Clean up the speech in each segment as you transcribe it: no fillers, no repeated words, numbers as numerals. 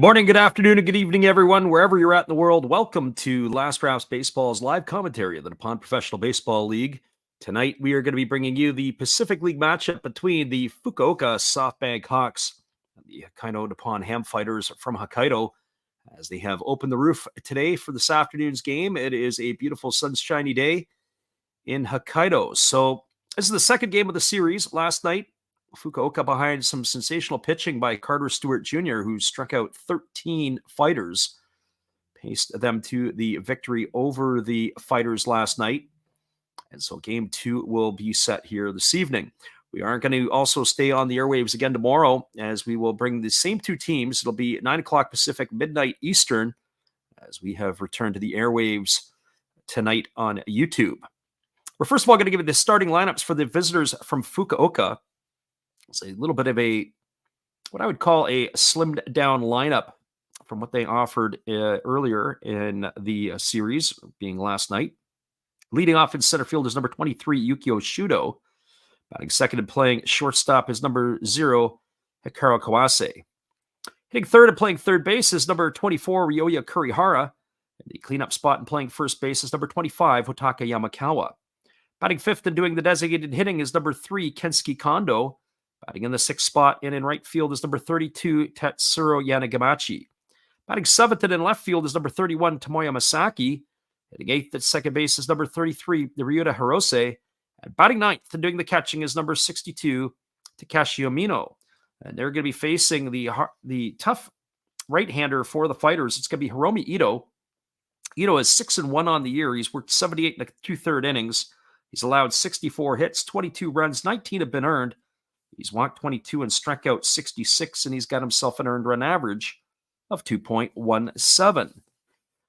Good morning, good afternoon, and good evening, everyone, wherever you're at in the world. Welcome to Last Drafts Baseball's live commentary of the Nippon Professional Baseball League. Tonight, we are going to be bringing you the Pacific League matchup between the Fukuoka SoftBank Hawks and the Hokkaido Nippon-Ham fighters from Hokkaido, as they have opened the roof today for this afternoon's game. It is a beautiful sunshiny day in Hokkaido. So this is the second game of the series. Last night, Fukuoka behind some sensational pitching by Carter Stewart Jr., who struck out 13 fighters, paced them to the victory over the fighters last night. And so game two will be set here this evening. We aren't going to also stay on the airwaves again tomorrow, as we will bring the same two teams. It'll be 9 o'clock Pacific, midnight Eastern, as we have returned to the airwaves tonight on YouTube. We're first of all going to give you the starting lineups for the visitors from Fukuoka. It's a little bit of what I would call a slimmed down lineup from what they offered earlier in the series, being last night. Leading off in center field is number 23, Yukio Shudo. Batting second and playing shortstop is number 0, Hikaru Kawase. Hitting third and playing third base is number 24, Ryoya Kurihara. And the cleanup spot and playing first base is number 25, Hotaka Yamakawa. Batting fifth and doing the designated hitting is number 3, Kensuke Kondo. Batting in the sixth spot and in right field is number 32, Tetsuro Yanagamachi. Batting seventh and in left field is number 31, Tomoya Masaki. Hitting eighth at second base is number 33, Ryuta Hirose. And batting ninth and doing the catching is number 62, Takashi Omino. And they're going to be facing the tough right-hander for the fighters. It's going to be Hiromi Ito. Ito is 6-1 on the year. He's worked 78 and 2/3 innings. He's allowed 64 hits, 22 runs, 19 have been earned. He's walked 22 and struck out 66, and he's got himself an earned run average of 2.17.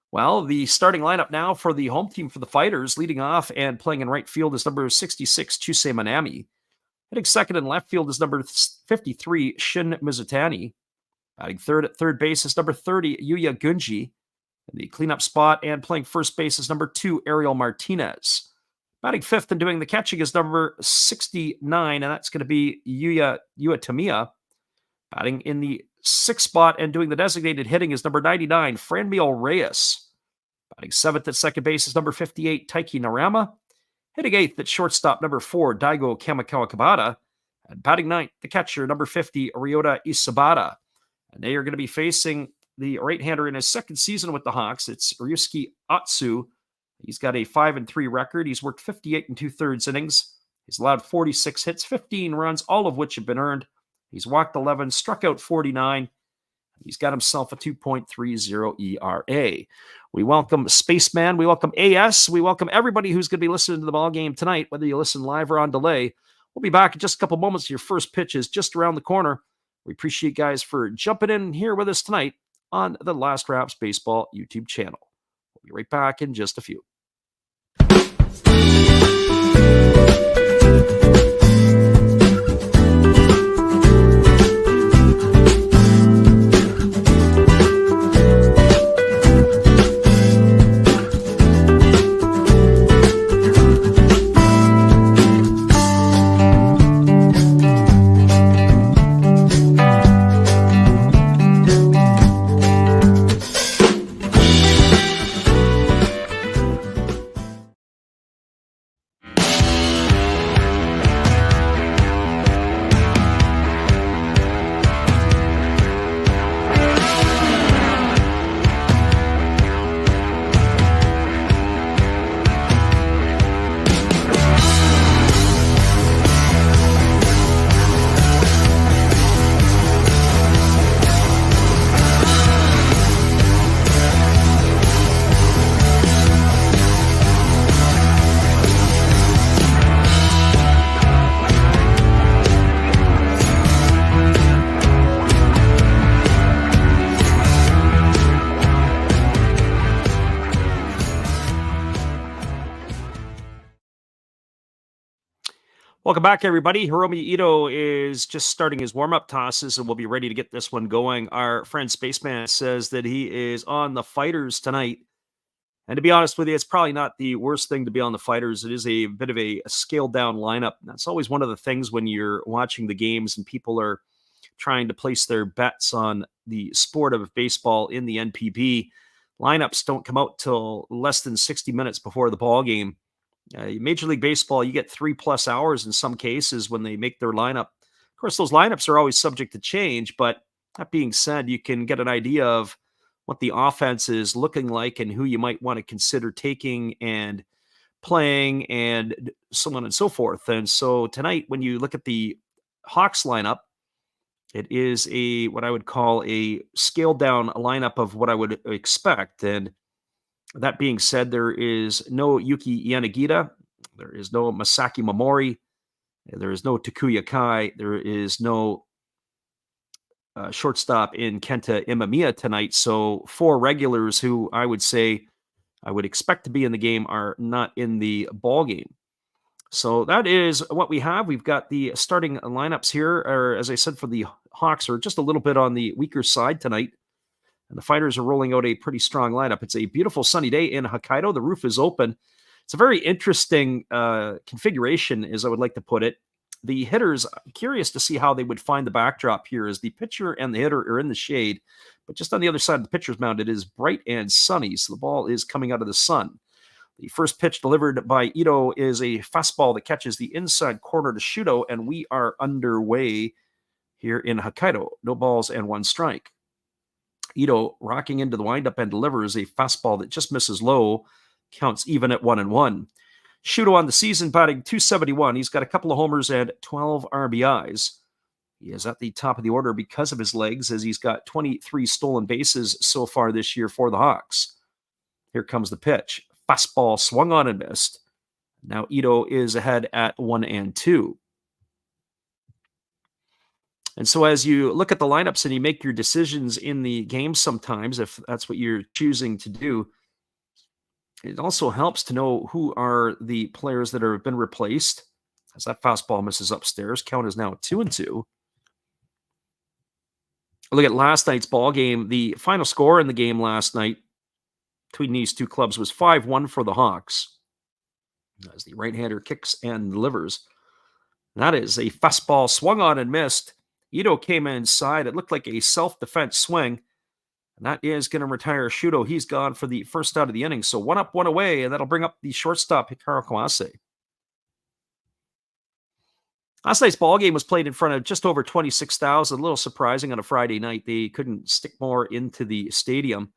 Well, the starting lineup now for the home team for the fighters, leading off and playing in right field is number 66, Chusei Manami. Hitting second in left field is number 53, Shin Mizutani. Batting third at third base is number 30, Yuya Gunji. And the cleanup spot and playing first base is number 2, Ariel Martinez. Batting fifth and doing the catching is number 69, and that's going to be Yuya Tamiya. Batting in the sixth spot and doing the designated hitting is number 99, Franmil Reyes. Batting seventh at second base is number 58, Taiki Narama. Hitting eighth at shortstop, number 4, Daigo Kamikawa Kabata. And batting ninth, the catcher, number 50, Ryota Isabata. And they are going to be facing the right-hander in his second season with the Hawks. It's Ryusuke Atsu. He's got a 5-3 record. He's worked 58 and 2/3 innings. He's allowed 46 hits, 15 runs, all of which have been earned. He's walked 11, struck out 49. He's got himself a 2.30 ERA. We welcome Spaceman. We welcome AS. We welcome everybody who's going to be listening to the ball game tonight, whether you listen live or on delay. We'll be back in just a couple moments. Your first pitch is just around the corner. We appreciate you guys for jumping in here with us tonight on the Last Drafts Baseball YouTube channel. We'll be right back in just a few. Welcome back, everybody. Hiromi Ito is just starting his warm-up tosses, and we'll be ready to get this one going. Our friend Spaceman says that he is on the fighters tonight. And to be honest with you, it's probably not the worst thing to be on the fighters. It is a bit of a scaled-down lineup. That's always one of the things when you're watching the games and people are trying to place their bets on the sport of baseball in the NPB. Lineups don't come out till less than 60 minutes before the ball game. Major League Baseball, you get 3+ hours in some cases when they make their lineup. Of course, those lineups are always subject to change, but that being said, you can get an idea of what the offense is looking like and who you might want to consider taking and playing and so on and so forth. And so tonight, when you look at the Hawks lineup, it is what I would call a scaled down lineup of what I would expect. And that being said, there is no Yuki Yanagita, there is no Masaki Momori, there is no Takuya Kai, there is no shortstop in Kenta Imamiya tonight. So 4 regulars who I would say I would expect to be in the game are not in the ball game. So that is what we have. We've got the starting lineups here, or as I said, for the Hawks are just a little bit on the weaker side tonight. And the Fighters are rolling out a pretty strong lineup. It's a beautiful sunny day in Hokkaido. The roof is open. It's a very interesting configuration, as I would like to put it. The hitters, I'm curious to see how they would find the backdrop here as the pitcher and the hitter are in the shade. But just on the other side of the pitcher's mound, it is bright and sunny, so the ball is coming out of the sun. The first pitch delivered by Ito is a fastball that catches the inside corner to Shuto, and we are underway here in Hokkaido. No balls and 1 strike. Ito rocking into the windup and delivers a fastball that just misses low, counts even at 1-1. Shuto on the season batting .271. He's got a couple of homers and 12 RBIs. He is at the top of the order because of his legs, as he's got 23 stolen bases so far this year for the Hawks. Here comes the pitch. Fastball swung on and missed. Now Ito is ahead at 1-2. And so as you look at the lineups and you make your decisions in the game sometimes, if that's what you're choosing to do, it also helps to know who are the players that have been replaced. As that fastball misses upstairs, count is now 2-2. Look at last night's ball game. The final score in the game last night between these two clubs was 5-1 for the Hawks, as the right-hander kicks and delivers. That is a fastball swung on and missed. Ito came inside. It looked like a self-defense swing. And that is going to retire Shuto. He's gone for the first out of the inning. So 1 up, 1 away, and that'll bring up the shortstop, Hikaru Kawase. Last night's ball game was played in front of just over 26,000. A little surprising on a Friday night. They couldn't stick more into the stadium,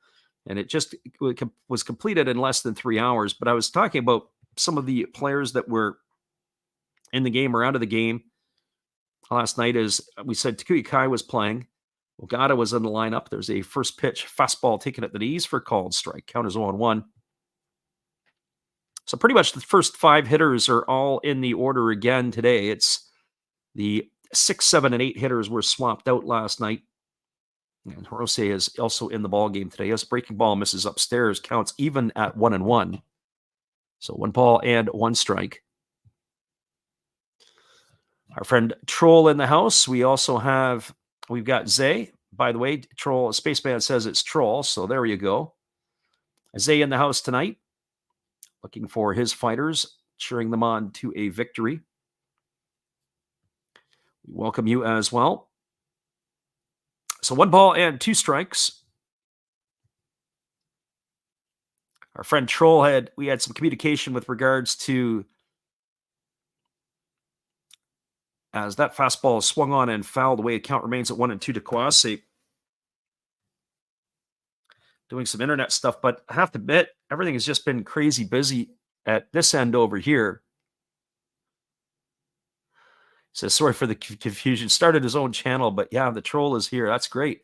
and it just was completed in less than 3 hours. But I was talking about some of the players that were in the game or out of the game last night. As we said, Takuya Kai was playing. Ogata was in the lineup. There's a first pitch fastball taken at the knees for a called strike. Count is 0-1. So pretty much the first 5 hitters are all in the order again today. It's the 6, 7, and 8 hitters were swapped out last night. And Hirose is also in the ball game today. His breaking ball misses upstairs. Counts even at 1-1. So 1 ball and 1 strike. Our friend Troll in the house. We've got Zay. By the way, Troll, Spaceman says it's Troll, so there you go. Zay in the house tonight, looking for his fighters, cheering them on to a victory. We welcome you as well. So 1 ball and 2 strikes. Our friend Troll we had some communication with regards to as that fastball is swung on and fouled away. Count remains at 1-2 to Kawase. Doing some internet stuff, but I have to admit, everything has just been crazy busy at this end over here. He says, sorry for the confusion. Started his own channel, but yeah, the Troll is here. That's great.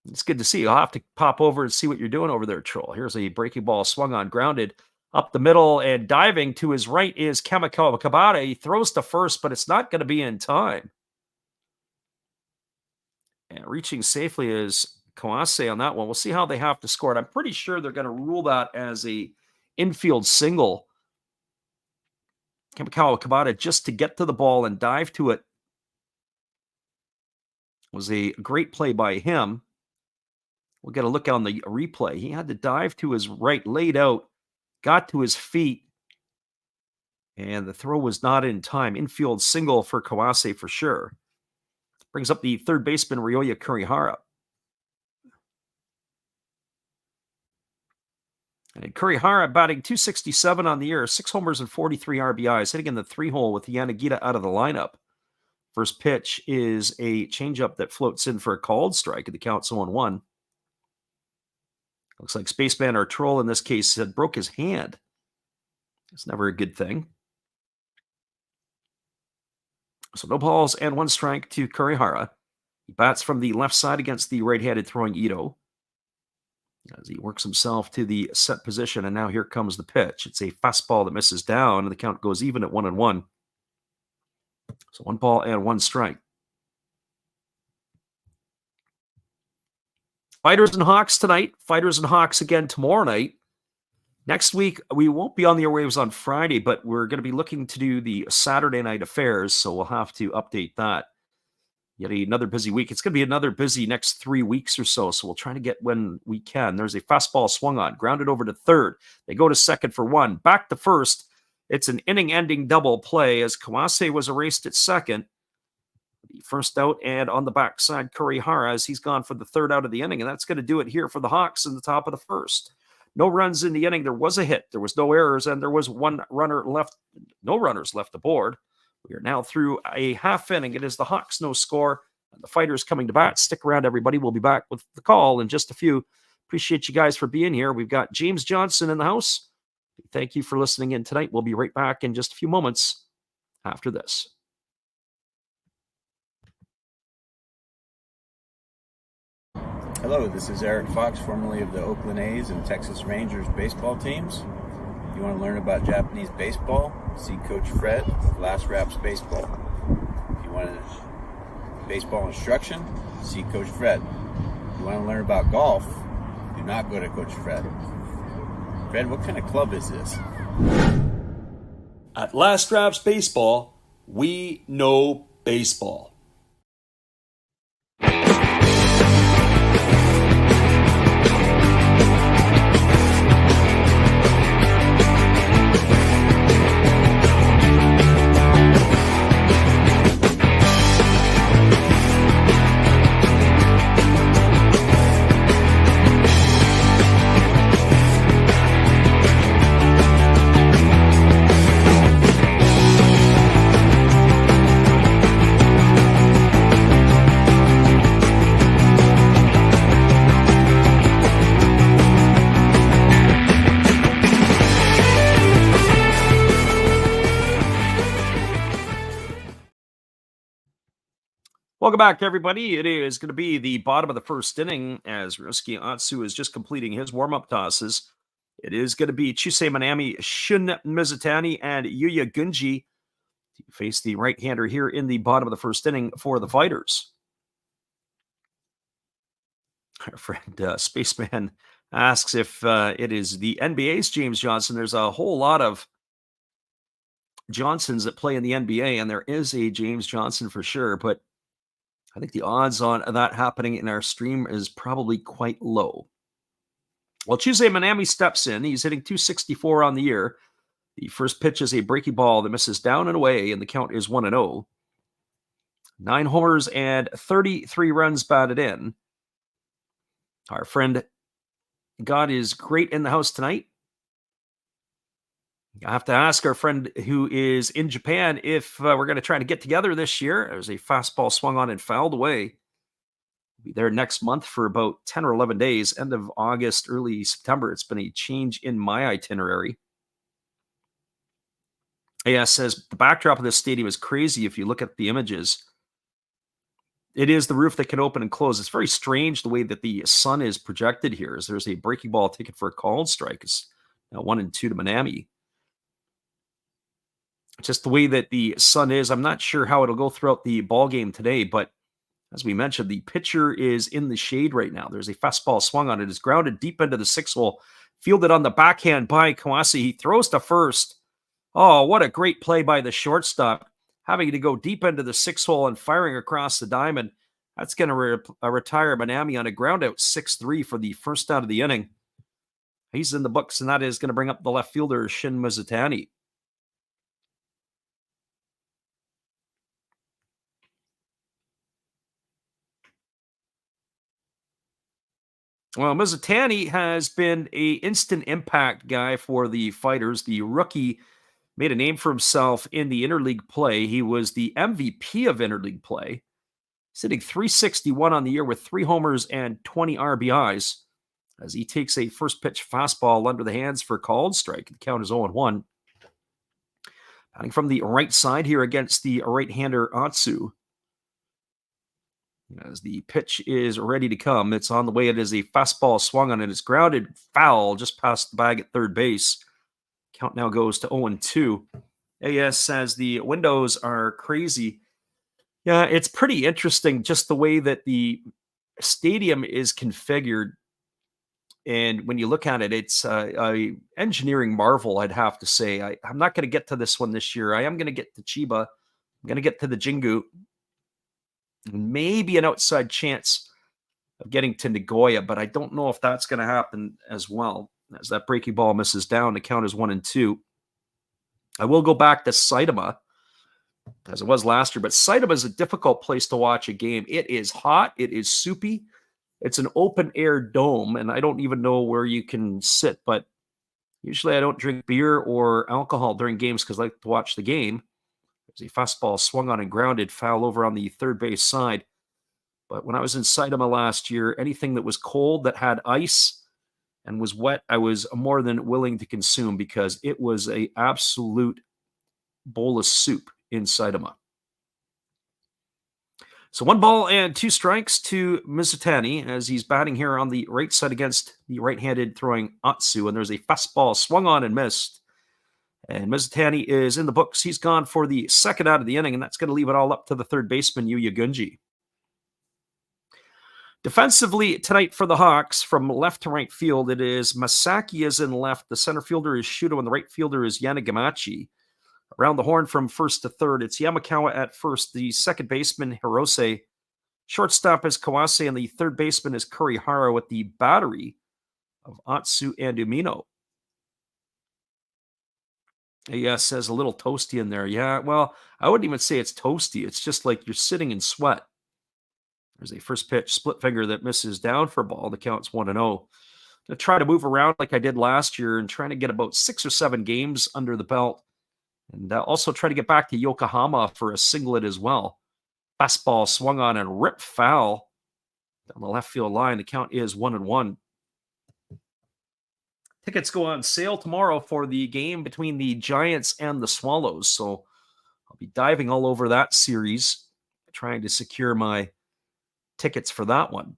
It's good to see you. I'll have to pop over and see what you're doing over there, Troll. Here's a breaking ball swung on, grounded up the middle, and diving to his right is Kamikawa Kabata. He throws to first, but it's not going to be in time. And reaching safely is Kawase on that one. We'll see how they have to score it. I'm pretty sure they're going to rule that as a infield single. Kamikawa Kabata, just to get to the ball and dive to it, was a great play by him. We'll get a look on the replay. He had to dive to his right, laid out, got to his feet, and the throw was not in time. Infield single for Kawase for sure. Brings up the third baseman, Ryoya Kurihara. And Kurihara batting .267 on the year, 6 homers and 43 RBIs, hitting in the 3-hole with Yanagita out of the lineup. First pitch is a changeup that floats in for a called strike, and the count's 0-1. Looks like Spaceman, or Troll in this case, had broke his hand. It's never a good thing. So no balls and 1 strike to Kurihara. He bats from the left side against the right-handed throwing Ito as he works himself to the set position, and now here comes the pitch. It's a fastball that misses down, and the count goes even at 1-1. So 1 ball and 1 strike. Fighters and Hawks tonight. Fighters and Hawks again tomorrow night. Next week, we won't be on the airwaves on Friday, but we're going to be looking to do the Saturday night affairs, so we'll have to update that. Yet another busy week. It's going to be another busy next 3 weeks or so, so we'll try to get when we can. There's a fastball swung on, grounded over to third. They go to second for 1. Back to first. It's an inning-ending double play as Kawase was erased at second. The first out, and on the backside, Kurihara, as he's gone for the 3rd out of the inning, and that's going to do it here for the Hawks in the top of the 1st. No runs in the inning. There was a hit. There was no errors, and there was 1 runner left. No runners left aboard. We are now through a half inning. It is the Hawks, no score, and the Fighters coming to bat. Stick around, everybody. We'll be back with the call in just a few. Appreciate you guys for being here. We've got James Johnson in the house. Thank you for listening in tonight. We'll be right back in just a few moments after this. Hello, this is Eric Fox, formerly of the Oakland A's and Texas Rangers baseball teams. If you want to learn about Japanese baseball, see Coach Fred of Last Raps Baseball. If you want baseball instruction, see Coach Fred. If you want to learn about golf, do not go to Coach Fred. Fred, what kind of club is this? At Last Raps Baseball, we know baseball. Welcome back, everybody. It is going to be the bottom of the 1st inning as Ryusuke Atsu is just completing his warm-up tosses. It is going to be Chusei Manami, Shun Mizutani, and Yuya Gunji to face the right-hander here in the bottom of the 1st inning for the Fighters. Our friend Spaceman asks if it is the NBA's James Johnson. There's a whole lot of Johnsons that play in the NBA, and there is a James Johnson for sure, but I think the odds on that happening in our stream is probably quite low. Well, Chusei Manami steps in. He's hitting .264 on the year. The first pitch is a breaking ball that misses down and away, and the count is 1-0. 9 homers and 33 runs batted in. Our friend God is great in the house tonight. I have to ask our friend who is in Japan if we're going to try to get together this year. There's a fastball swung on and fouled away. We'll be there next month for about 10 or 11 days, end of August, early September. It's been a change in my itinerary. AS says the backdrop of this stadium is crazy if you look at the images. It is the roof that can open and close. It's very strange the way that the sun is projected here. As there's a breaking ball ticket for a called strike. It's now 1-2 to Manami. Just the way that the sun is, I'm not sure how it'll go throughout the ball game today, but as we mentioned, the pitcher is in the shade right now. There's a fastball swung on it. It's grounded deep into the 6th hole, fielded on the backhand by Kawase. He throws to first. Oh, what a great play by the shortstop, having to go deep into the 6th hole and firing across the diamond. That's going to retire Manami on a ground out 6-3 for the 1st out of the inning. He's in the books, and that is going to bring up the left fielder, Shin Mizutani. Well, Mizutani has been a instant impact guy for the Fighters. The rookie made a name for himself in the interleague play. He was the MVP of interleague play, sitting 361 on the year with 3 homers and 20 RBIs as he takes a first pitch fastball under the hands for a called strike. The count is 0-1. Batting from the right side here against the right-hander Atsu. As the pitch is ready to come, it's on the way. It is a fastball swung on it. It's grounded foul just past the bag at third base. Count now goes to 0-2. AS says the windows are crazy. Yeah, it's pretty interesting just the way that the stadium is configured. And when you look at it, it's a engineering marvel, I'd have to say. I'm not going to get to this one this year. I am going to get to Chiba. I'm going to get to the Jingu. Maybe an outside chance of getting to Nagoya, but I don't know if that's going to happen as well. As that breaking ball misses down, the count is 1-2. I will go back to Saitama, as it was last year, but Saitama is a difficult place to watch a game. It is hot. It is soupy. It's an open-air dome, and I don't even know where you can sit, but usually I don't drink beer or alcohol during games because I like to watch the game. There's a fastball swung on and grounded, foul over on the third base side. But when I was in Saitama last year, anything that was cold, that had ice, and was wet, I was more than willing to consume because it was an absolute bowl of soup in Saitama. So 1-2 strikes to Mizutani as he's batting here on the right side against the right-handed throwing Atsu. And there's a fastball swung on and missed. And Mizutani is in the books. He's gone for the second out of the inning, and that's going to leave it all up to the third baseman, Yuya Gunji. Defensively tonight for the Hawks, from left to right field, it is Masaki is in left. The center fielder is Shuto, and the right fielder is Yanagamachi. Around the horn from first to third, it's Yamakawa at first, the second baseman, Hirose. Shortstop is Kawase, and the third baseman is Kurihara with the battery of Atsu and Umino. Yeah, says a little toasty in there. Yeah, well, I wouldn't even say it's toasty. It's just like you're sitting in sweat. There's a first pitch split finger that misses down for a ball. The count's 1-0. Going to try to move around like I did last year and trying to get about 6 or 7 games under the belt. And also try to get back to Yokohama for a singlet as well. Fastball swung on and ripped foul down the left field line. The count is 1-1. Tickets go on sale tomorrow for the game between the Giants and the Swallows. So I'll be diving all over that series, trying to secure my tickets for that one.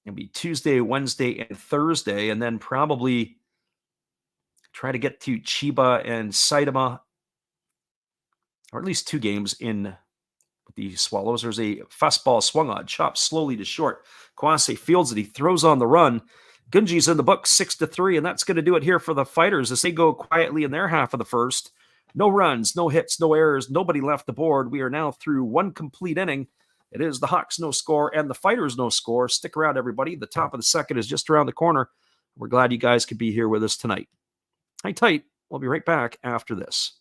It'll be Tuesday, Wednesday, and Thursday, and then probably try to get to Chiba and Saitama, or at least 2 games in the Swallows. There's a fastball swung on, chopped slowly to short. Kawase fields it. He throws on the run. Gunji's in the book 6-3, and that's going to do it here for the Fighters as they go quietly in their half of the first. No runs, no hits, no errors, nobody left the board. We are now through 1 complete inning. It is the Hawks no score and the Fighters no score. Stick around, everybody. The top of the second is just around the corner. We're glad you guys could be here with us tonight. Hang tight. We'll be right back after this.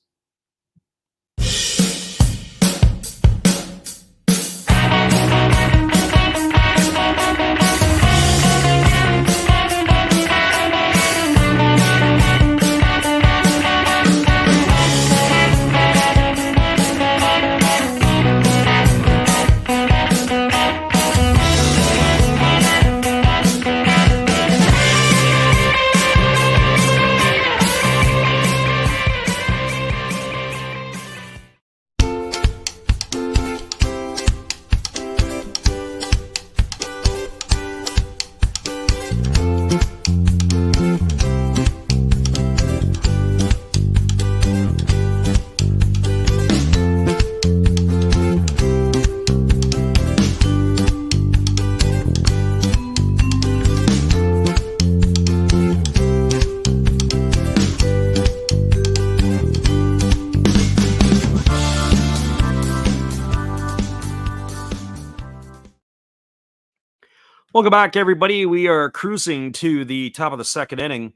Welcome back, everybody. We are cruising to the top of the second inning.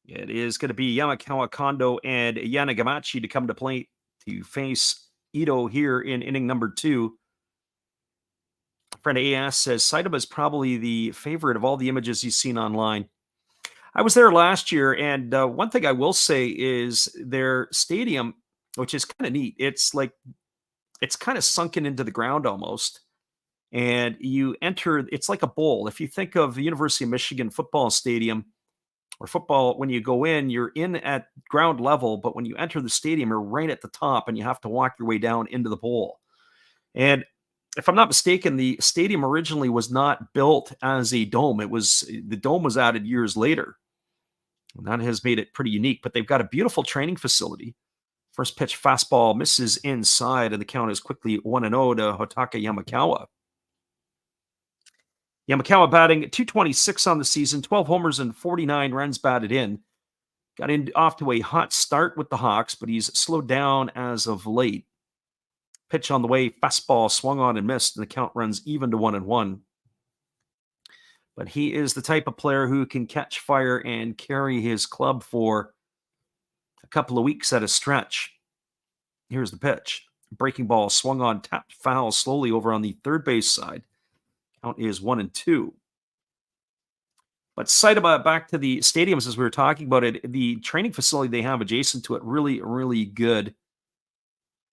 It is going to be Yamakawa, Kondo, and Yanagamachi to come to play to face Ito here in inning number 2. Friend AS says Saitama is probably the favorite of all the images he's seen online. I was there last year, and one thing I will say is their stadium, which is kind of neat. It's kind of sunken into the ground almost, and you enter. It's like a bowl. If you think of the University of Michigan football stadium or football, when you go in, you're in at ground level, but when you enter the stadium, you're right at the top, and you have to walk your way down into the bowl. And if I'm not mistaken, the stadium originally was not built as a dome. The dome was added years later. And that has made it pretty unique, but they've got a beautiful training facility. First pitch fastball misses inside, and the count is quickly 1-0 to Hotaka Yamakawa. Yamakawa batting 226 on the season, 12 homers and 49 runs batted in. Got off to a hot start with the Hawks, but he's slowed down as of late. Pitch on the way, fastball swung on and missed, and the count runs even to 1-1. But he is the type of player who can catch fire and carry his club for a couple of weeks at a stretch. Here's the pitch. Breaking ball swung on, tapped foul slowly over on the third base side. Count is 1-2. But Saitama, back to the stadiums as we were talking about it, the training facility they have adjacent to it, really, really good.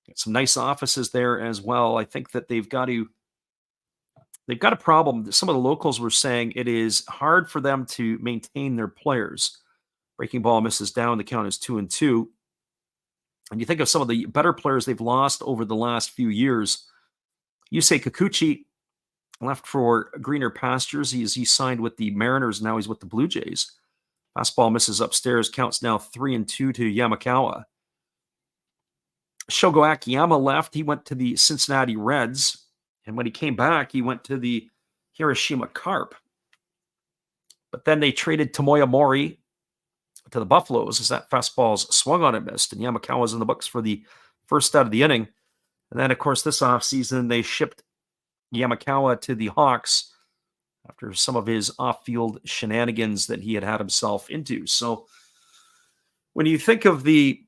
Got some nice offices there as well. I think that they've got a problem. Some of the locals were saying it is hard for them to maintain their players. Breaking ball misses down. The count is 2-2. And you think of some of the better players they've lost over the last few years. Yusei Kikuchi left for greener pastures. He signed with the Mariners. Now he's with the Blue Jays. Fastball misses upstairs. Counts now 3-2 to Yamakawa. Shogo Akiyama left. He went to the Cincinnati Reds. And when he came back, he went to the Hiroshima Carp. But then they traded Tomoya Mori to the Buffaloes as that fastball's swung on and missed. And Yamakawa's in the books for the first out of the inning. And then, of course, this offseason, they shipped Yamakawa to the Hawks after some of his off-field shenanigans that he had himself into. So when you think of the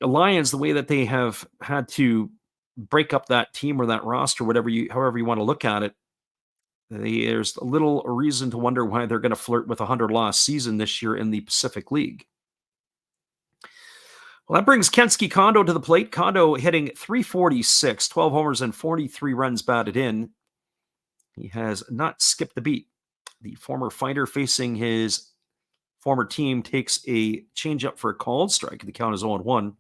Lions, the way that they have had to break up that team or that roster, however you want to look at it, there's a little reason to wonder why they're going to flirt with a 100-loss season this year in the Pacific League. Well, that brings Kensuke Kondo to the plate. Kondo hitting .346, 12 homers and 43 runs batted in. He has not skipped the beat. The former fighter facing his former team takes a changeup for a called strike. The count is 0-1.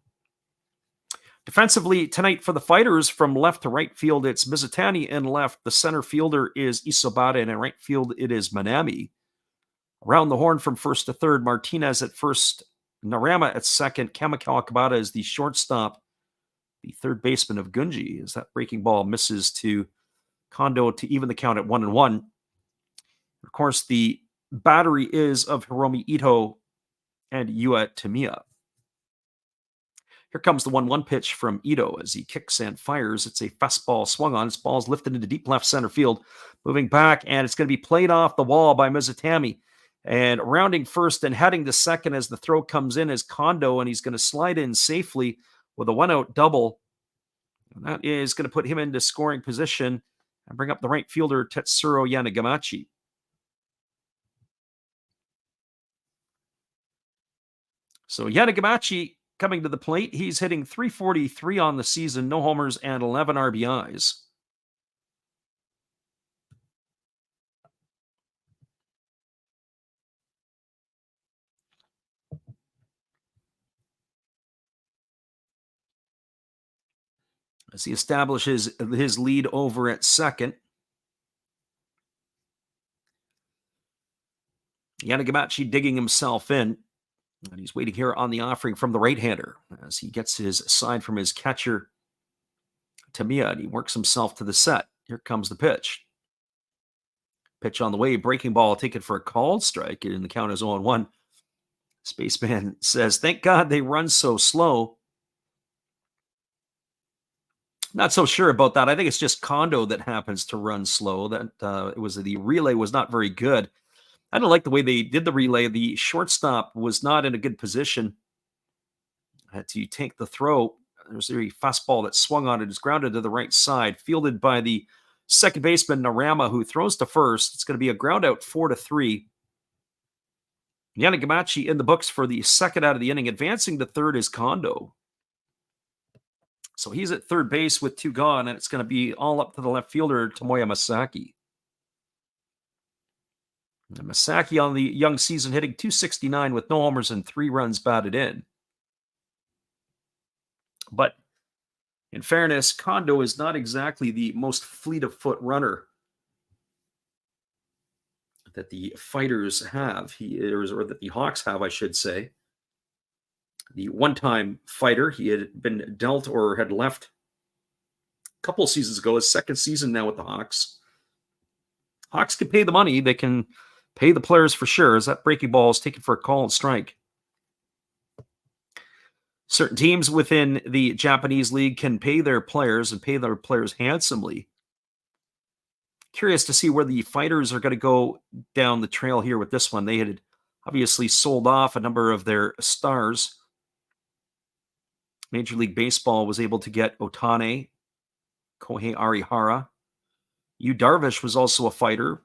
Defensively tonight for the Fighters, from left to right field, it's Mizutani in left. The center fielder is Isobata, and in right field, it is Manami. Around the horn from first to third, Martinez at first, Narama at second, Kamikawa Kabata is the shortstop, the third baseman of Gunji, as that breaking ball misses to Kondo to even the count at 1-1. Of course, the battery is of Hiromi Ito and Yua Tamiya. Here comes the 1-1 pitch from Ito as he kicks and fires. It's a fastball swung on. This ball's lifted into deep left center field. Moving back, and it's going to be played off the wall by Mizutani. And rounding first and heading to second as the throw comes in is Kondo, and he's going to slide in safely with a one-out double. And that is going to put him into scoring position and bring up the right fielder, Tetsuro Yanagamachi. So Yanagamachi coming to the plate, he's hitting .343 on the season, no homers and 11 RBIs. As he establishes his lead over at second. Yanagamachi digging himself in. And he's waiting here on the offering from the right-hander as he gets his sign from his catcher, Tamiya, and he works himself to the set. Here comes the pitch. Pitch on the way, breaking ball, taken for a called strike, and the count is 0-1. Spaceman says, thank God they run so slow. Not so sure about that. I think it's just Kondo that happens to run slow. That the relay was not very good. I don't like the way they did the relay. The shortstop was not in a good position. Had to take the throw. There's a fastball that swung on it. It's grounded to the right side, fielded by the second baseman Narama, who throws to first. It's going to be a ground out 4-3. Yanagamachi in the books for the second out of the inning. Advancing to third is Kondo. So he's at third base with 2 gone, and it's going to be all up to the left fielder, Tomoya Masaki. And Masaki on the young season hitting .269 with no homers and 3 runs batted in. But in fairness, Kondo is not exactly the most fleet of foot runner that the Fighters have. Or that the Hawks have, I should say. The one-time fighter, he had been dealt or had left a couple of seasons ago, his second season now with the Hawks. Hawks can pay the money. They can pay the players for sure, as that breaking ball is taken for a call and strike. Certain teams within the Japanese league can pay their players and pay their players handsomely. Curious to see where the Fighters are going to go down the trail here with this one. They had obviously sold off a number of their stars. Major League Baseball was able to get Otane, Kohei Arihara. Yu Darvish was also a fighter.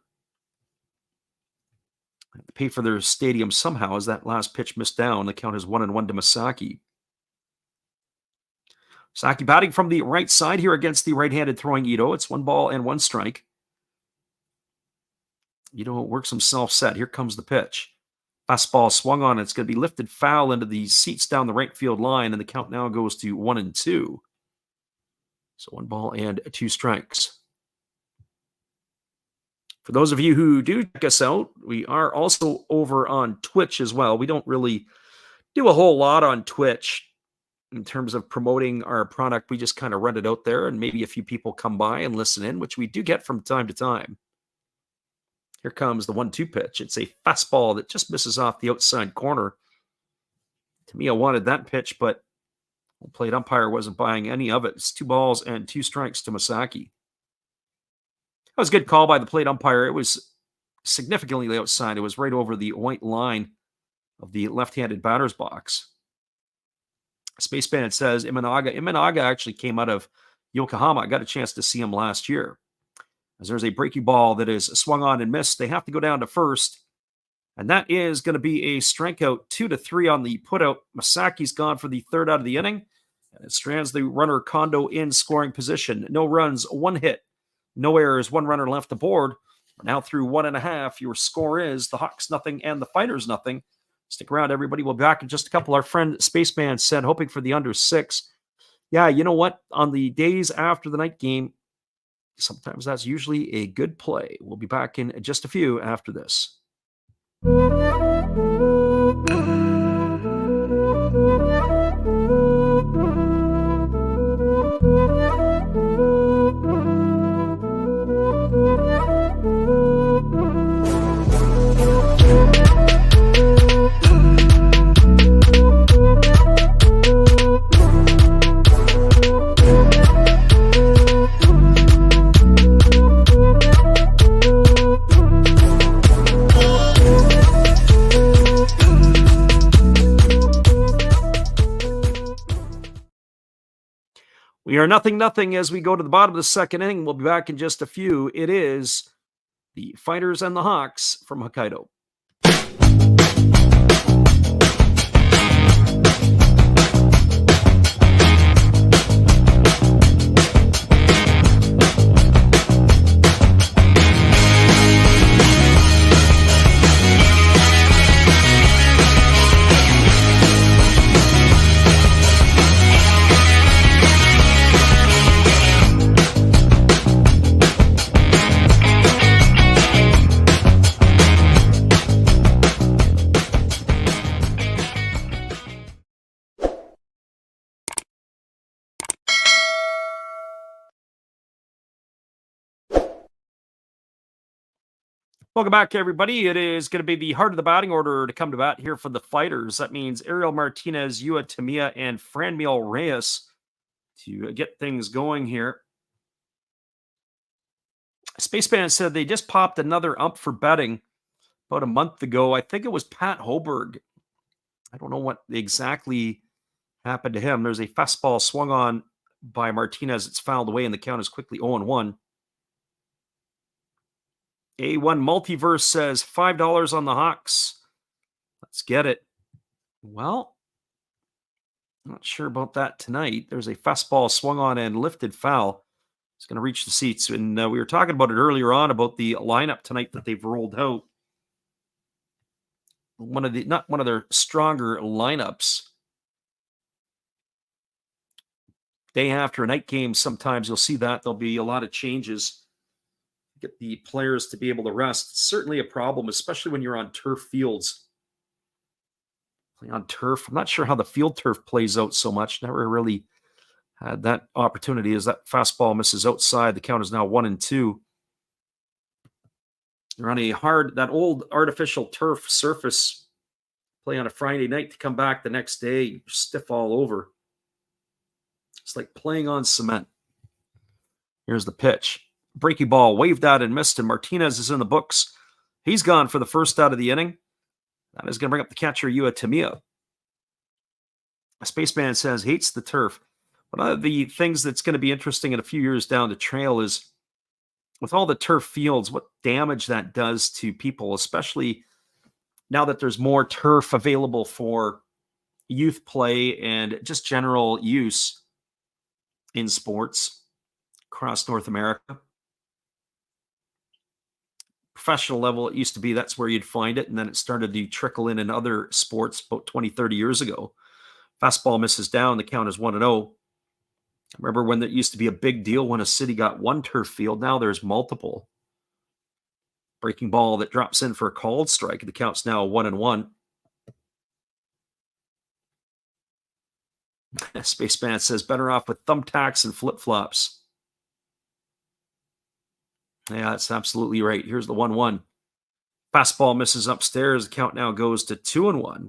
Had to pay for their stadium somehow as that last pitch missed down. The count is 1-1 to Masaki. Masaki batting from the right side here against the right-handed throwing Ito. It's 1 ball and 1 strike. Ito works himself set. Here comes the pitch. Fastball swung on. It's going to be lifted foul into the seats down the right field line, and the count now goes to 1-2. So 1 ball and 2 strikes. For those of you who do check us out, we are also over on Twitch as well. We don't really do a whole lot on Twitch in terms of promoting our product. We just kind of run it out there, and maybe a few people come by and listen in, which we do get from time to time. Here comes the 1-2 pitch. It's a fastball that just misses off the outside corner. To me, I wanted that pitch, but the plate umpire wasn't buying any of it. It's 2 balls and 2 strikes to Masaki. That was a good call by the plate umpire. It was significantly outside. It was right over the white line of the left-handed batter's box. Spaceman says Imanaga. Imanaga actually came out of Yokohama. I got a chance to see him last year. As there's a breaking ball that is swung on and missed, they have to go down to first. And that is going to be a strikeout 2-3 on the putout. Masaki's gone for the third out of the inning. And it strands the runner Kondo in scoring position. No runs, 1 hit. No errors, 1 runner left aboard. We're now through 1.5. Your score is the Hawks nothing and the Fighters nothing. Stick around, everybody. We'll be back in just a couple. Our friend Spaceman said, hoping for the under 6. Yeah, you know what? On the days after the night game, sometimes that's usually a good play. We'll be back in just a few after this. We are 0-0 as we go to the bottom of the second inning. We'll be back in just a few. It is the Fighters and the Hawks from Hokkaido. Welcome back, everybody. It is going to be the heart of the batting order to come to bat here for the Fighters. That means Ariel Martinez, Yua Tamiya, and Franmil Reyes to get things going here. Spaceman said they just popped another ump for betting about a month ago. I think it was Pat Hoberg. I don't know what exactly happened to him. There's a fastball swung on by Martinez. It's fouled away, and the count is quickly 0-1. A1 Multiverse says $5 on the Hawks. Let's get it. Well, not sure about that tonight. There's a fastball swung on and lifted foul. It's going to reach the seats. And we were talking about it earlier on about the lineup tonight that they've rolled out. Not one of their stronger lineups. Day after a night game, sometimes you'll see that there'll be a lot of changes. Get the players to be able to rest. It's certainly a problem, especially when you're on turf fields. Playing on turf, I'm not sure how the field turf plays out so much. Never really had that opportunity as that fastball misses outside. The count is now 1-2. You're on that old artificial turf surface. Play on a Friday night to come back the next day, you're stiff all over. It's like playing on cement. Here's the pitch. Breaking ball waved out and missed, and Martinez is in the books. He's gone for the first out of the inning. That is going to bring up the catcher, Yua Tamiya. A spaceman says hates the turf. One of the things that's going to be interesting in a few years down the trail is with all the turf fields, what damage that does to people, especially now that there's more turf available for youth play and just general use in sports across North America. Professional level, it used to be that's where you'd find it, and then it started to trickle in other sports about 20, 30 years ago. Fastball misses down, the count is 1-0. Remember when it used to be a big deal when a city got one turf field? Now there's multiple. Breaking ball that drops in for a called strike. The count's now 1-1. Spaceman says better off with thumbtacks and flip-flops. Yeah, that's absolutely right. Here's the 1-1. Fastball misses upstairs. The count now goes to 2-1. I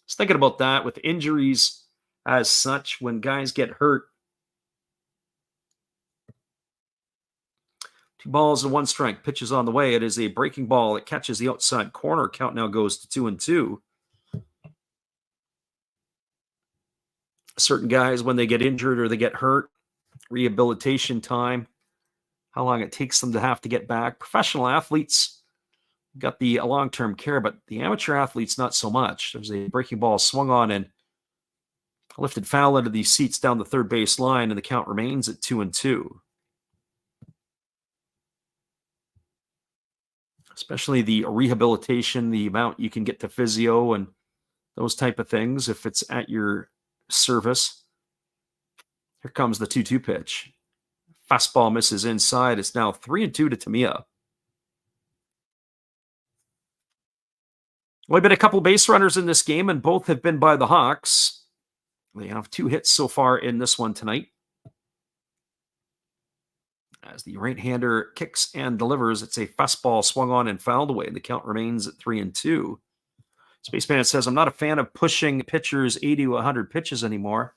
was thinking about that with injuries as such when guys get hurt. 2 balls and 1 strike. Pitch is on the way. It is a breaking ball. It catches the outside corner. Count now goes to 2-2. Certain guys, when they get injured or they get hurt, rehabilitation time, how long it takes them to have to get back. Professional athletes got the long-term care, but the amateur athletes, not so much. There's a breaking ball swung on and lifted foul into the seats down the third base line, and the count remains at 2-2. Especially the rehabilitation, the amount you can get to physio and those type of things, if it's at your service. Here comes the 2-2 pitch. Fastball misses inside. It's now 3-2 to Tamiya. Only been a couple base runners in this game, and both have been by the Hawks. They have 2 hits so far in this one tonight. As the right-hander kicks and delivers, it's a fastball swung on and fouled away. The count remains at 3-2. Spaceman says, I'm not a fan of pushing pitchers 80 to 100 pitches anymore.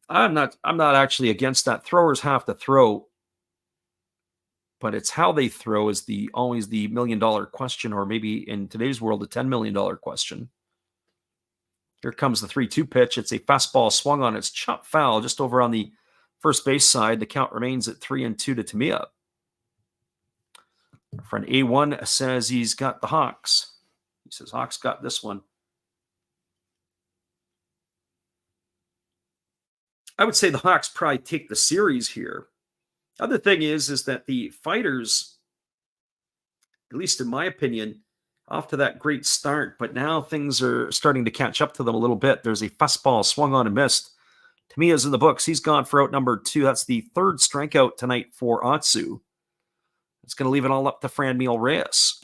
I'm not actually against that. Throwers have to throw, but it's how they throw is always the $1 million question, or maybe in today's world, a $10 million question. Here comes the 3-2 pitch. It's a fastball swung on. It's chopped foul just over on the first base side. The count remains at 3-2 to Tamiya. Our friend A1 says he's got the Hawks. He says Hawks got this one. I would say the Hawks probably take the series here. Other thing is that the Fighters, at least in my opinion, off to that great start, but now things are starting to catch up to them a little bit. There's a fastball swung on and missed. Tamiya's in the books. He's gone for out number 2. That's the 3rd strikeout tonight for Atsu. It's going to leave it all up to Franmil Reyes.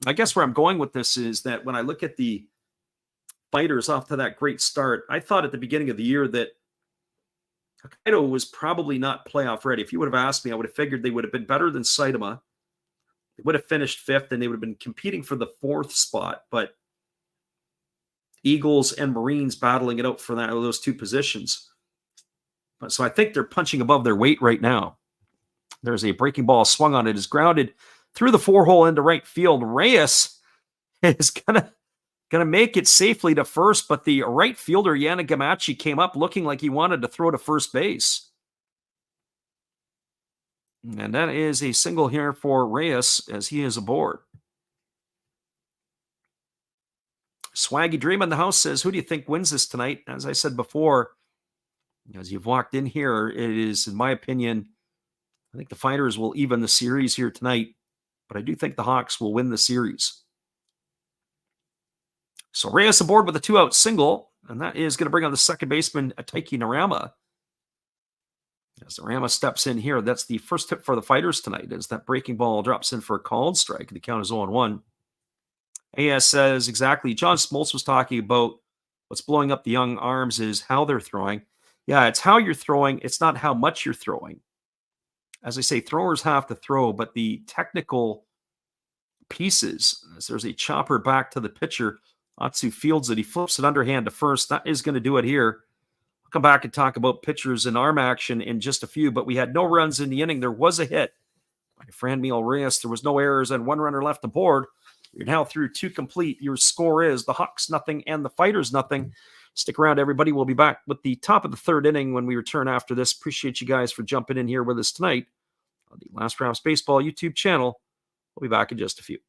I guess where I'm going with this is that when I look at the Fighters off to that great start, I thought at the beginning of the year that Hokkaido was probably not playoff ready. If you would have asked me, I would have figured they would have been better than Saitama. They would have finished 5th, and they would have been competing for the 4th spot. But Eagles and Marines battling it out for those 2 positions. So I think they're punching above their weight right now. There's a breaking ball swung on. It is grounded through the 4-hole into right field. Reyes is gonna make it safely to first, but the right fielder Yanagamachi came up looking like he wanted to throw to first base. And that is a single here for Reyes as he is aboard. Swaggy Dream in the house says, who do you think wins this tonight? As I said before, as you've walked in here, it is, in my opinion, I think the Fighters will even the series here tonight, but I do think the Hawks will win the series. So Reyes aboard with a 2-out single, and that is going to bring on the second baseman, Taiki Narama. As Narama steps in here, that's the first hit for the Fighters tonight, as that breaking ball drops in for a called strike. The count is 0-1. AS says exactly. John Smoltz was talking about what's blowing up the young arms is how they're throwing. Yeah, it's how you're throwing. It's not how much you're throwing. As I say, throwers have to throw, but the technical pieces, as there's a chopper back to the pitcher, Atsu fields it. He flips it underhand to first. That is going to do it here. I'll come back and talk about pitchers and arm action in just a few, but we had no runs in the inning. There was a hit by Franmil Reyes. There was no errors and one runner left aboard. You're now through 2 complete. Your score is the Hawks nothing and the Fighters nothing. Stick around, everybody. We'll be back with the top of the third inning when we return after this. Appreciate you guys for jumping in here with us tonight on the Last Rounds Baseball YouTube channel. We'll be back in just a few.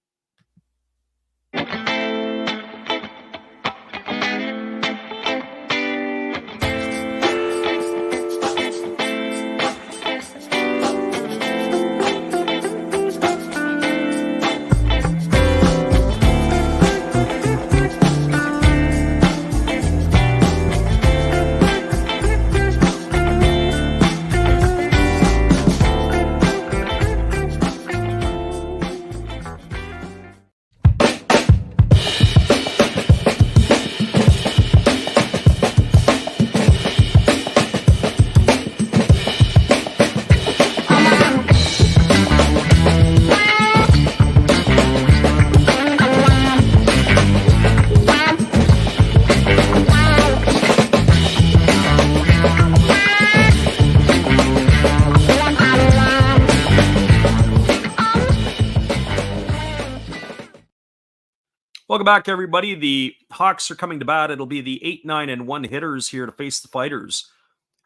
Welcome back, everybody. The Hawks are coming to bat. It'll be the 8, 9, and 1 hitters here to face the Fighters.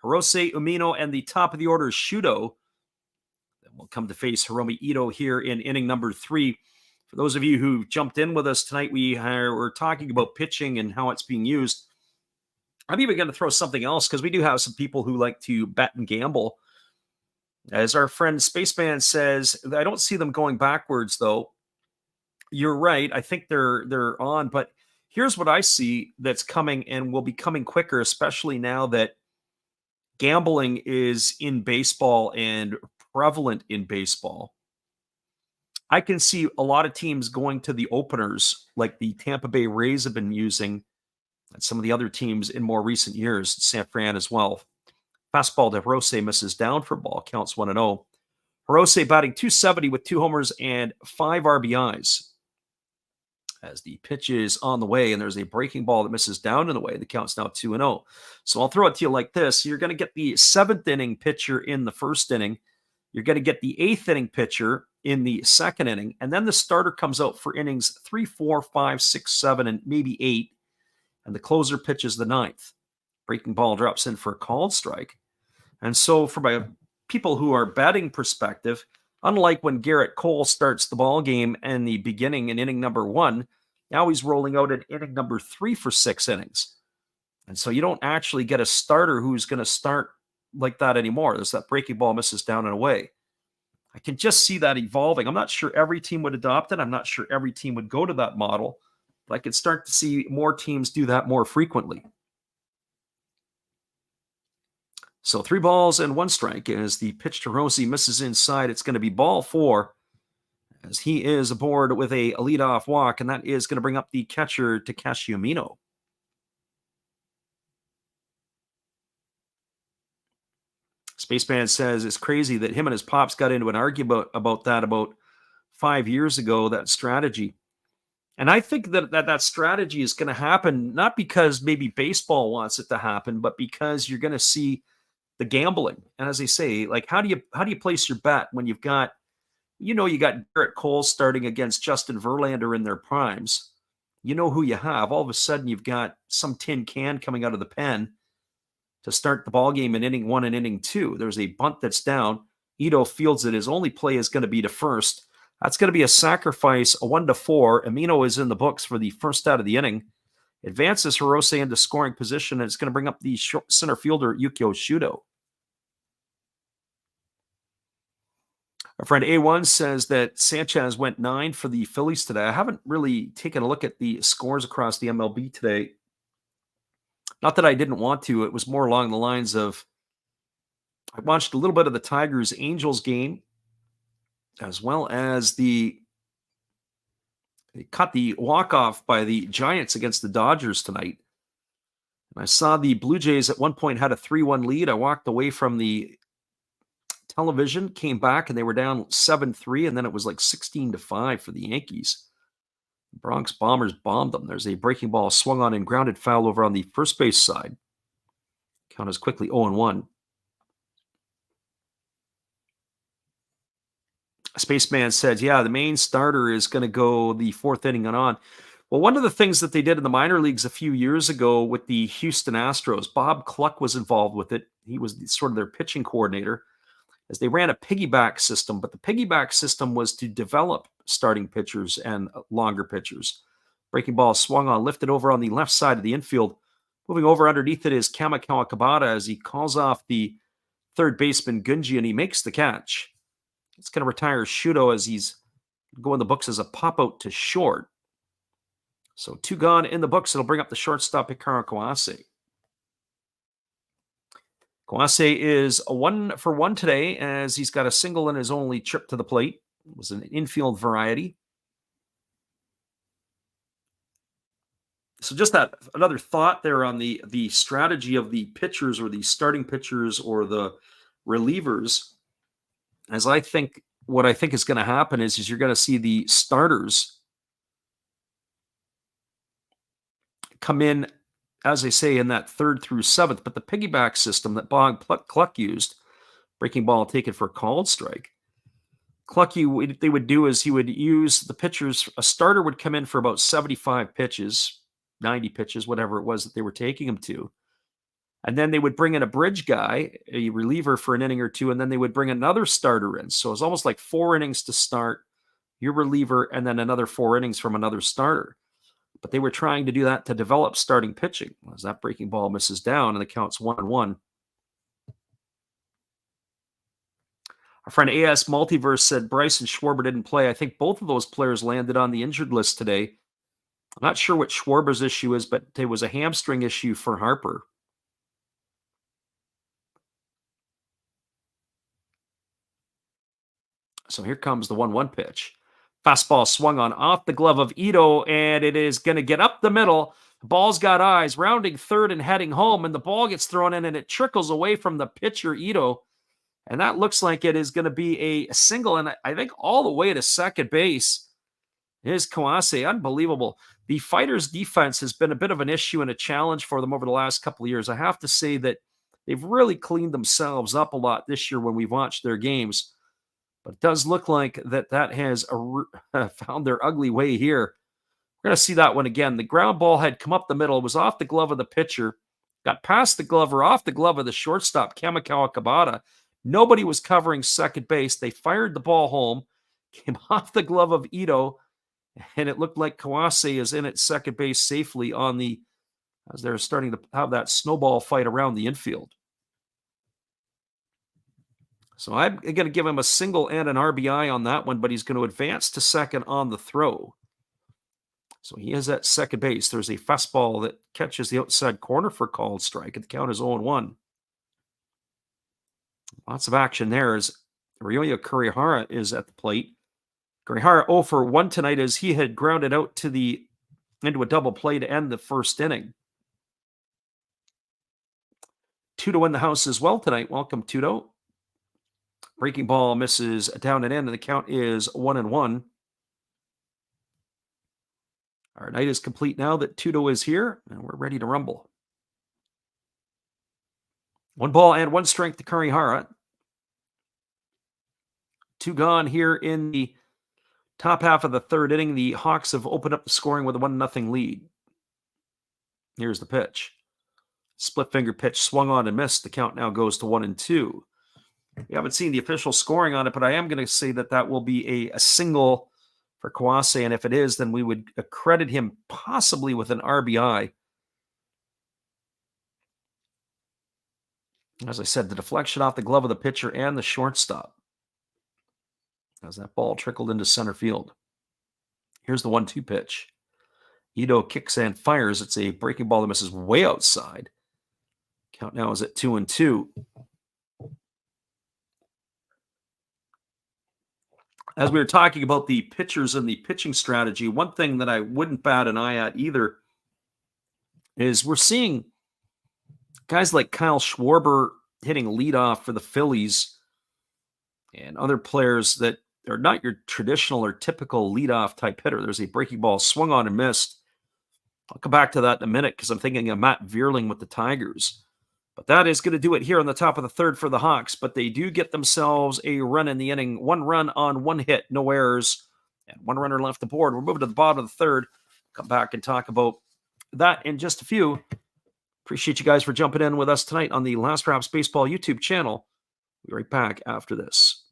Hirose Umino and the top of the order, Shudo. Then we'll come to face Hiromi Ito here in inning number 3. For those of you who jumped in with us tonight, we're talking about pitching and how it's being used. I'm even going to throw something else because we do have some people who like to bet and gamble. As our friend Spaceman says, I don't see them going backwards, though. You're right. I think they're on, but here's what I see that's coming and will be coming quicker, especially now that gambling is in baseball and prevalent in baseball. I can see a lot of teams going to the openers like the Tampa Bay Rays have been using, and some of the other teams in more recent years, San Fran as well. Fastball to Hirose misses down for ball, counts 1-0. Hirose batting .270 with 2 homers and 5 RBIs. As the pitch is on the way, and there's a breaking ball that misses down in the way. The count's now 2-0. So I'll throw it to you like this. You're going to get the 7th inning pitcher in the first inning. You're going to get the 8th inning pitcher in the second inning. And then the starter comes out for innings 3, 4, 5, 6, 7, and maybe 8. And the closer pitches the 9th. Breaking ball drops in for a called strike. And so from a people who are betting perspective, unlike when Garrett Cole starts the ball game in the beginning in inning number 1, now he's rolling out in inning number 3 for 6 innings. And so you don't actually get a starter who's going to start like that anymore. There's that breaking ball misses down and away. I can just see that evolving. I'm not sure every team would adopt it. I'm not sure every team would go to that model, but I could start to see more teams do that more frequently. So 3 balls and 1 strike as the pitch to Rosie misses inside. It's going to be ball 4 as he is aboard with a leadoff walk, and that is going to bring up the catcher, Takashi Umino. Spaceman says it's crazy that him and his pops got into an argument about that about 5 years ago, that strategy. And I think that strategy is going to happen, not because maybe baseball wants it to happen, but because you're going to see the gambling. And as I say, like, how do you place your bet when you've got, you got Garrett Cole starting against Justin Verlander in their primes. You know who you have. All of a sudden, you've got some tin can coming out of the pen to start the ball game in inning 1 and inning 2. There's a bunt that's down. Ito fields it. His only play is going to be to first. That's going to be a sacrifice, a 1-4. Amino is in the books for the first out of the inning. Advances Hirose into scoring position, and it's going to bring up the center fielder, Yukio Shudo. Our friend A1 says that Sanchez went 9 for the Phillies today. I haven't really taken a look at the scores across the MLB today. Not that I didn't want to. It was more along the lines of I watched a little bit of the Tigers-Angels game, as well as they cut the walk-off by the Giants against the Dodgers tonight. And I saw the Blue Jays at one point had a 3-1 lead. I walked away from the television, came back, and they were down 7-3, and then it was like 16-5 for the Yankees. The Bronx Bombers bombed them. There's a breaking ball swung on and grounded foul over on the first base side. Count is quickly 0-1. Spaceman said, yeah, the main starter is going to go the fourth inning and on. Well, one of the things that they did in the minor leagues a few years ago with the Houston Astros, Bob Cluck was involved with it. He was sort of their pitching coordinator, as they ran a piggyback system. But the piggyback system was to develop starting pitchers and longer pitchers. Breaking ball swung on, lifted over on the left side of the infield. Moving over underneath it is Kamikawa Kabata as he calls off the third baseman Gunji, and he makes the catch. It's going to retire Shudo as he's going the books as a pop-out to short. So 2 gone in the books. It'll bring up the shortstop, Hikaru Kawase. Kawase is a 1-for-1 today as he's got a single in his only trip to the plate. It was an infield variety. So just that another thought there on the strategy of the pitchers or the starting pitchers or the relievers. As I think, what I think is going to happen is you're going to see the starters come in, as I say, in that 3rd through 7th. But the piggyback system that Bob Cluck used, breaking ball taken for a called strike. Clucky, what they would do is he would use the pitchers. A starter would come in for about 75 pitches, 90 pitches, whatever it was that they were taking him to. And then they would bring in a bridge guy, a reliever for an inning or two, and then they would bring another starter in. So it's almost like 4 innings to start, your reliever, and then another 4 innings from another starter. But they were trying to do that to develop starting pitching. As that breaking ball misses down, and the count's 1-1. Our friend AS Multiverse said Bryce and Schwarber didn't play. I think both of those players landed on the injured list today. I'm not sure what Schwarber's issue is, but it was a hamstring issue for Harper. So here comes the 1-1 pitch. Fastball swung on off the glove of Ito, and it is going to get up the middle. The ball's got eyes, rounding third and heading home, and the ball gets thrown in, and it trickles away from the pitcher, Ito. And that looks like it is going to be a single, and I think all the way to second base. Here's Kawase, unbelievable. The Fighters' defense has been a bit of an issue and a challenge for them over the last couple of years. I have to say that they've really cleaned themselves up a lot this year when we've watched their games. But it does look like that has found their ugly way here. We're going to see that one again. The ground ball had come up the middle. It was off the glove of the pitcher. Got past the glove or off the glove of the shortstop, Kamikawa Kabata. Nobody was covering second base. They fired the ball home. Came off the glove of Ito. And it looked like Kawase is in at second base safely as they're starting to have that snowball fight around the infield. So I'm going to give him a single and an RBI on that one, but he's going to advance to second on the throw. So he is at second base. There's a fastball that catches the outside corner for a called strike, and the count is 0-1. Lots of action there as Ryoya Kurihara is at the plate. Kurihara 0 for 1 tonight as he had grounded out into a double play to end the first inning. Tudo in the house as well tonight. Welcome, Tudo. Breaking ball misses down and in, and the count is 1-1. Our night is complete now that Tudo is here, and we're ready to rumble. 1 ball and 1 strike to Kurihara. 2 gone here in the top half of the 3rd inning. The Hawks have opened up the scoring with a 1-0 lead. Here's the pitch. Split finger pitch swung on and missed. The count now goes to 1-2. We haven't seen the official scoring on it, but I am going to say that that will be a single for Kawase, and if it is, then we would credit him possibly with an RBI. As I said, the deflection off the glove of the pitcher and the shortstop as that ball trickled into center field. Here's the 1-2 pitch. Ito kicks and fires. It's a breaking ball that misses way outside. Count now is at 2-2. As we were talking about the pitchers and the pitching strategy, one thing that I wouldn't bat an eye at either is we're seeing guys like Kyle Schwarber hitting leadoff for the Phillies and other players that are not your traditional or typical leadoff type hitter. There's a breaking ball swung on and missed. I'll come back to that in a minute because I'm thinking of Matt Vierling with the Tigers. But that is going to do it here on the top of the third for the Hawks. But they do get themselves a run in the inning. 1 run on 1 hit, no errors, and 1 runner left the board. We're moving to the bottom of the third. Come back and talk about that in just a few. Appreciate you guys for jumping in with us tonight on the Last Raps Baseball YouTube channel. We'll be right back after this.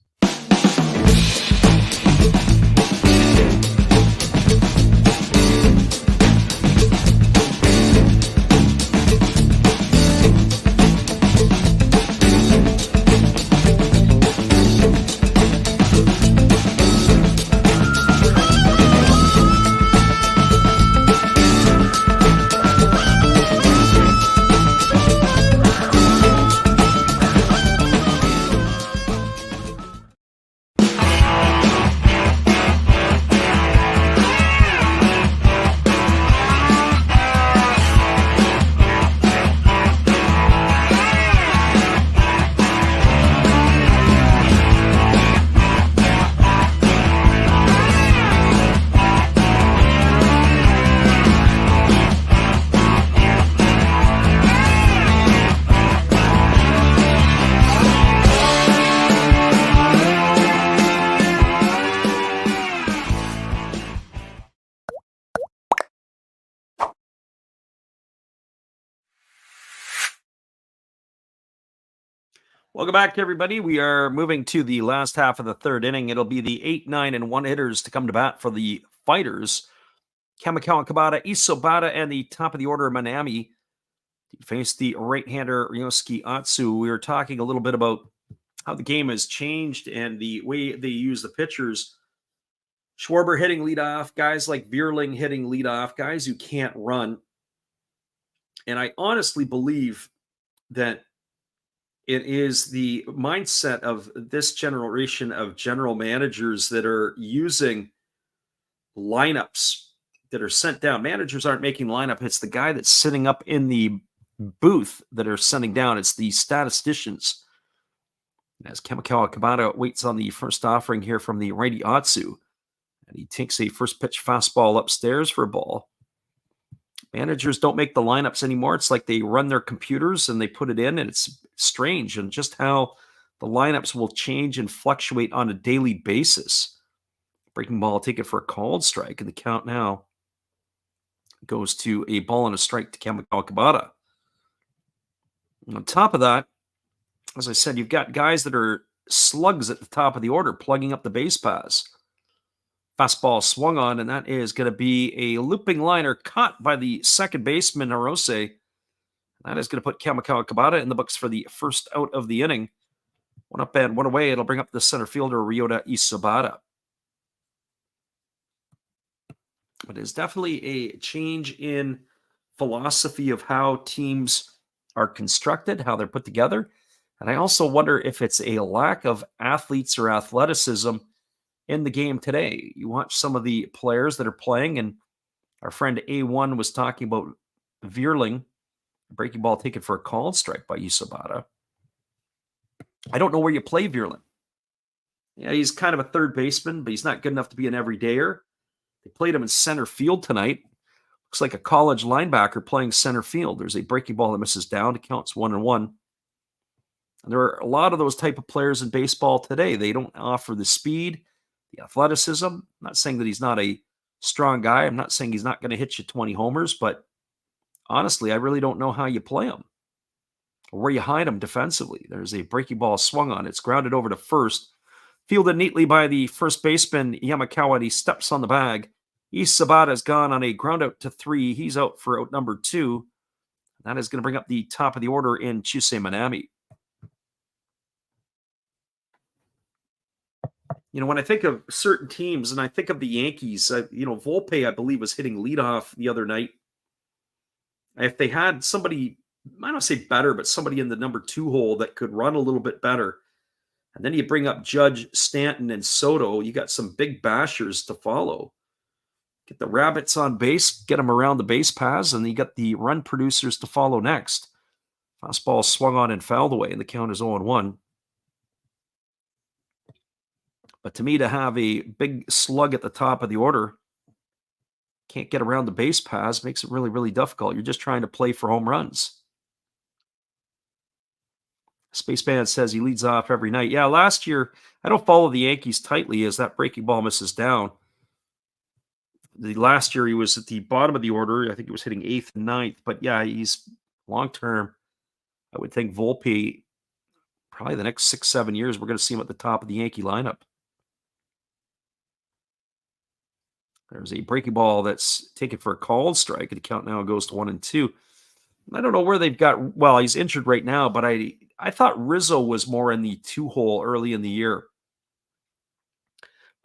Welcome back, everybody. We are moving to the last half of the third inning. It'll be the 8, 9, and 1 hitters to come to bat for the Fighters. Kamikawa Kabata, Isobata, and the top of the order, Manami. Face the right-hander, Ryosuke Atsu. We were talking a little bit about how the game has changed and the way they use the pitchers. Schwarber hitting leadoff, guys like Vierling hitting leadoff, guys who can't run. And I honestly believe that it is the mindset of this generation of general managers that are using lineups that are sent down. Managers aren't making lineup. It's the guy that's sitting up in the booth that are sending down. It's the statisticians. As Kamikawa Kabata waits on the first offering here from the righty Atsu, and he takes a first pitch fastball upstairs for a ball. Managers don't make the lineups anymore. It's like they run their computers and they put it in, and it's strange and just how the lineups will change and fluctuate on a daily basis. Breaking ball, take it for a called strike, and the count now goes to a ball and a strike to Kamikawa Kabata. On top of that, as I said, you've got guys that are slugs at the top of the order, plugging up the base paths. Fastball swung on, and that is going to be a looping liner caught by the second baseman, Hirose. That is going to put Kamikawa Kabata in the books for the first out of the inning. 1 up and 1 away. It'll bring up the center fielder, Ryota Isobata. But it's definitely a change in philosophy of how teams are constructed, how they're put together. And I also wonder if it's a lack of athletes or athleticism in the game today. You watch some of the players that are playing, and our friend A1 was talking about Vierling, breaking ball taken for a called strike by Isobata. I don't know where you play Vierling. Yeah, he's kind of a third baseman, but he's not good enough to be an everydayer. They played him in center field tonight. Looks like a college linebacker playing center field. There's a breaking ball that misses down. It counts 1-1. And there are a lot of those type of players in baseball today. They don't offer the speed, the athleticism. I'm not saying that he's not a strong guy. I'm not saying he's not going to hit you 20 homers, but honestly, I really don't know how you play him. Where you hide him defensively. There's a breaking ball swung on. It's grounded over to first. Fielded neatly by the first baseman, Yamakawa, and he steps on the bag. East Sabata's gone on a ground out to 3. He's out for out number 2. That is going to bring up the top of the order in Chusei Manami. When I think of certain teams, and I think of the Yankees, Volpe, I believe, was hitting leadoff the other night. If they had somebody, I don't say better, but somebody in the number 2 hole that could run a little bit better, and then you bring up Judge, Stanton, and Soto, you got some big bashers to follow. Get the rabbits on base, get them around the base paths, and you got the run producers to follow next. Fastball swung on and fouled away, and the count is 0-1. But to me, to have a big slug at the top of the order, can't get around the base paths, makes it really, really difficult. You're just trying to play for home runs. Spaceman says he leads off every night. Yeah, last year, I don't follow the Yankees tightly as that breaking ball misses down. The last year, he was at the bottom of the order. I think he was hitting 8th and 9th. But yeah, he's long-term. I would think Volpe, probably the next 6-7 years, we're going to see him at the top of the Yankee lineup. There's a breaking ball that's taken for a called strike. The count now goes to 1-2. I don't know where they've got. Well, he's injured right now, but I thought Rizzo was more in the 2 hole early in the year.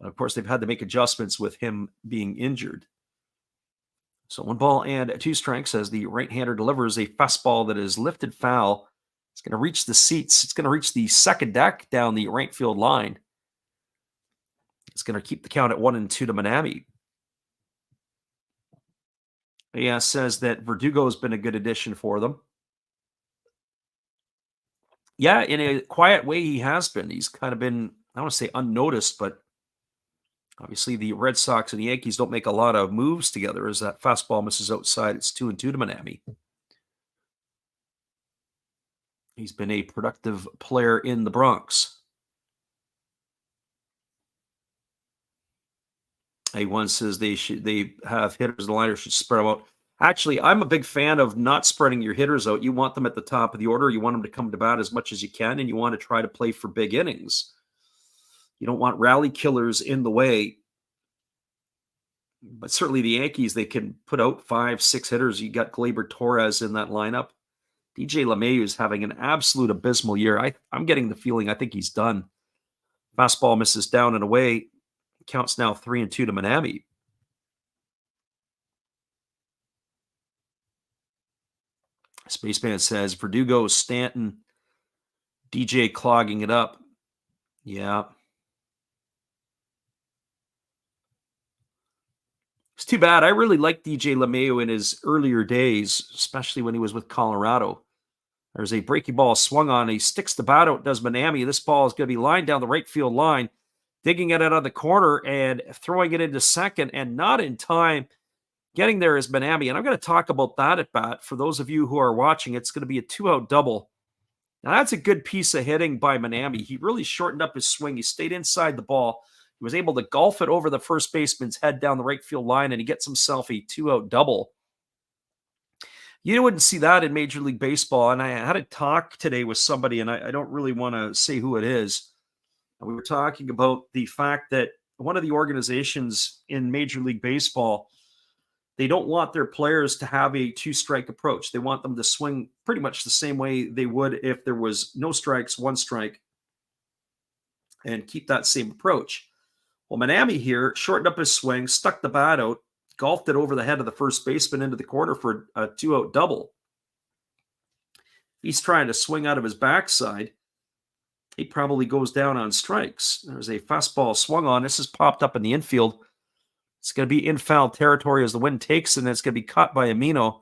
But of course, they've had to make adjustments with him being injured. So 1 ball and 2 strikes as the right-hander delivers a fastball that is lifted foul. It's going to reach the seats. It's going to reach the second deck down the right field line. It's going to keep the count at 1-2 to Manami. Yeah, says that Verdugo has been a good addition for them. Yeah, in a quiet way, he has been. He's kind of been, I don't want to say unnoticed, but obviously the Red Sox and the Yankees don't make a lot of moves together as that fastball misses outside. It's 2-2 to Manami. He's been a productive player in the Bronx. A1 says they have hitters, the liners should spread them out. Actually, I'm a big fan of not spreading your hitters out. You want them at the top of the order. You want them to come to bat as much as you can, and you want to try to play for big innings. You don't want rally killers in the way. But certainly the Yankees, they can put out 5-6 hitters. You got Gleyber Torres in that lineup. DJ LeMahieu is having an absolute abysmal year. I'm getting the feeling I think he's done. Fastball misses down and away. Counts now 3-2 to Manami. Spaceman says Verdugo, Stanton, DJ clogging it up. Yeah. It's too bad. I really liked DJ LeMahieu in his earlier days, especially when he was with Colorado. There's a breaking ball swung on. He sticks the bat out, does Manami. This ball is going to be lined down the right field line, digging it out of the corner and throwing it into second, and not in time. Getting there is Manami, and I'm going to talk about that at bat. For those of you who are watching, it's going to be a 2-out double. Now, that's a good piece of hitting by Manami. He really shortened up his swing. He stayed inside the ball. He was able to golf it over the first baseman's head down the right field line, and he gets himself a 2-out double. You wouldn't see that in Major League Baseball, and I had a talk today with somebody, and I don't really want to say who it is. We were talking about the fact that one of the organizations in Major League Baseball, they don't want their players to have a 2-strike approach. They want them to swing pretty much the same way they would if there was no strikes, 1 strike, and keep that same approach. Well, Manami here shortened up his swing, stuck the bat out, golfed it over the head of the first baseman into the corner for a 2-out double. He's trying to swing out of his backside. He probably goes down on strikes. There's a fastball swung on. This is popped up in the infield. It's going to be in foul territory as the wind takes, and it's going to be caught by Amino.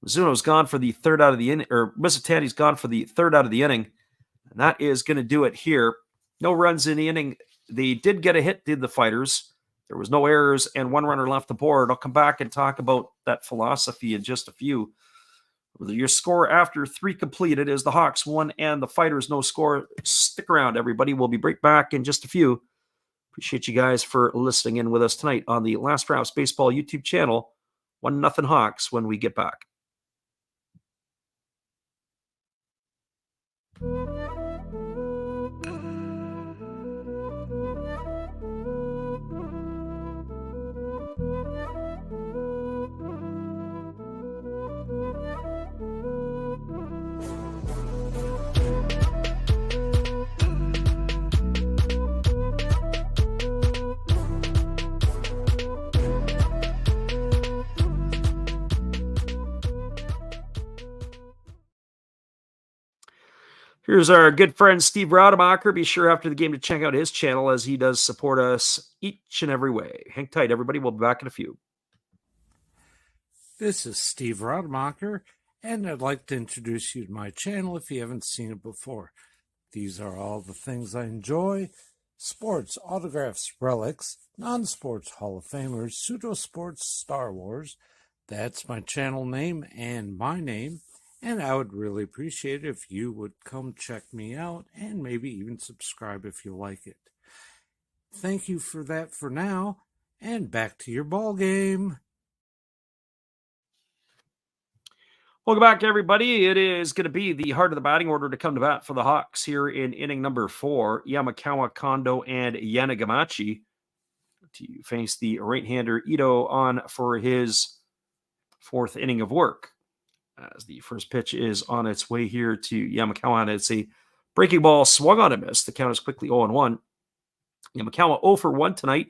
Mizuno's gone for the 3rd out of the inning, or Mizutani's gone for the 3rd out of the inning. And that is going to do it here. No runs in the inning. They did get a hit, did the Fighters. There was no errors and 1 runner left aboard. I'll come back and talk about that philosophy in just a few. Your score after 3 completed is the Hawks 1 and the Fighters no score. Stick around, everybody. We'll be right back in just a few. Appreciate you guys for listening in with us tonight on the Last Drafts Baseball YouTube channel. 1-0 Hawks when we get back. Here's our good friend Steve Rademacher. Be sure after the game to check out his channel as he does support us each and every way. Hang tight, everybody. We'll be back in a few. This is Steve Rademacher, and I'd like to introduce you to my channel if you haven't seen it before. These are all the things I enjoy: sports, autographs, relics, non-sports Hall of Famers, pseudo-sports, Star Wars. That's my channel name and my name, and I would really appreciate it if you would come check me out and maybe even subscribe if you like it. Thank you for that for now, and back to your ball game. Welcome back, everybody. It is going to be the heart of the batting order to come to bat for the Hawks here in inning number 4. Yamakawa, Kondo, and Yanagamachi to face the right-hander Ito on for his 4th inning of work. As the first pitch is on its way here to Yamakawa, and it's a breaking ball swung on and missed. The count is quickly 0-1. Yamakawa 0 for 1 tonight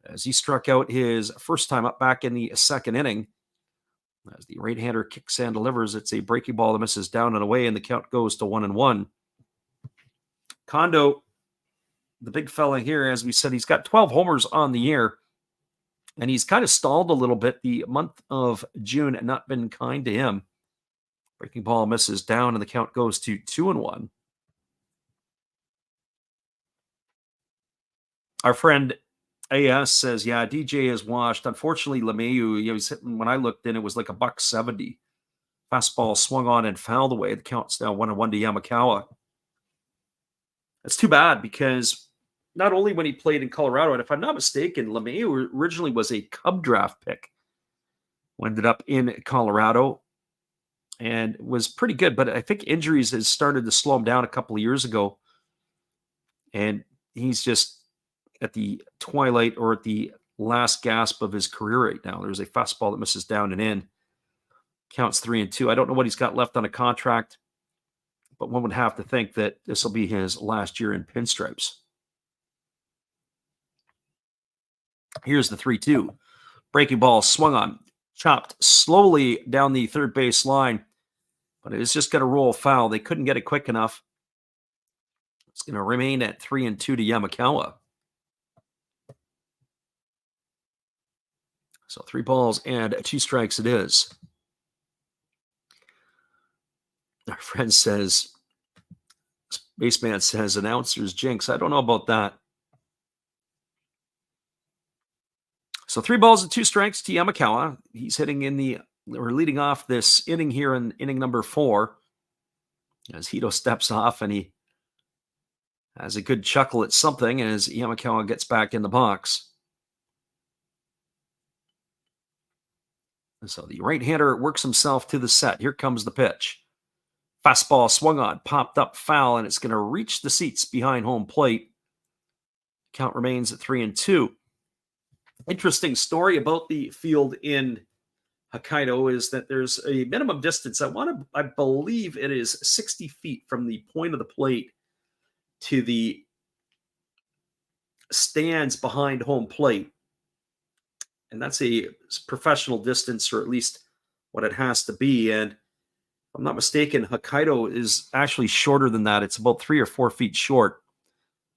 as he struck out his first time up back in the 2nd inning. As the right-hander kicks and delivers, it's a breaking ball that misses down and away, and the count goes to 1-1. Kondo, the big fella here, as we said, he's got 12 homers on the year, and he's kind of stalled a little bit. The month of June had not been kind to him. Breaking ball misses down, and the count goes to 2-1. Our friend AS says, yeah, DJ is washed. Unfortunately, LeMahieu, when I looked in, it was like a $170. Fastball swung on and fouled away. The count's now 1-1 to Yamakawa. That's too bad because not only when he played in Colorado, and if I'm not mistaken, LeMahieu originally was a Cub draft pick. Ended up in Colorado and was pretty good, but I think injuries has started to slow him down a couple of years ago. And he's just at the twilight or at the last gasp of his career right now. There's a fastball that misses down and in. Counts 3-2. I don't know what he's got left on a contract, but one would have to think that this will be his last year in pinstripes. Here's the 3-2. Breaking ball swung on, chopped slowly down the third base line, but it's just going to roll foul. They couldn't get it quick enough. It's going to remain at 3-2 to Yamakawa. So 3 balls and 2 strikes it is. Our friend says, Spaceman says, announcer's jinx. I don't know about that. So 3 balls and 2 strikes to Yamakawa. He's leading off this inning here in inning number 4. As Hito steps off and he has a good chuckle at something as Yamakawa gets back in the box. So the right-hander works himself to the set. Here comes the pitch. Fastball swung on, popped up foul, and it's going to reach the seats behind home plate. Count remains at 3-2. Interesting story about the field in Hokkaido is that there's a minimum distance. I believe it is 60 feet from the point of the plate to the stands behind home plate. And that's a professional distance, or at least what it has to be. And if I'm not mistaken, Hokkaido is actually shorter than that. It's about 3 or 4 feet short.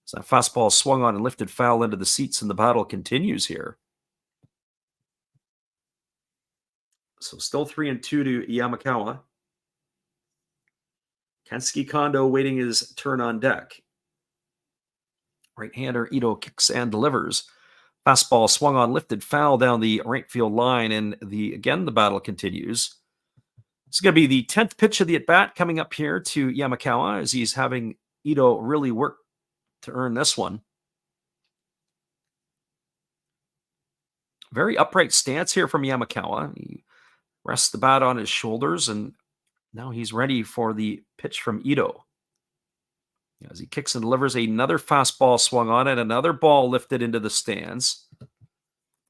So that fastball swung on and lifted foul into the seats, and the battle continues here. So still 3-2 to Yamakawa. Kensuke Kondo waiting his turn on deck. Right-hander Ito kicks and delivers. Fastball swung on, lifted foul down the right field line, and the battle continues. It's going to be the 10th pitch of the at-bat coming up here to Yamakawa as he's having Ito really work to earn this one. Very upright stance here from Yamakawa. He rests the bat on his shoulders, and now he's ready for the pitch from Ito. As he kicks and delivers, another fastball swung on it, another ball lifted into the stands.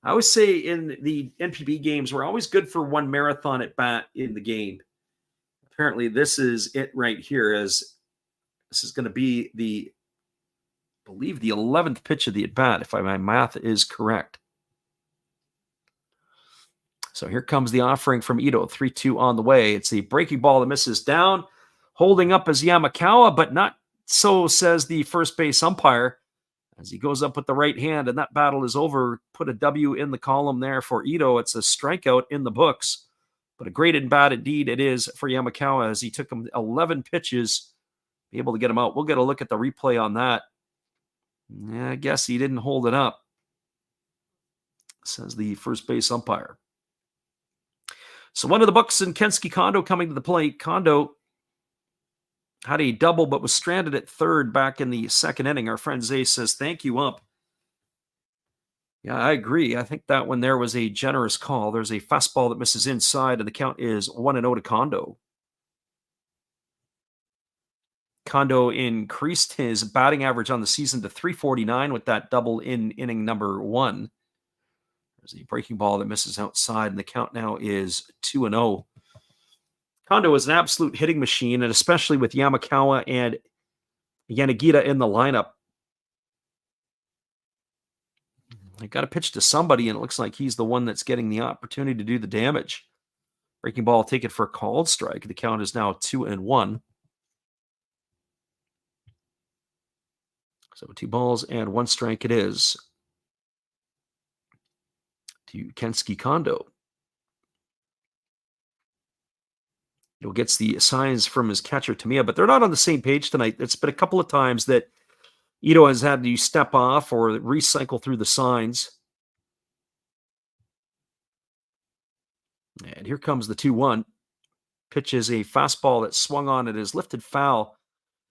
I always say in the NPB games, we're always good for one marathon at bat in the game. Apparently, this is it right here, as this is going to be the 11th pitch of the at bat, if my math is correct. So here comes the offering from Ito, 3-2 on the way. It's the breaking ball that misses down. Holding up as Yamakawa, but not so, says the first base umpire, as he goes up with the right hand, and that battle is over. Put a W in the column there for Ito. It's a strikeout in the books, but a great and bad indeed it is for Yamakawa, as he took him 11 pitches, be able to get him out. We'll get a look at the replay on that. Yeah, I guess he didn't hold it up, says the first base umpire. So one of the books, and Kensuke Kondo coming to the plate. Kondo had a double, but was stranded at third back in the second inning. Our friend Zay says, thank you, ump. Yeah, I agree. I think that one there was a generous call. There's a fastball that misses inside, and the count is 1-0 to Kondo. Kondo increased his batting average on the season to .349 with that double in inning number 1. There's a breaking ball that misses outside, and the count now is 2-0. Kondo is an absolute hitting machine, and especially with Yamakawa and Yanagita in the lineup. They got to pitch to somebody, and it looks like he's the one that's getting the opportunity to do the damage. Breaking ball taken for a called strike. The count is now 2-1. So 2 balls and 1 strike it is to Kensuke Kondo. He gets the signs from his catcher, Tamiya, but they're not on the same page tonight. It's been a couple of times that Ito has had to step off or recycle through the signs. And here comes the 2-1. Pitch is a fastball that swung on. It is lifted foul.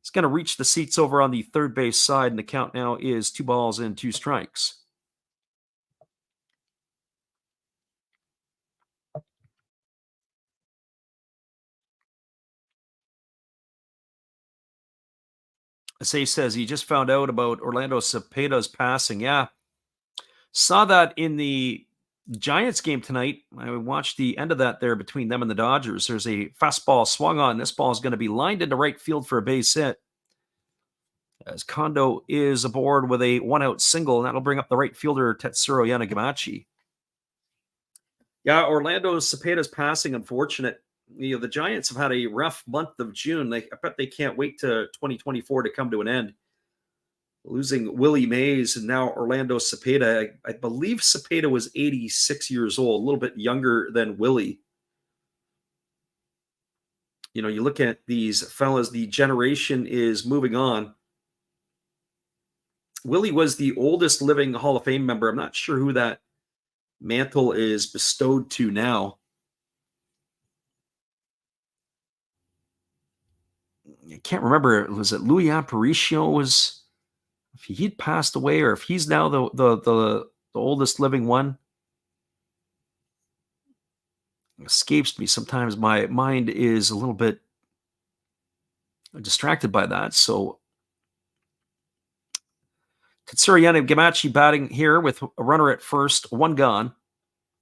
It's going to reach the seats over on the third base side, and the count now is 2 balls and 2 strikes. Say says he just found out about Orlando Cepeda's passing. Yeah. Saw that in the Giants game tonight. I watched the end of that there between them and the Dodgers. There's a fastball swung on. This ball is going to be lined into right field for a base hit, as Kondo is aboard with a 1-out single, and that'll bring up the right fielder, Tetsuro Yanagamachi. Yeah, Orlando Cepeda's passing, unfortunate. You know, the Giants have had a rough month of June. I bet they can't wait to 2024 to come to an end. Losing Willie Mays and now Orlando Cepeda. I believe Cepeda was 86 years old, a little bit younger than Willie. You know, you look at these fellas, the generation is moving on. Willie was the oldest living Hall of Fame member. I'm not sure who that mantle is bestowed to now. I can't remember. Was it Louis Aparicio? Was if he'd passed away, or if he's now the oldest living one? It escapes me sometimes. My mind is a little bit distracted by that. So Tetsuro Yanagamachi batting here with a runner at first, 1 gone.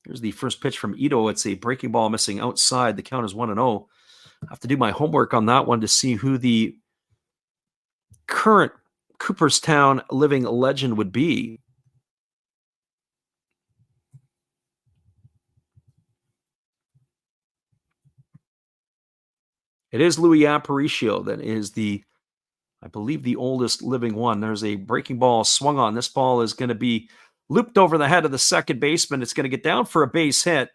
Here's the first pitch from Ito. It's a breaking ball missing outside. The count is 1-0. I have to do my homework on that one to see who the current Cooperstown living legend would be. It is Louis Aparicio that is I believe, the oldest living one. There's a breaking ball swung on. This ball is going to be looped over the head of the second baseman. It's going to get down for a base hit.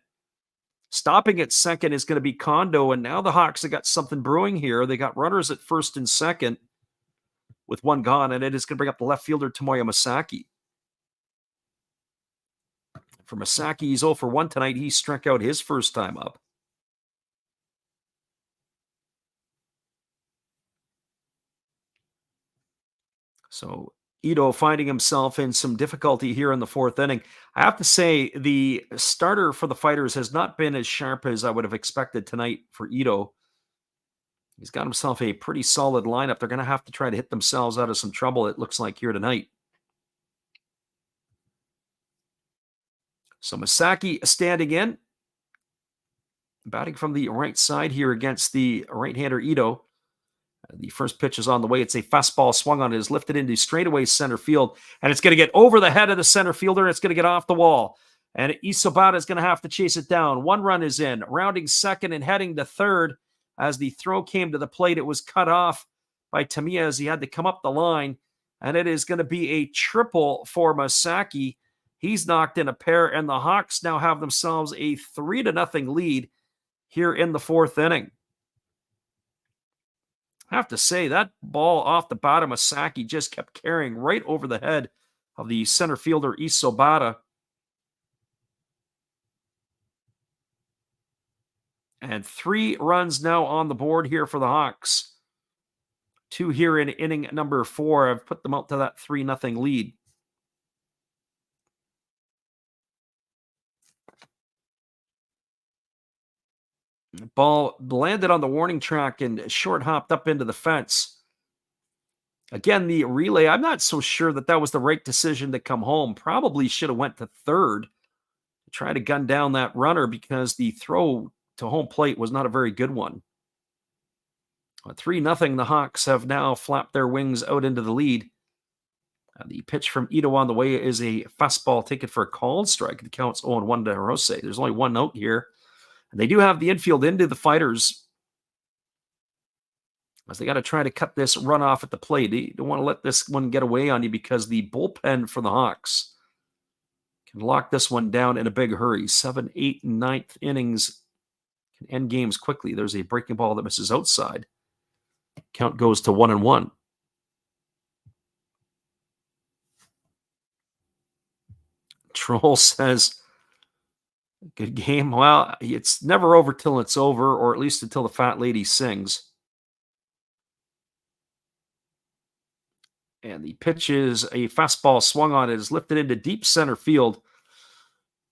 Stopping at second is going to be Kondo, and now the Hawks have got something brewing here. They got runners at first and second with 1 gone, and it is going to bring up the left fielder, Tomoya Masaki. For Masaki, he's 0 for 1 tonight. He struck out his first time up. So Ito finding himself in some difficulty here in the 4th inning. I have to say, the starter for the Fighters has not been as sharp as I would have expected tonight for Ito. He's got himself a pretty solid lineup. They're going to have to try to hit themselves out of some trouble, it looks like, here tonight. So Masaki standing in, batting from the right side here against the right-hander Ito. The first pitch is on the way. It's a fastball swung on. It is lifted into straightaway center field, and it's going to get over the head of the center fielder. It's going to get off the wall, and Isobata is going to have to chase it down. 1 run is in, rounding second and heading to third. As the throw came to the plate, it was cut off by Tamiya as he had to come up the line. And it is going to be a triple for Masaki. He's knocked in a pair, and the Hawks now have themselves a 3-0 lead here in the fourth inning. I have to say, that ball off the bat of Masaki just kept carrying right over the head of the center fielder Isobata. And 3 runs now on the board here for the Hawks. 2 here in inning number 4 have put them out to that 3-0 lead. Ball landed on the warning track and short hopped up into the fence. Again, the relay, I'm not so sure that was the right decision to come home. Probably should have went to third to try to gun down that runner because the throw to home plate was not a very good one. 3-0, the Hawks have now flapped their wings out into the lead. The pitch from Ito on the way is a fastball taken for a called strike. The count's 0-1 to Hirose. There's only one out here. And they do have the infield into the fighters as they got to try to cut this run off at the plate. They don't want to let this one get away on you because the bullpen for the Hawks can lock this one down in a big hurry. 7, 8, and 9th innings can end games quickly. There's a breaking ball that misses outside. Count goes to 1-1. Troll says, good game. Well, it's never over till it's over, or at least until the fat lady sings. And the pitch is a fastball swung on. It is lifted into deep center field.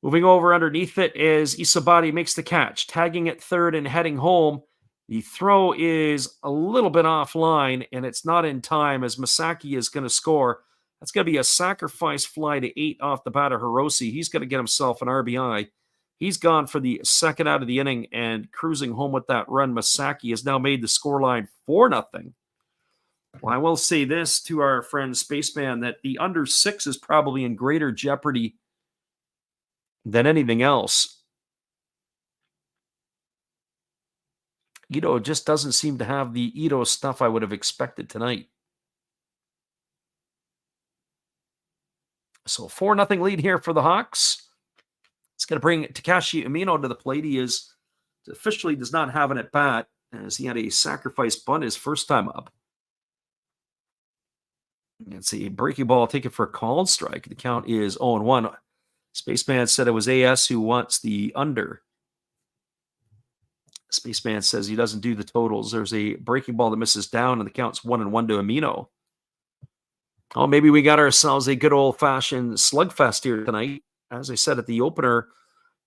Moving over underneath it is Isobati makes the catch, tagging at third and heading home. The throw is a little bit offline, and it's not in time as Masaki is going to score. That's going to be a sacrifice fly to 8 off the bat of Hirose. He's going to get himself an RBI. He's gone for the second out of the inning and cruising home with that run. Masaki has now made the scoreline 4-0. Well, I will say this to our friend Spaceman, that the under 6 is probably in greater jeopardy than anything else. Ito just doesn't seem to have the Ito stuff I would have expected tonight. So 4-0 lead here for the Hawks. It's going to bring Takashi Umino to the plate. He officially does not have an at-bat as he had a sacrifice bunt his first time up. It's a breaking ball taken for a called strike. The count is 0-1. Spaceman said it was AS who wants the under. Spaceman says he doesn't do the totals. There's a breaking ball that misses down, and the count's 1-1 to Umino. Oh, maybe we got ourselves a good old-fashioned slugfest here tonight. As I said at the opener,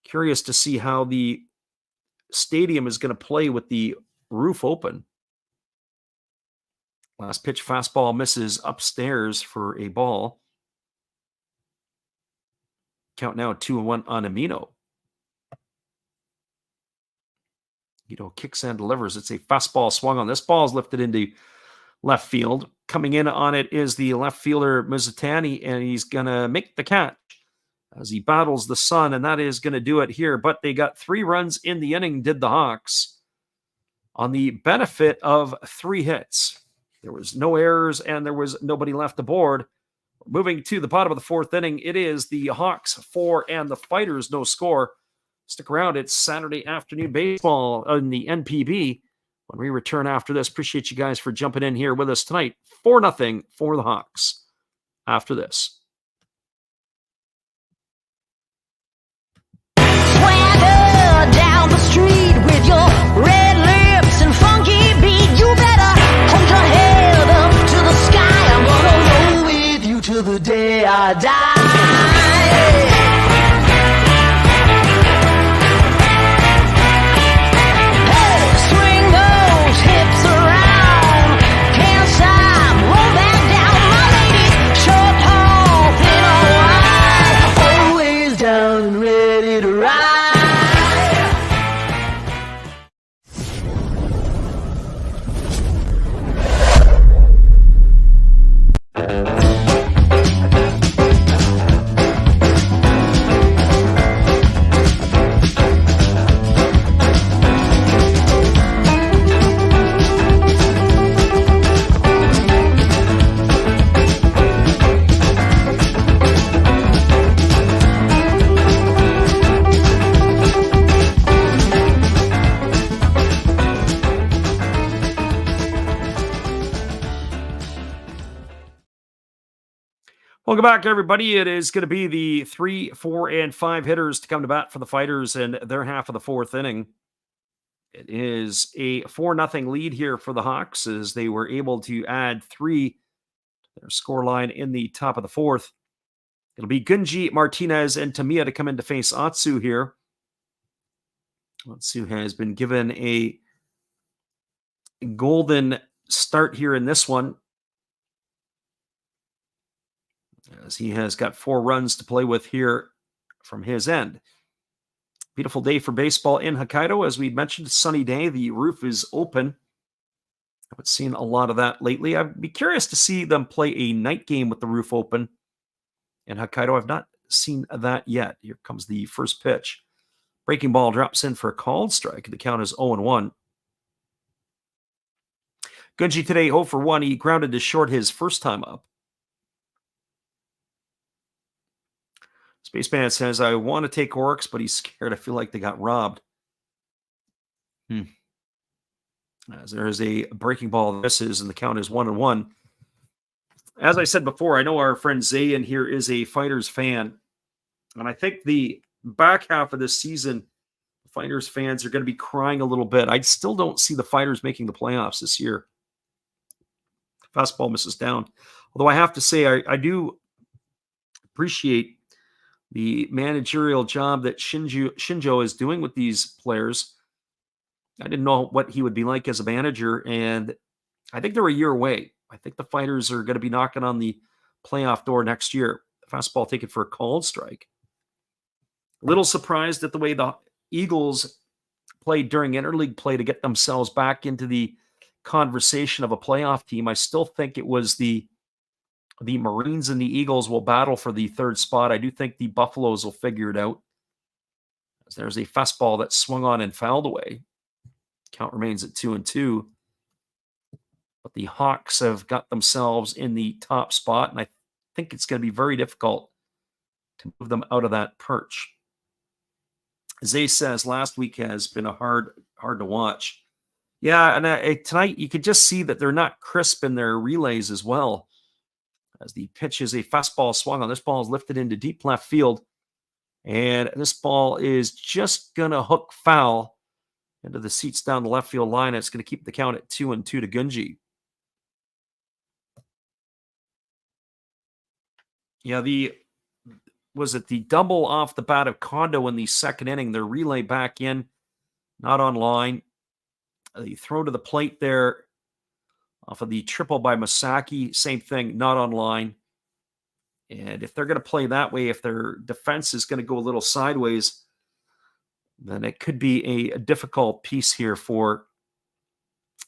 curious to see how the stadium is going to play with the roof open. Last pitch fastball misses upstairs for a ball. Count now 2-1 on Umino. Ito kicks and delivers. It's a fastball swung on. This ball is lifted into left field. Coming in on it is the left fielder Mizutani, and he's going to make the catch as he battles the sun, and that is going to do it here. But they got 3 runs in the inning, did the Hawks, on the benefit of 3 hits. There was no errors, and there was nobody left aboard. Moving to the bottom of the 4th inning, it is the Hawks 4 and the Fighters no score. Stick around. It's Saturday afternoon baseball in the NPB. When we return after this, appreciate you guys for jumping in here with us tonight. 4-0 for the Hawks after this. Swagger down the street with your red lips and funky beat. You better hold your head up to the sky. I'm gonna roll with you till the day I die. Welcome back, everybody. It is going to be the 3, 4, and 5 hitters to come to bat for the Fighters in their half of the fourth inning. It is a 4-0 lead here for the Hawks as they were able to add 3 to their scoreline in the top of the fourth. It'll be Gunji, Martinez, and Tamiya to come in to face Atsu here. Atsu has been given a golden start here in this one, as he has got 4 runs to play with here from his end. Beautiful day for baseball in Hokkaido. As we mentioned, sunny day. The roof is open. I haven't seen a lot of that lately. I'd be curious to see them play a night game with the roof open in Hokkaido. I've not seen that yet. Here comes the first pitch. Breaking ball drops in for a called strike. The count is 0-1. Gunji today 0 for 1. He grounded to short his first time up. Spaceman says, I want to take Oryx, but he's scared. I feel like they got robbed. As there is a breaking ball that misses, and the count is 1-1. As I said before, I know our friend Zay in here is a Fighters fan. And I think the back half of this season, Fighters fans are going to be crying a little bit. I still don't see the Fighters making the playoffs this year. Fastball misses down. Although I have to say, I do appreciate the managerial job that Shinjo is doing with these players. I didn't know what he would be like as a manager, and I think they're a year away. I think the Fighters are going to be knocking on the playoff door next year. Fastball taken for a called strike. A little surprised at the way the Eagles played during interleague play to get themselves back into the conversation of a playoff team. I still think it was the Marines and the Eagles will battle for the third spot. I do think the Buffaloes will figure it out. As there's a fastball that swung on and fouled away. Count remains at 2-2. But the Hawks have got themselves in the top spot, and I think it's going to be very difficult to move them out of that perch. Zay says last week has been a hard to watch. Yeah, and tonight you could just see that they're not crisp in their relays as well. As the pitch is a fastball swung on. This ball is lifted into deep left field. And this ball is just going to hook foul into the seats down the left field line. It's going to keep the count at 2-2 to Gunji. Yeah, the double off the bat of Kondo in the second inning. The relay back in, not online. The throw to the plate there off of the triple by Masaki, same thing, not online. And if they're going to play that way, if their defense is going to go a little sideways, then it could be a difficult piece here for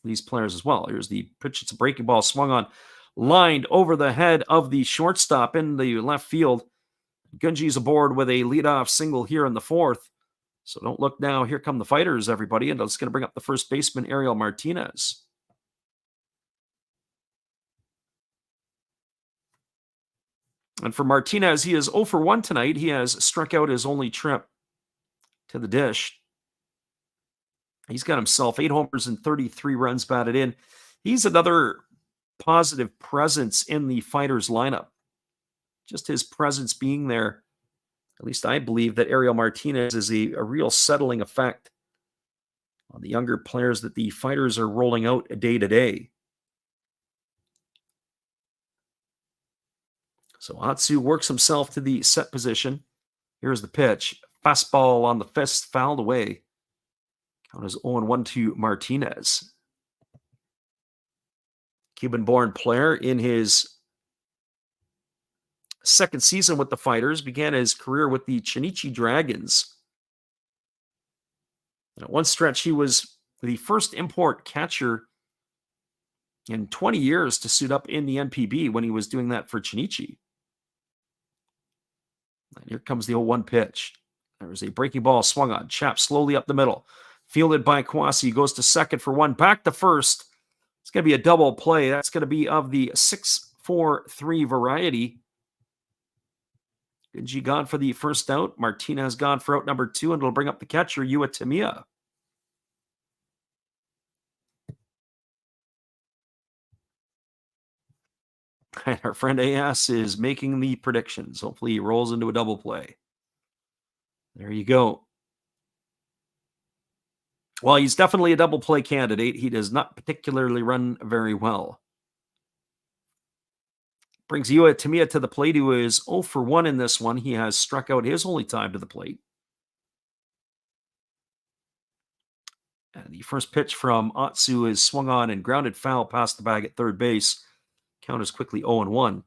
these players as well. Here's the pitch. It's a breaking ball swung on, lined over the head of the shortstop in the left field. Gunji's aboard with a leadoff single here in the fourth. So don't look now. Here come the Fighters, everybody. And it's going to bring up the first baseman, Ariel Martinez. And for Martinez, he is 0 for 1 tonight. He has struck out his only trip to the dish. He's got himself 8 homers and 33 runs batted in. He's another positive presence in the Fighters lineup. Just his presence being there, at least I believe that Ariel Martinez is a real settling effect on the younger players that the Fighters are rolling out day to day. So Atsu works himself to the set position. Here's the pitch. Fastball on the fist, fouled away. Count is 0-1 to Martinez. Cuban-born player in his second season with the Fighters, began his career with the Chinichi Dragons. And at one stretch, he was the first import catcher in 20 years to suit up in the NPB when he was doing that for Chinichi. And here comes the 0-1 pitch. There's a breaking ball swung on, chapped slowly up the middle. Fielded by Kwasi, goes to second for one, back to first. It's going to be a double play. That's going to be of the 6-4-3 variety. Gunji gone for the first out. Martinez gone for out number 2, and it'll bring up the catcher, Yua Tamiya. And our friend AS is making the predictions. Hopefully he rolls into a double play. There you go. Well, he's definitely a double play candidate. He does not particularly run very well. Brings Tamiya to the plate, who is 0 for 1 in this one. He has struck out his only time to the plate. And the first pitch from Atsu is swung on and grounded foul past the bag at third base. Count is quickly 0-1.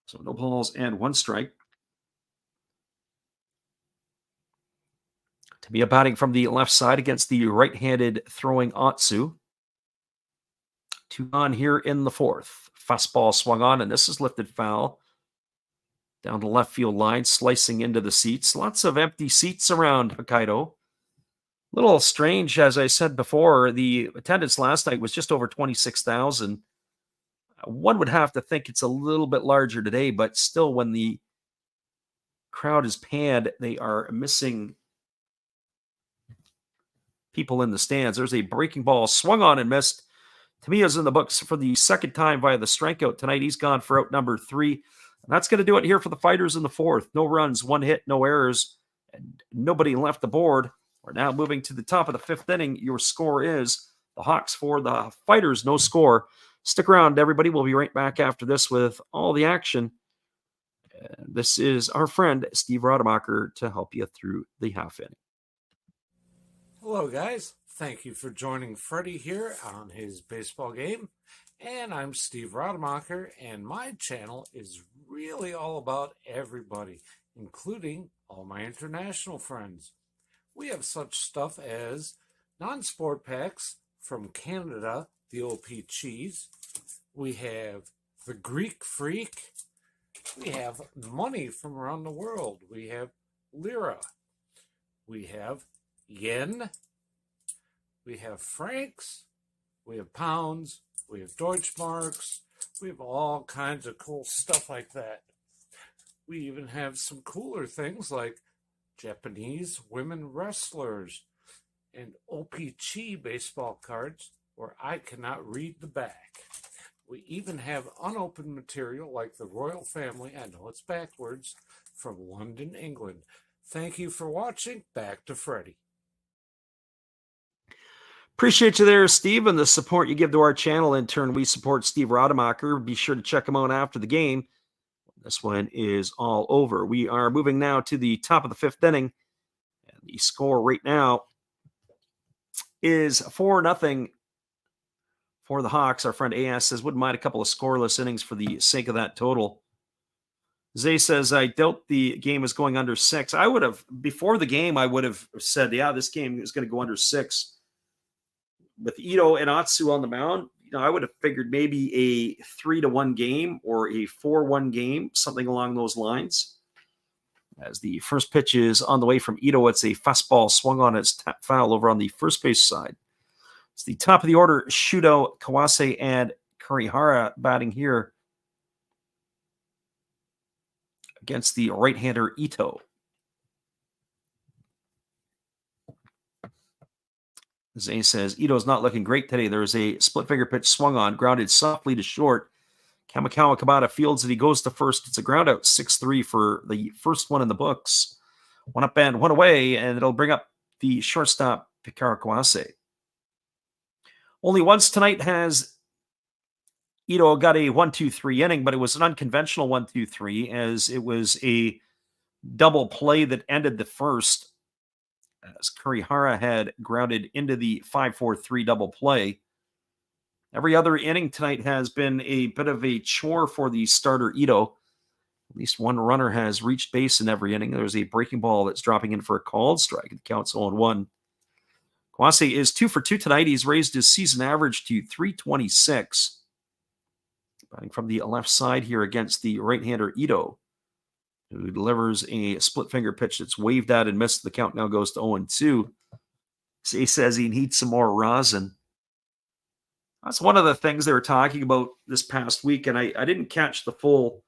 So no balls and 1 strike. Tamiya batting from the left side against the right-handed throwing Atsu. 2 on here in the 4th. Fastball swung on, and this is lifted foul. Down the left field line, slicing into the seats. Lots of empty seats around Hokkaido. Little strange, as I said before, the attendance last night was just over 26,000. One would have to think it's a little bit larger today, but still, when the crowd is panned, they are missing people in the stands. There's a breaking ball swung on and missed. Tamiya's in the books for the second time via the strikeout tonight. He's gone for out number 3. And that's going to do it here for the Fighters in the 4th. No runs, 1 hit, no errors, and nobody left the board. We're now moving to the top of the 5th inning. Your score is the Hawks 4, the Fighters no score. Stick around, everybody. We'll be right back after this with all the action. This is our friend Steve Rademacher to help you through the half inning. Hello, guys. Thank you for joining Freddie here on his baseball game. And I'm Steve Rademacher, and my channel is really all about everybody, including all my international friends. We have such stuff as non-sport packs from Canada, the OP cheese. We have the Greek Freak. We have money from around the world. We have lira. We have yen. We have francs. We have pounds. We have Deutschmarks. We have all kinds of cool stuff like that. We even have some cooler things like Japanese women wrestlers and OP-Chi baseball cards where I cannot read the back. We even have unopened material like the royal family, I know it's backwards, from London, England. Thank you for watching. Back to Freddie. Appreciate you there, Steve, and the support you give to our channel. In turn, we support Steve Rademacher. Be sure to check him out after the game. This one is all over. We are moving now to the top of the 5th inning. And the score right now is 4-0 for the Hawks. Our friend AS says, wouldn't mind a couple of scoreless innings for the sake of that total. Zay says, I doubt the game is going under 6. I would have, before the game, I would have said, yeah, this game is going to go under 6. With Ito and Atsu on the mound, I would have figured maybe a 3-1 game or a 4-1 game, something along those lines. As the first pitch is on the way from Ito, it's a fastball swung on, its tap foul over on the first base side. It's the top of the order, Shudo, Kawase, and Kurihara batting here against the right-hander Ito. Zay says, Ito's not looking great today. There's a split finger pitch swung on, grounded softly to short. Kamikawa Kabata fields it. He goes to first. It's a ground out 6-3 for the first one in the books. 1 up and 1 away, and it'll bring up the shortstop, Pikara Kawase. Only once tonight has Ito got a 1-2-3 inning, but it was an unconventional 1-2-3 as it was a double play that ended the first, as Kurihara had grounded into the 5-4-3 double play. Every other inning tonight has been a bit of a chore for the starter Ito. At least one runner has reached base in every inning. There's a breaking ball that's dropping in for a called strike. It counts 0-1. Kawase is 2 for 2 tonight. He's raised his season average to 326. Batting from the left side here against the right-hander Ito, who delivers a split finger pitch that's waved at and missed. The count now goes to 0-2. So he says he needs some more rosin. That's one of the things they were talking about this past week, and I didn't catch the full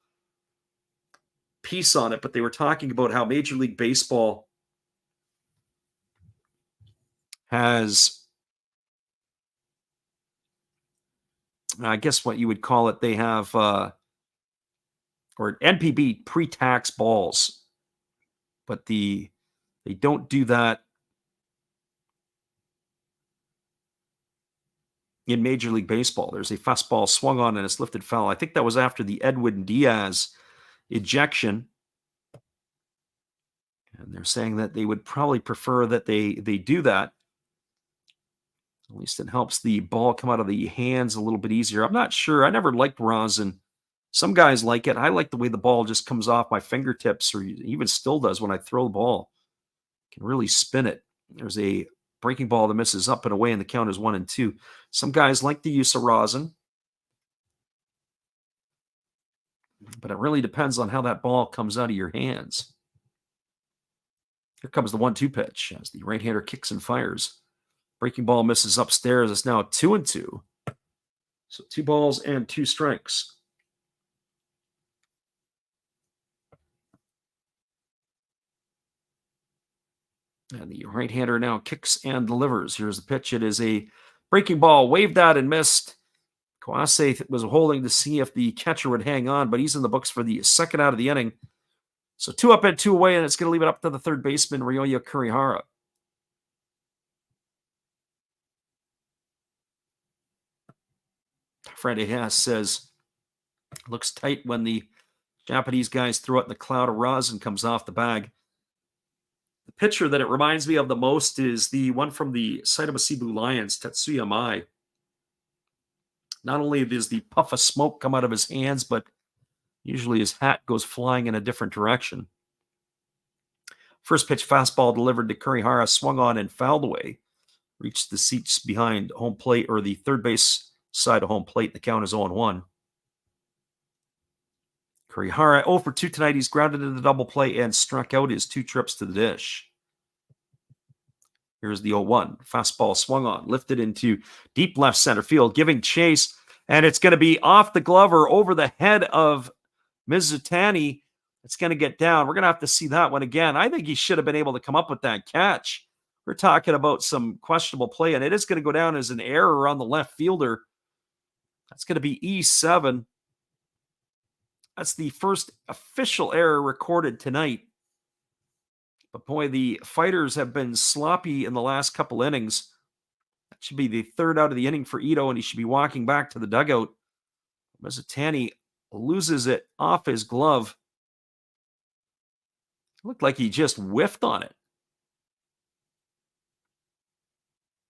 piece on it, but they were talking about how Major League Baseball has I guess what you would call it, they have, or NPB pre-tax balls, but they don't do that in Major League Baseball. There's a fastball swung on and it's lifted foul. I think that was after the Edwin Diaz ejection. And they're saying that they would probably prefer that they do that. At least it helps the ball come out of the hands a little bit easier. I'm not sure. I never liked rosin. Some guys like it. I like the way the ball just comes off my fingertips, or even still does when I throw the ball. Can really spin it. There's a breaking ball that misses up and away, and the count is 1-2. Some guys like the use of rosin, but it really depends on how that ball comes out of your hands. Here comes the 1-2 pitch as the right-hander kicks and fires. Breaking ball misses upstairs. It's now 2-2. So 2 balls and 2 strikes. And the right-hander now kicks and delivers. Here's the pitch. It is a breaking ball, waved out and missed. Kawase was holding to see if the catcher would hang on, but he's in the books for the second out of the inning. So 2 up and 2 away, and it's going to leave it up to the third baseman, Ryoya Kurihara. Friday Haas says, looks tight when the Japanese guys throw it and the cloud of rosin comes off the bag. The pitcher that it reminds me of the most is the one from the Saitama Cebu Lions, Tetsuya Mai. Not only does the puff of smoke come out of his hands, but usually his hat goes flying in a different direction. First pitch fastball delivered to Kurihara, swung on and fouled away. Reached the seats behind home plate, or the third base side of home plate. The count is 0-1. Kurihara 0 for 2 tonight. He's grounded into the double play and struck out his 2 trips to the dish. Here's the 0-1. Fastball swung on, lifted into deep left center field, giving chase, and it's going to be off the glove or over the head of Mizutani. It's going to get down. We're going to have to see that one again. I think he should have been able to come up with that catch. We're talking about some questionable play, and it is going to go down as an error on the left fielder. That's going to be E7. That's the first official error recorded tonight. But boy, the fighters have been sloppy in the last couple innings. That should be the third out of the inning for Ito, and he should be walking back to the dugout. Mizutani loses it off his glove. It looked like he just whiffed on it.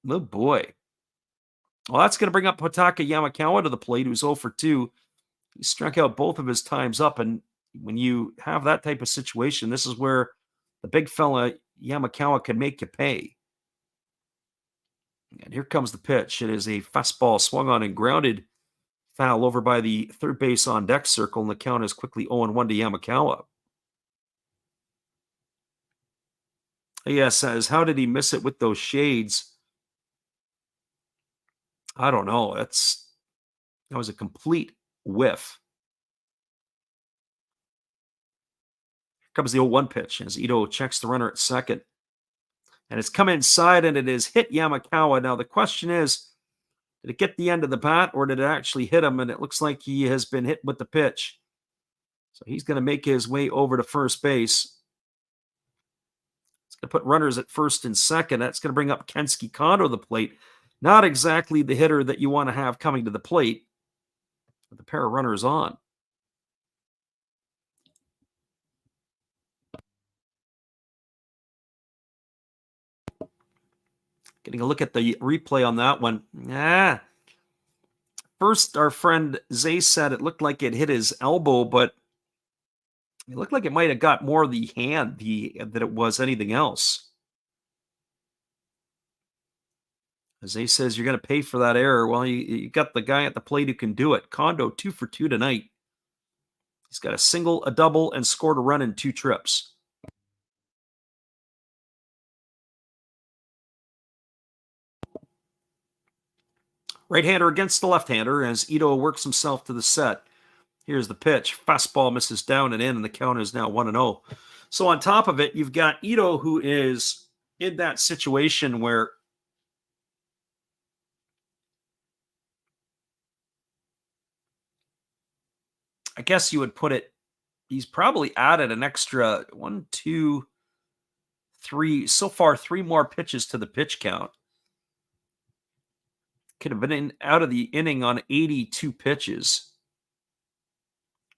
Oh boy. Well, that's going to bring up Hotaka Yamakawa to the plate, who's 0 for 2. He struck out both of his times up, and when you have that type of situation, this is where the big fella Yamakawa can make you pay. And here comes the pitch. It is a fastball swung on and grounded, foul over by the third base on deck circle, and the count is quickly 0-1 to Yamakawa. He says, how did he miss it with those shades? I don't know. That was a complete whiff. Here comes the 0-1 pitch as Ito checks the runner at second. And it's come inside and it has hit Yamakawa. Now the question is, did it get the end of the bat or did it actually hit him? And it looks like he has been hit with the pitch. So he's going to make his way over to first base. It's going to put runners at first and second. That's going to bring up Kensuke Kondo to the plate. Not exactly the hitter that you want to have coming to the plate, with a pair of runners on. Getting a look at the replay on that one. First, our friend Zay said it looked like it hit his elbow, but it looked like it might have got more of the hand than it was anything else. Zay says you're going to pay for that error. Well, you got the guy at the plate who can do it. Kondo 2 for 2 tonight. He's got a single, a double, and scored a run in 2 trips. Right-hander against the left-hander as Ito works himself to the set. Here's the pitch. Fastball misses down and in, and the count is now 1-0. So on top of it, you've got Ito, who is in that situation where I guess you would put it, he's probably added an extra 1, 2, 3, so far 3 more pitches to the pitch count. Could have been out of the inning on 82 pitches.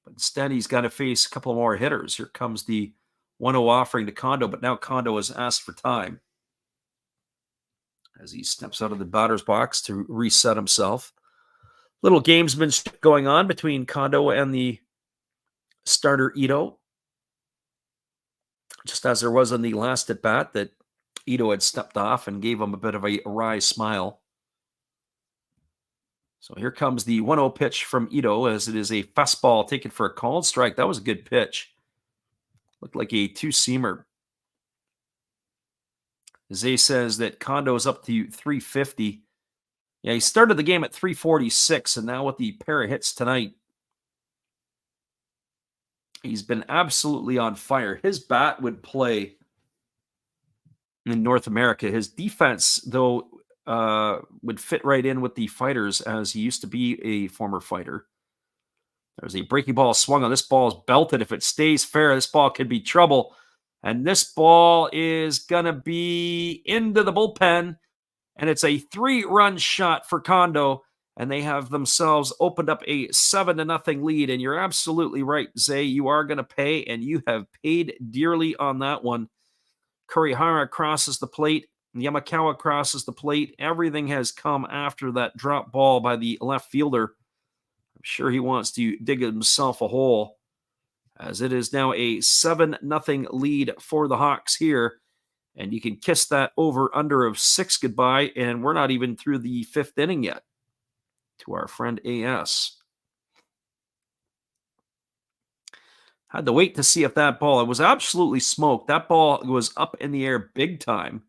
But instead, he's got to face a couple more hitters. Here comes the 1-0 offering to Kondo, but now Kondo has asked for time as he steps out of the batter's box to reset himself. Little gamesmanship going on between Kondo and the starter Ito. Just as there was on the last at bat that Ito had stepped off and gave him a bit of a wry smile. So here comes the 1-0 pitch from Ito as it is a fastball taken for a called strike. That was a good pitch. Looked like a two-seamer. Zay says that Kondo is up to 350. Yeah, he started the game at 346, and now with the pair of hits tonight, he's been absolutely on fire. His bat would play in North America. His defense, though, would fit right in with the fighters as he used to be a former fighter. There's a breaking ball swung on. This ball is belted. If it stays fair, this ball could be trouble. And this ball is going to be into the bullpen. And it's a 3-run shot for Kondo. And they have themselves opened up a 7-0 lead. And you're absolutely right, Zay. You are going to pay, and you have paid dearly on that one. Kurihara crosses the plate. Yamakawa crosses the plate. Everything has come after that drop ball by the left fielder. I'm sure he wants to dig himself a hole, as it is now a 7-0 lead for the Hawks here. And you can kiss that over-under of 6 goodbye, and we're not even through the 5th inning yet. To our friend AS. Had to wait to see if that ball, it was absolutely smoked. That ball was up in the air big time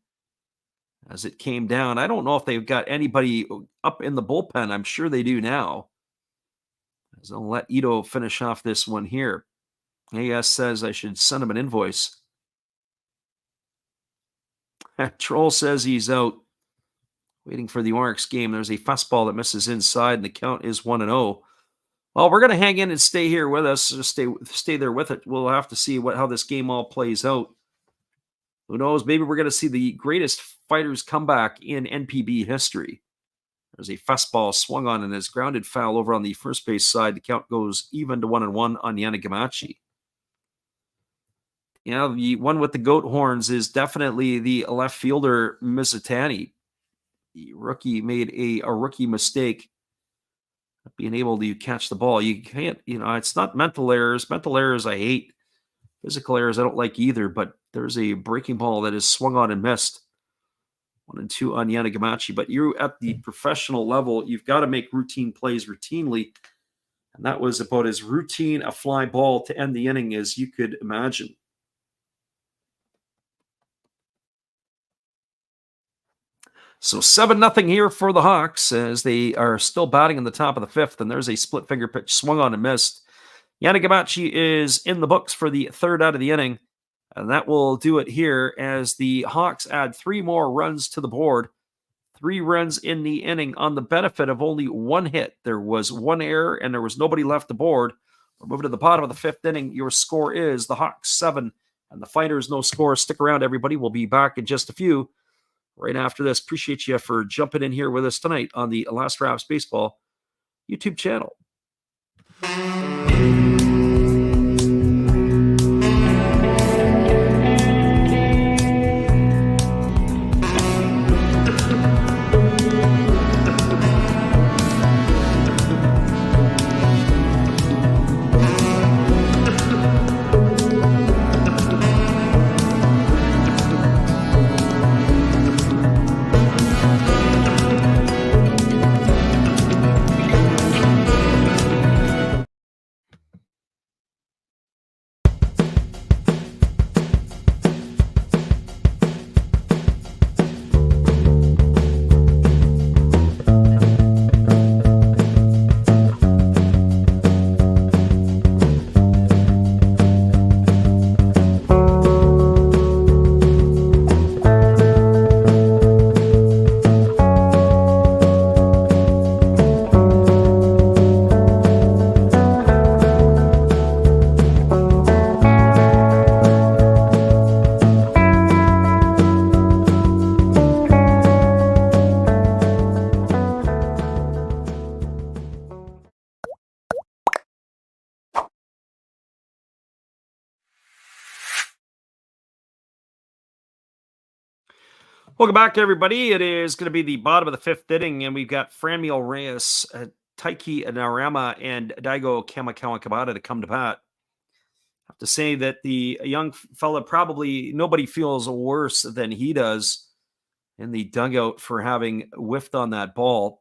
as it came down. I don't know if they've got anybody up in the bullpen. I'm sure they do now. As I'll let Ito finish off this one here. AS says I should send him an invoice. Troll says he's out. Waiting for the Oryx game. There's a fastball that misses inside, and the count is 1-0. Well, we're going to hang in and stay here with us. Just stay there with it. We'll have to see how this game all plays out. Who knows? Maybe we're going to see the greatest fighters comeback in NPB history. There's a fastball swung on and is grounded foul over on the first base side. The count goes even to 1-1 on Yanagamachi. Yeah, the one with the goat horns is definitely the left fielder, Mizutani. The rookie made a rookie mistake, not being able to catch the ball. You can't, it's not mental errors. Mental errors I hate. Physical errors I don't like either, but there's a breaking ball that is swung on and missed. 1-2 on Yanagamachi. But you at the professional level, you've got to make routine plays routinely. And that was about as routine a fly ball to end the inning as you could imagine. So 7-0 here for the Hawks as they are still batting in the top of the 5th, and there's a split finger pitch swung on and missed. Yanagamachi is in the books for the 3rd out of the inning, and that will do it here as the Hawks add 3 more runs to the board. 3 runs in the inning on the benefit of only 1 hit. There was 1 error, and there was nobody left to board. We're moving to the bottom of the 5th inning. Your score is the Hawks 7, and the Fighters no score. Stick around, everybody. We'll be back in just a few. Right after this, appreciate you for jumping in here with us tonight on the Last Raps Baseball YouTube channel. Welcome back, everybody. It is going to be the bottom of the fifth inning, and we've got Franmil Reyes, Taiki Narama, and Daigo Kamikawa to come to bat. I have to say that the young fella, probably nobody feels worse than he does in the dugout for having whiffed on that ball.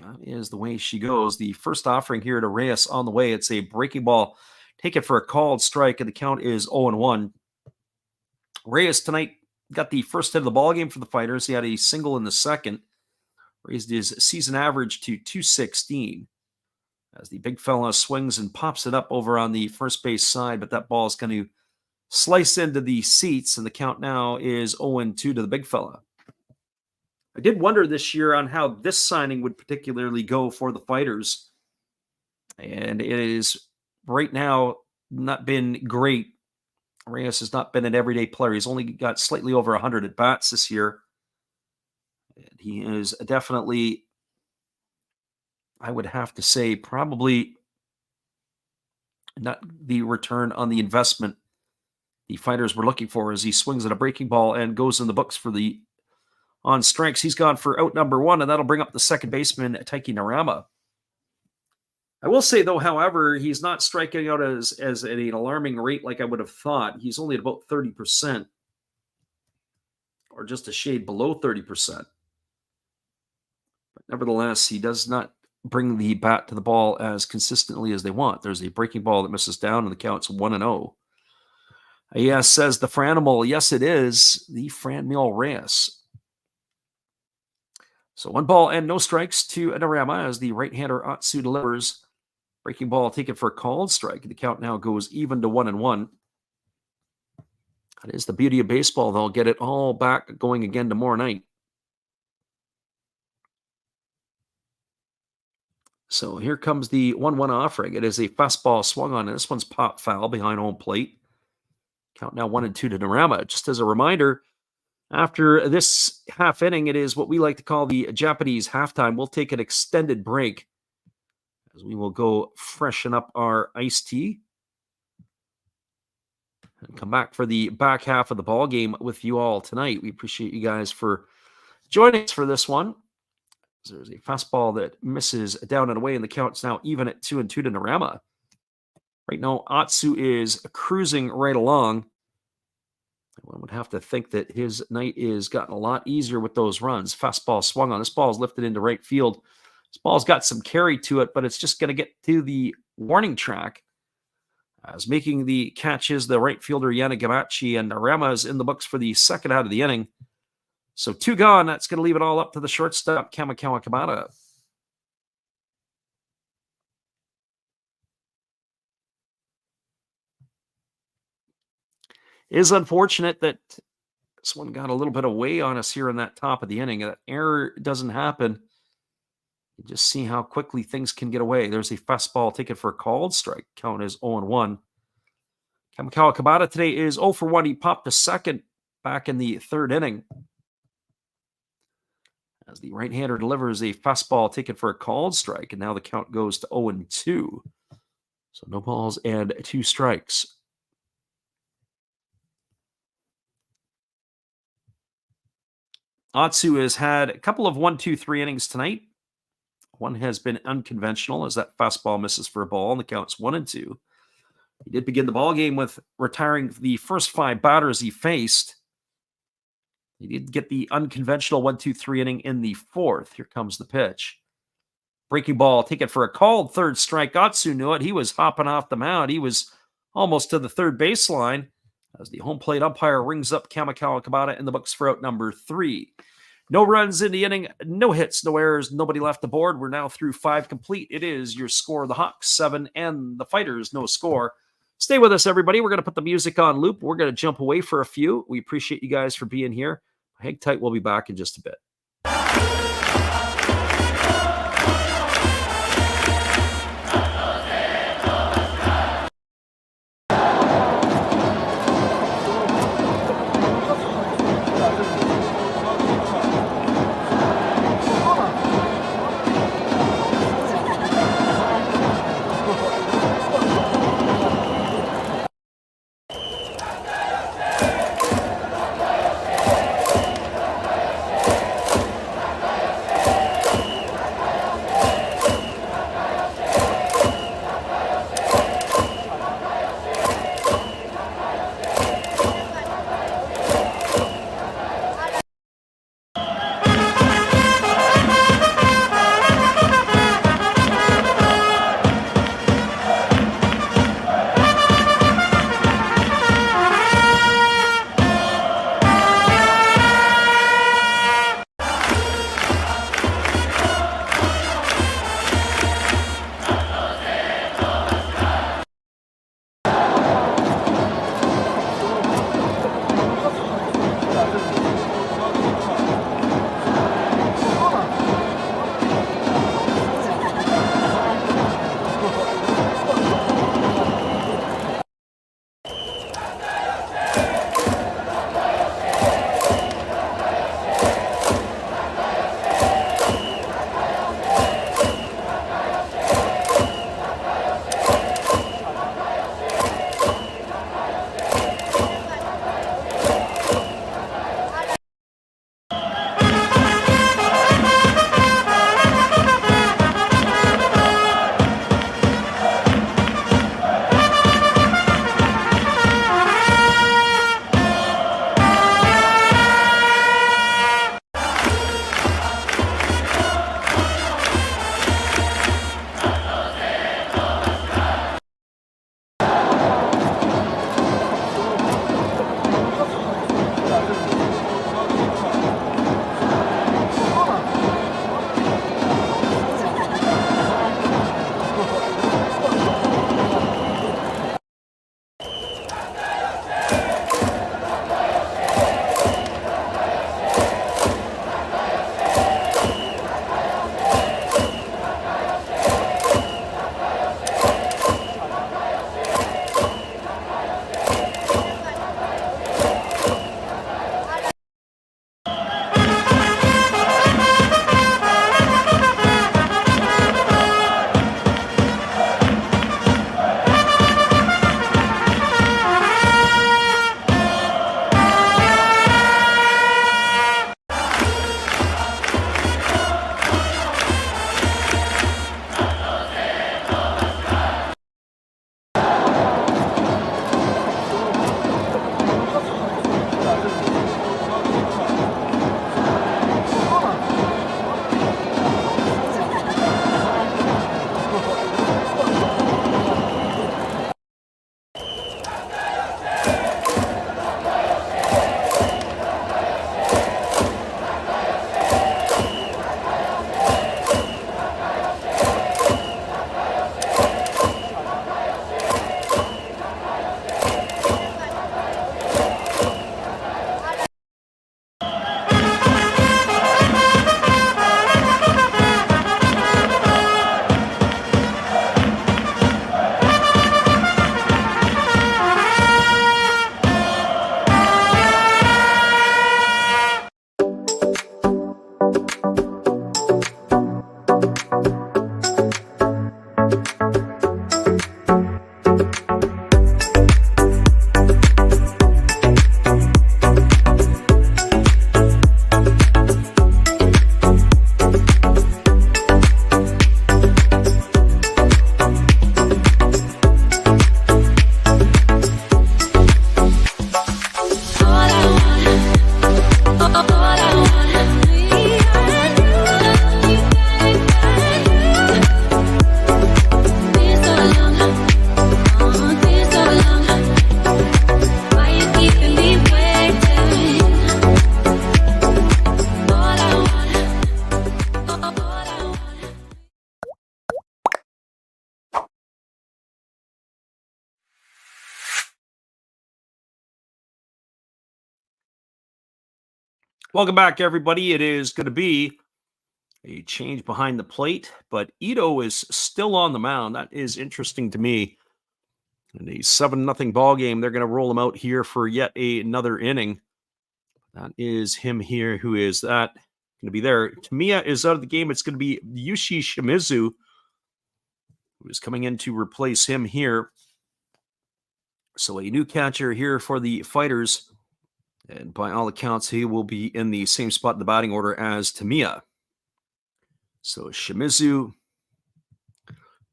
That is the way she goes. The first offering here to Reyes on the way. It's a breaking ball. Take it for a called strike, and the count is 0-1. Reyes tonight got the first hit of the ball game for the Fighters. He had a single in the second, raised his season average to 216. As the big fella swings and pops it up over on the first base side, but that ball is going to slice into the seats, and the count now is 0-2 to the big fella. I did wonder this year on how this signing would particularly go for the Fighters, and it is right now not been great. Reyes has not been an everyday player. He's only got slightly over 100 at bats this year. And he is definitely, I would have to say, probably not the return on the investment the Fighters were looking for, as he swings at a breaking ball and goes in the books for the on strikes. He's gone for out number one, and that'll bring up the second baseman, Taiki Narama. I will say, though, however, he's not striking out as at an alarming rate like I would have thought. He's only at about 30%, or just a shade below 30%. But nevertheless, he does not bring the bat to the ball as consistently as they want. There's a breaking ball that misses down, and the count's 1-0. Yes, says the Franimal. Yes, it is the Franmil Reyes. So 1 ball and no strikes to Narama as the right-hander Atsu delivers. Breaking ball taken for a called strike. The count now goes even to 1-1. That is the beauty of baseball. They'll get it all back going again tomorrow night. So here comes the 1-1 offering. It is a fastball swung on. This one's pop foul behind home plate. Count now 1-2 to Narama. Just as a reminder, after this half inning, it is what we like to call the Japanese halftime. We'll take an extended break as we will go freshen up our iced tea and come back for the back half of the ball game with you all tonight. We appreciate you guys for joining us for this one. There's a fastball that misses down and away, and the count's now even at 2-2 to Narama. Right now, Atsu is cruising right along. One would have to think that his night is gotten a lot easier with those runs. Fastball swung on. This ball is lifted into right field. This ball's got some carry to it, but it's just going to get to the warning track. As making the catch is the right fielder Yanagamachi, and Narama is in the books for the second out of the inning. So 2 gone. That's going to leave it all up to the shortstop, Kamikawa. It is unfortunate that this one got a little bit away on us here in that top of the inning. That error doesn't happen. You just see how quickly things can get away. There's a fastball taken for a called strike. Count is 0-1. Kamikawa today is 0 for 1. He popped to second back in the third inning, as the right-hander delivers a fastball taken for a called strike, and now the count goes to 0-2. So no balls and 2 strikes. Atsu has had a couple of 1-2-3 innings tonight. One has been unconventional, as that fastball misses for a ball, and the count's 1-2. He did begin the ball game with retiring the first 5 batters he faced. He did get the unconventional 1-2-3 inning in the fourth. Here comes the pitch. Breaking ball taken for a called third strike. Atsu knew it. He was hopping off the mound. He was almost to the third baseline, as the home plate umpire rings up Kamikawa in the books for out number 3. No runs in the inning, no hits, no errors, nobody left the board. We're now through 5 complete. It is your score. The Hawks 7 and the Fighters no score. Stay with us, everybody. We're going to put the music on loop. We're going to jump away for a few. We appreciate you guys for being here. Hang tight. We'll be back in just a bit. Welcome back, everybody. It is going to be a change behind the plate, but Ito is still on the mound. That is interesting to me. In a 7-0 ball game, they're going to roll him out here for yet another inning. That is him here. Who is that going to be there? Tamiya is out of the game. It's going to be Yushi Shimizu, who is coming in to replace him here. So a new catcher here for the Fighters. And by all accounts, he will be in the same spot in the batting order as Tamiya. So Shimizu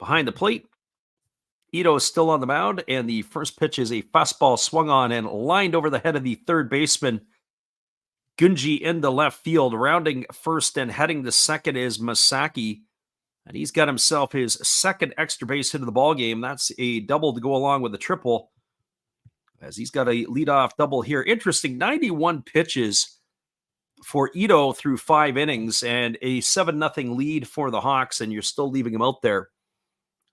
behind the plate. Ito is still on the mound, and the first pitch is a fastball swung on and lined over the head of the third baseman. Gunji into left field, rounding first and heading to second is Masaki. And he's got himself his second extra base hit of the ball game. That's a double to go along with a triple, as he's got a leadoff double here. Interesting, 91 pitches for Ito through 5 innings and a 7-0 lead for the Hawks, and you're still leaving him out there.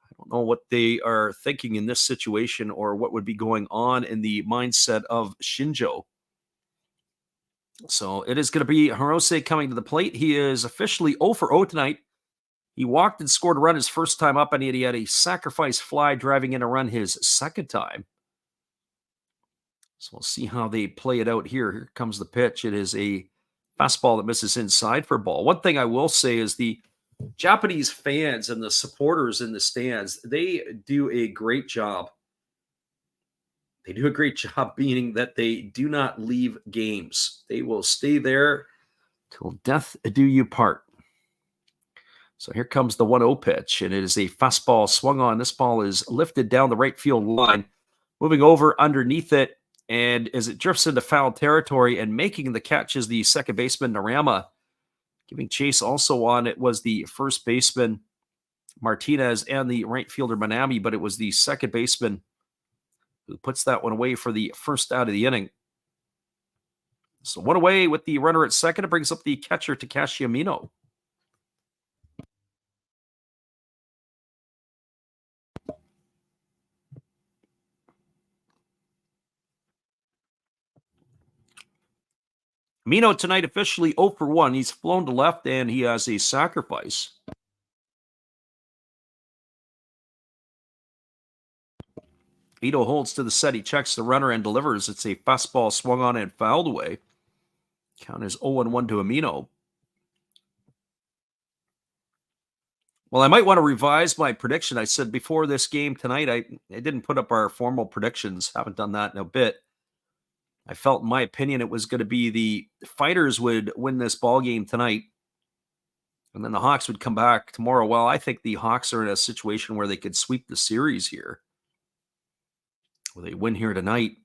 I don't know what they are thinking in this situation or what would be going on in the mindset of Shinjo. So it is going to be Hirose coming to the plate. He is officially 0 for 0 tonight. He walked and scored a run his first time up, and he had a sacrifice fly driving in a run his second time. So we'll see how they play it out here. Here comes the pitch. It is a fastball that misses inside for a ball. One thing I will say is the Japanese fans and the supporters in the stands, they do a great job. They do a great job meaning that they do not leave games. They will stay there till death do you part. So here comes the 1-0 pitch, and it is a fastball swung on. This ball is lifted down the right field line, moving over underneath it. And as it drifts into foul territory and making the catch is the second baseman, Narama. Giving chase also on it was the first baseman, Martinez, and the right fielder, Manami, but it was the second baseman who puts that one away for the first out of the inning. So one away with the runner at second. It brings up the catcher, Takashi Amino. Amino tonight officially 0 for 1. He's flown to left, and he has a sacrifice. Ito holds to the set. He checks the runner and delivers. It's a fastball swung on and fouled away. Count is 0-1 to Amino. Well, I might want to revise my prediction. I said before this game tonight, I didn't put up our formal predictions. Haven't done that in a bit. I felt, in my opinion, it was going to be the Fighters would win this ball game tonight, and then the Hawks would come back tomorrow. Well, I think the Hawks are in a situation where they could sweep the series here. Well, they win here tonight.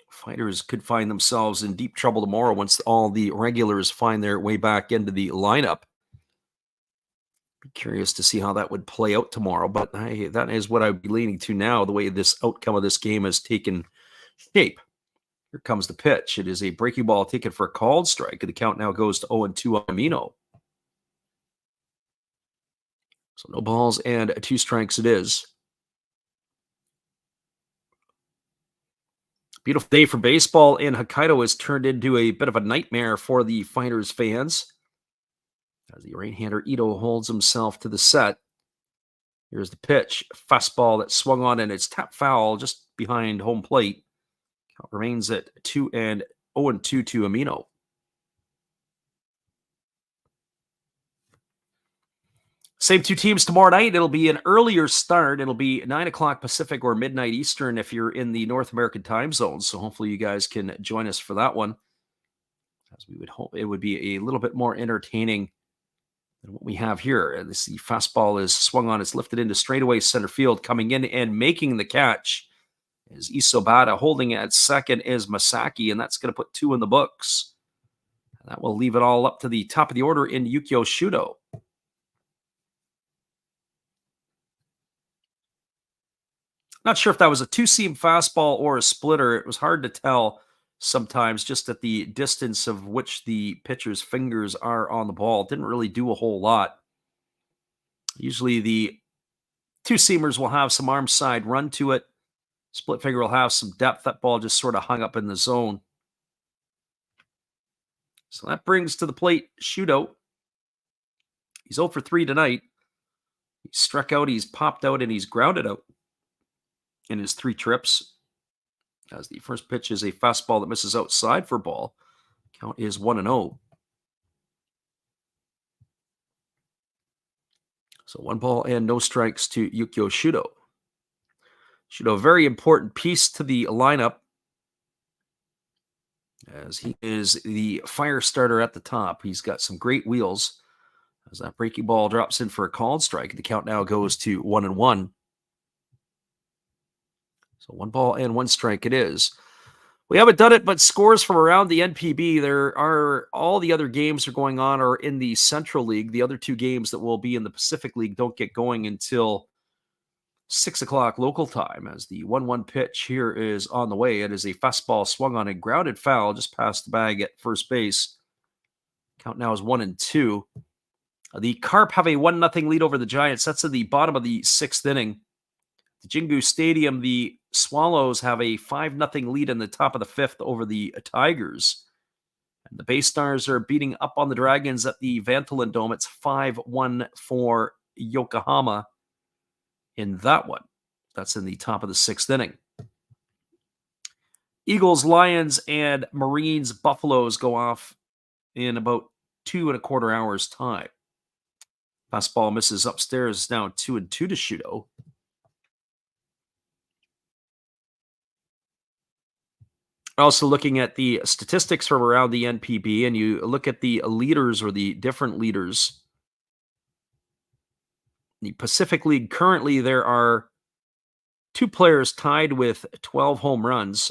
Fighters could find themselves in deep trouble tomorrow once all the regulars find their way back into the lineup. Be curious to see how that would play out tomorrow, but that is what I would be leaning to now, the way this outcome of this game has taken shape. Here comes the pitch. It is a breaking ball taken for a called strike. The count now goes to 0-2 on Amino. So no balls and 2 strikes it is. Beautiful day for baseball in Hokkaido has turned into a bit of a nightmare for the Fighters fans, as the right-hander Ito holds himself to the set. Here's the pitch. Fastball that swung on, and it's tapped foul just behind home plate. Count remains at 0-2 to Amino. Same 2 teams tomorrow night. It'll be an earlier start. It'll be 9 o'clock Pacific or midnight Eastern if you're in the North American time zone. So hopefully you guys can join us for that one, as we would hope it would be a little bit more entertaining than what we have here. The fastball is swung on. It's lifted into straightaway center field. Coming in and making the catch is Isobata. Holding at second is Masaki, and that's going to put 2 in the books. That will leave it all up to the top of the order in Yukio Shudo. Not sure if that was a 2-seam fastball or a splitter. It was hard to tell sometimes just at the distance of which the pitcher's fingers are on the ball. It didn't really do a whole lot. Usually the 2-seamers will have some arm side run to it. Split finger will have some depth. That ball just sort of hung up in the zone. So that brings to the plate Shudo. He's 0 for 3 tonight. He's struck out, he's popped out, and he's grounded out in his 3 trips. As the first pitch is a fastball that misses outside for ball. Count is 1-0. So 1 ball and no strikes to Yukio Shudo. Shudo, a very important piece to the lineup, as he is the fire starter at the top. He's got some great wheels. As that breaking ball drops in for a called strike, the count now goes to 1-1. So 1 ball and 1 strike it is. We haven't done it, but scores from around the NPB. All the other games are going on are in the Central League. The other 2 games that will be in the Pacific League don't get going until 6 o'clock local time, as the 1-1 pitch here is on the way. It is a fastball swung on a grounded foul just past the bag at first base. Count now is 1-2. The Carp have a 1-0 lead over the Giants. That's at the bottom of the 6th inning. At the Jingu Stadium, the Swallows have a 5-0 lead in the top of the 5th over the Tigers. And the Bay Stars are beating up on the Dragons at the Vantolin Dome. It's 5-1 for Yokohama in that one. That's in the top of the 6th inning. Eagles, Lions, and Marines, Buffaloes go off in about 2.25 hours time. Fastball misses upstairs, now 2-2 to Shudo. Also looking at the statistics from around the NPB, and you look at the leaders or the different leaders. The Pacific League, currently there are 2 players tied with 12 home runs.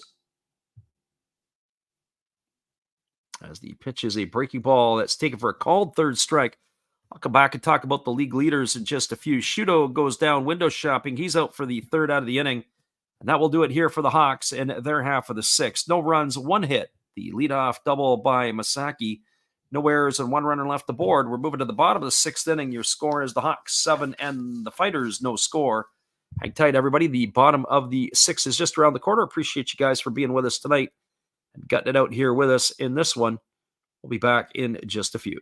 As the pitch is a breaking ball that's taken for a called third strike. I'll come back and talk about the league leaders in just a few. Shudo goes down window shopping. He's out for the 3rd out of the inning. And that will do it here for the Hawks in their half of the 6th. No runs, 1 hit. The leadoff double by Masaki. No errors and 1 runner left the board. We're moving to the bottom of the 6th inning. Your score is the Hawks 7 and the Fighters no score. Hang tight, everybody. The bottom of the 6th is just around the corner. Appreciate you guys for being with us tonight and gutting it out here with us in this one. We'll be back in just a few.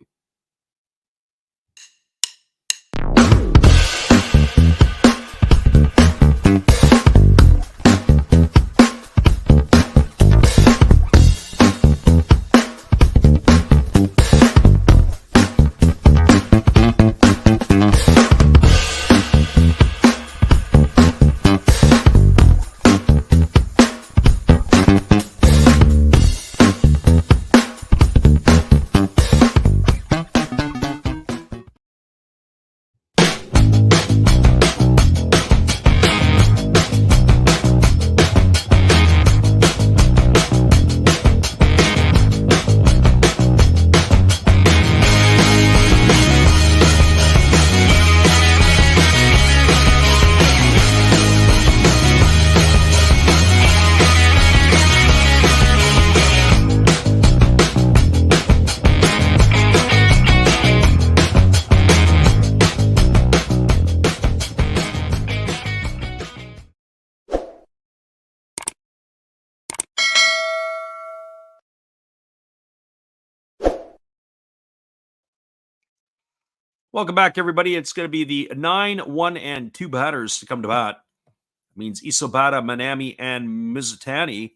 Welcome back, everybody. It's going to be the 9, 1, and 2 batters to come to bat. It means Isobata, Manami, and Mizutani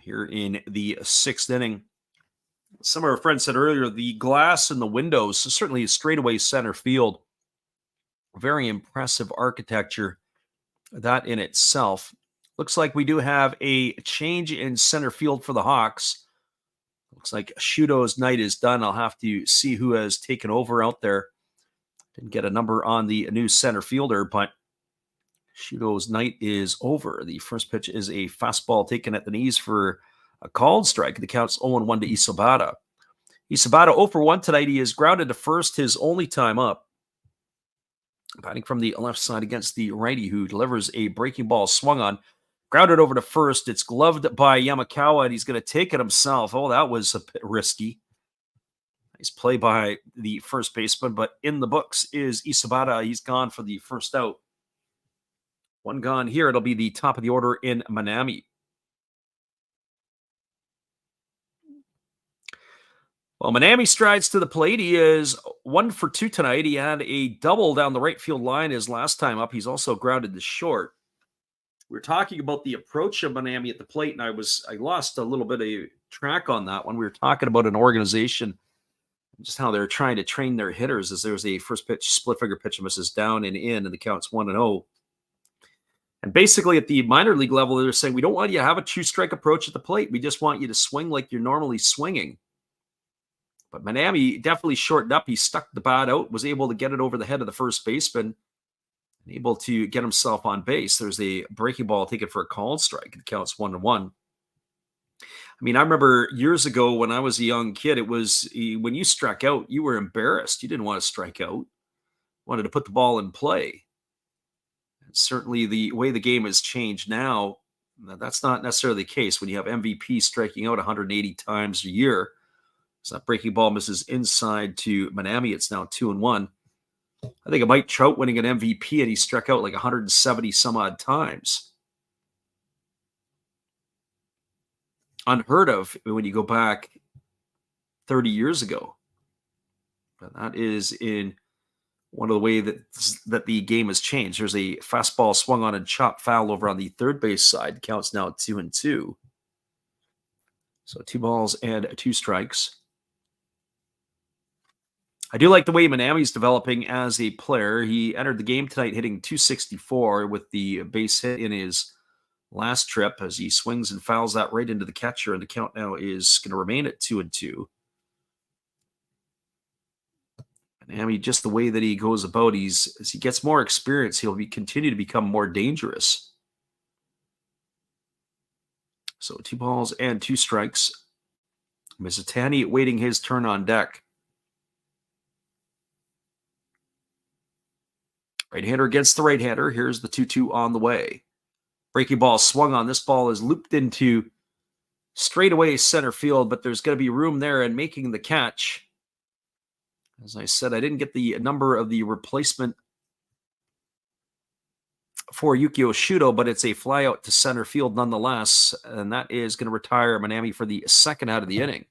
here in the 6th inning. Some of our friends said earlier, the glass in the windows, certainly straightaway center field. Very impressive architecture, that in itself. Looks like we do have a change in center field for the Hawks. Looks like Shudo's night is done. I'll have to see who has taken over out there. Didn't get a number on the new center fielder, but Shudo's night is over. The first pitch is a fastball taken at the knees for a called strike. The count's 0-1 to Isobata. Isobata 0 for 1 tonight. He is grounded to first, his only time up. Batting from the left side against the righty, who delivers a breaking ball swung on. Grounded over to first. It's gloved by Yamakawa, and he's going to take it himself. Oh, that was a bit risky. Nice play by the first baseman, but in the books is Isobata. He's gone for the first out. 1 gone here. It'll be the top of the order in Manami. Well, Manami strides to the plate. He is 1 for 2 tonight. He had a double down the right field line his last time up. He's also grounded to short. We were talking about the approach of Manami at the plate, and I lost a little bit of track on that one. We were talking about an organization, just how they're trying to train their hitters, as there's a first pitch split finger pitch that misses down and in, and the count's 1-0. And basically at the minor league level, they're saying, we don't want you to have a two strike approach at the plate. We just want you to swing like you're normally swinging. But Manami definitely shortened up. He stuck the bat out, was able to get it over the head of the first baseman, and able to get himself on base. There's a breaking ball taken for a called strike. It counts 1-1. I mean, I remember years ago when I was a young kid, it was when you struck out, you were embarrassed. You didn't want to strike out. You wanted to put the ball in play. And certainly the way the game has changed now, that's not necessarily the case when you have MVP striking out 180 times a year. So that breaking ball misses inside to Manami. It's now 2-1. I think of Mike Trout winning an MVP, and he struck out like 170 some odd times. Unheard of when you go back 30 years ago. But that is in one of the ways that the game has changed. There's a fastball swung on and chopped foul over on the third base side. Counts now 2-2. So 2 balls and 2 strikes. I do like the way Manami's developing as a player. He entered the game tonight hitting .264 with the base hit in his last trip as he swings and fouls that right into the catcher, and the count now is going to remain at 2-2. Manami, just the way that he goes about, as he gets more experience, he'll continue to become more dangerous. So 2 balls and 2 strikes. Mizutani waiting his turn on deck. Right-hander against the right-hander. Here's the 2-2 on the way. Breaking ball swung on. This ball is looped into straightaway center field, but there's going to be room there, and making the catch. As I said, I didn't get the number of the replacement for Yukio Shudo, but it's a fly out to center field nonetheless, and that is going to retire Manami for the second out of the inning.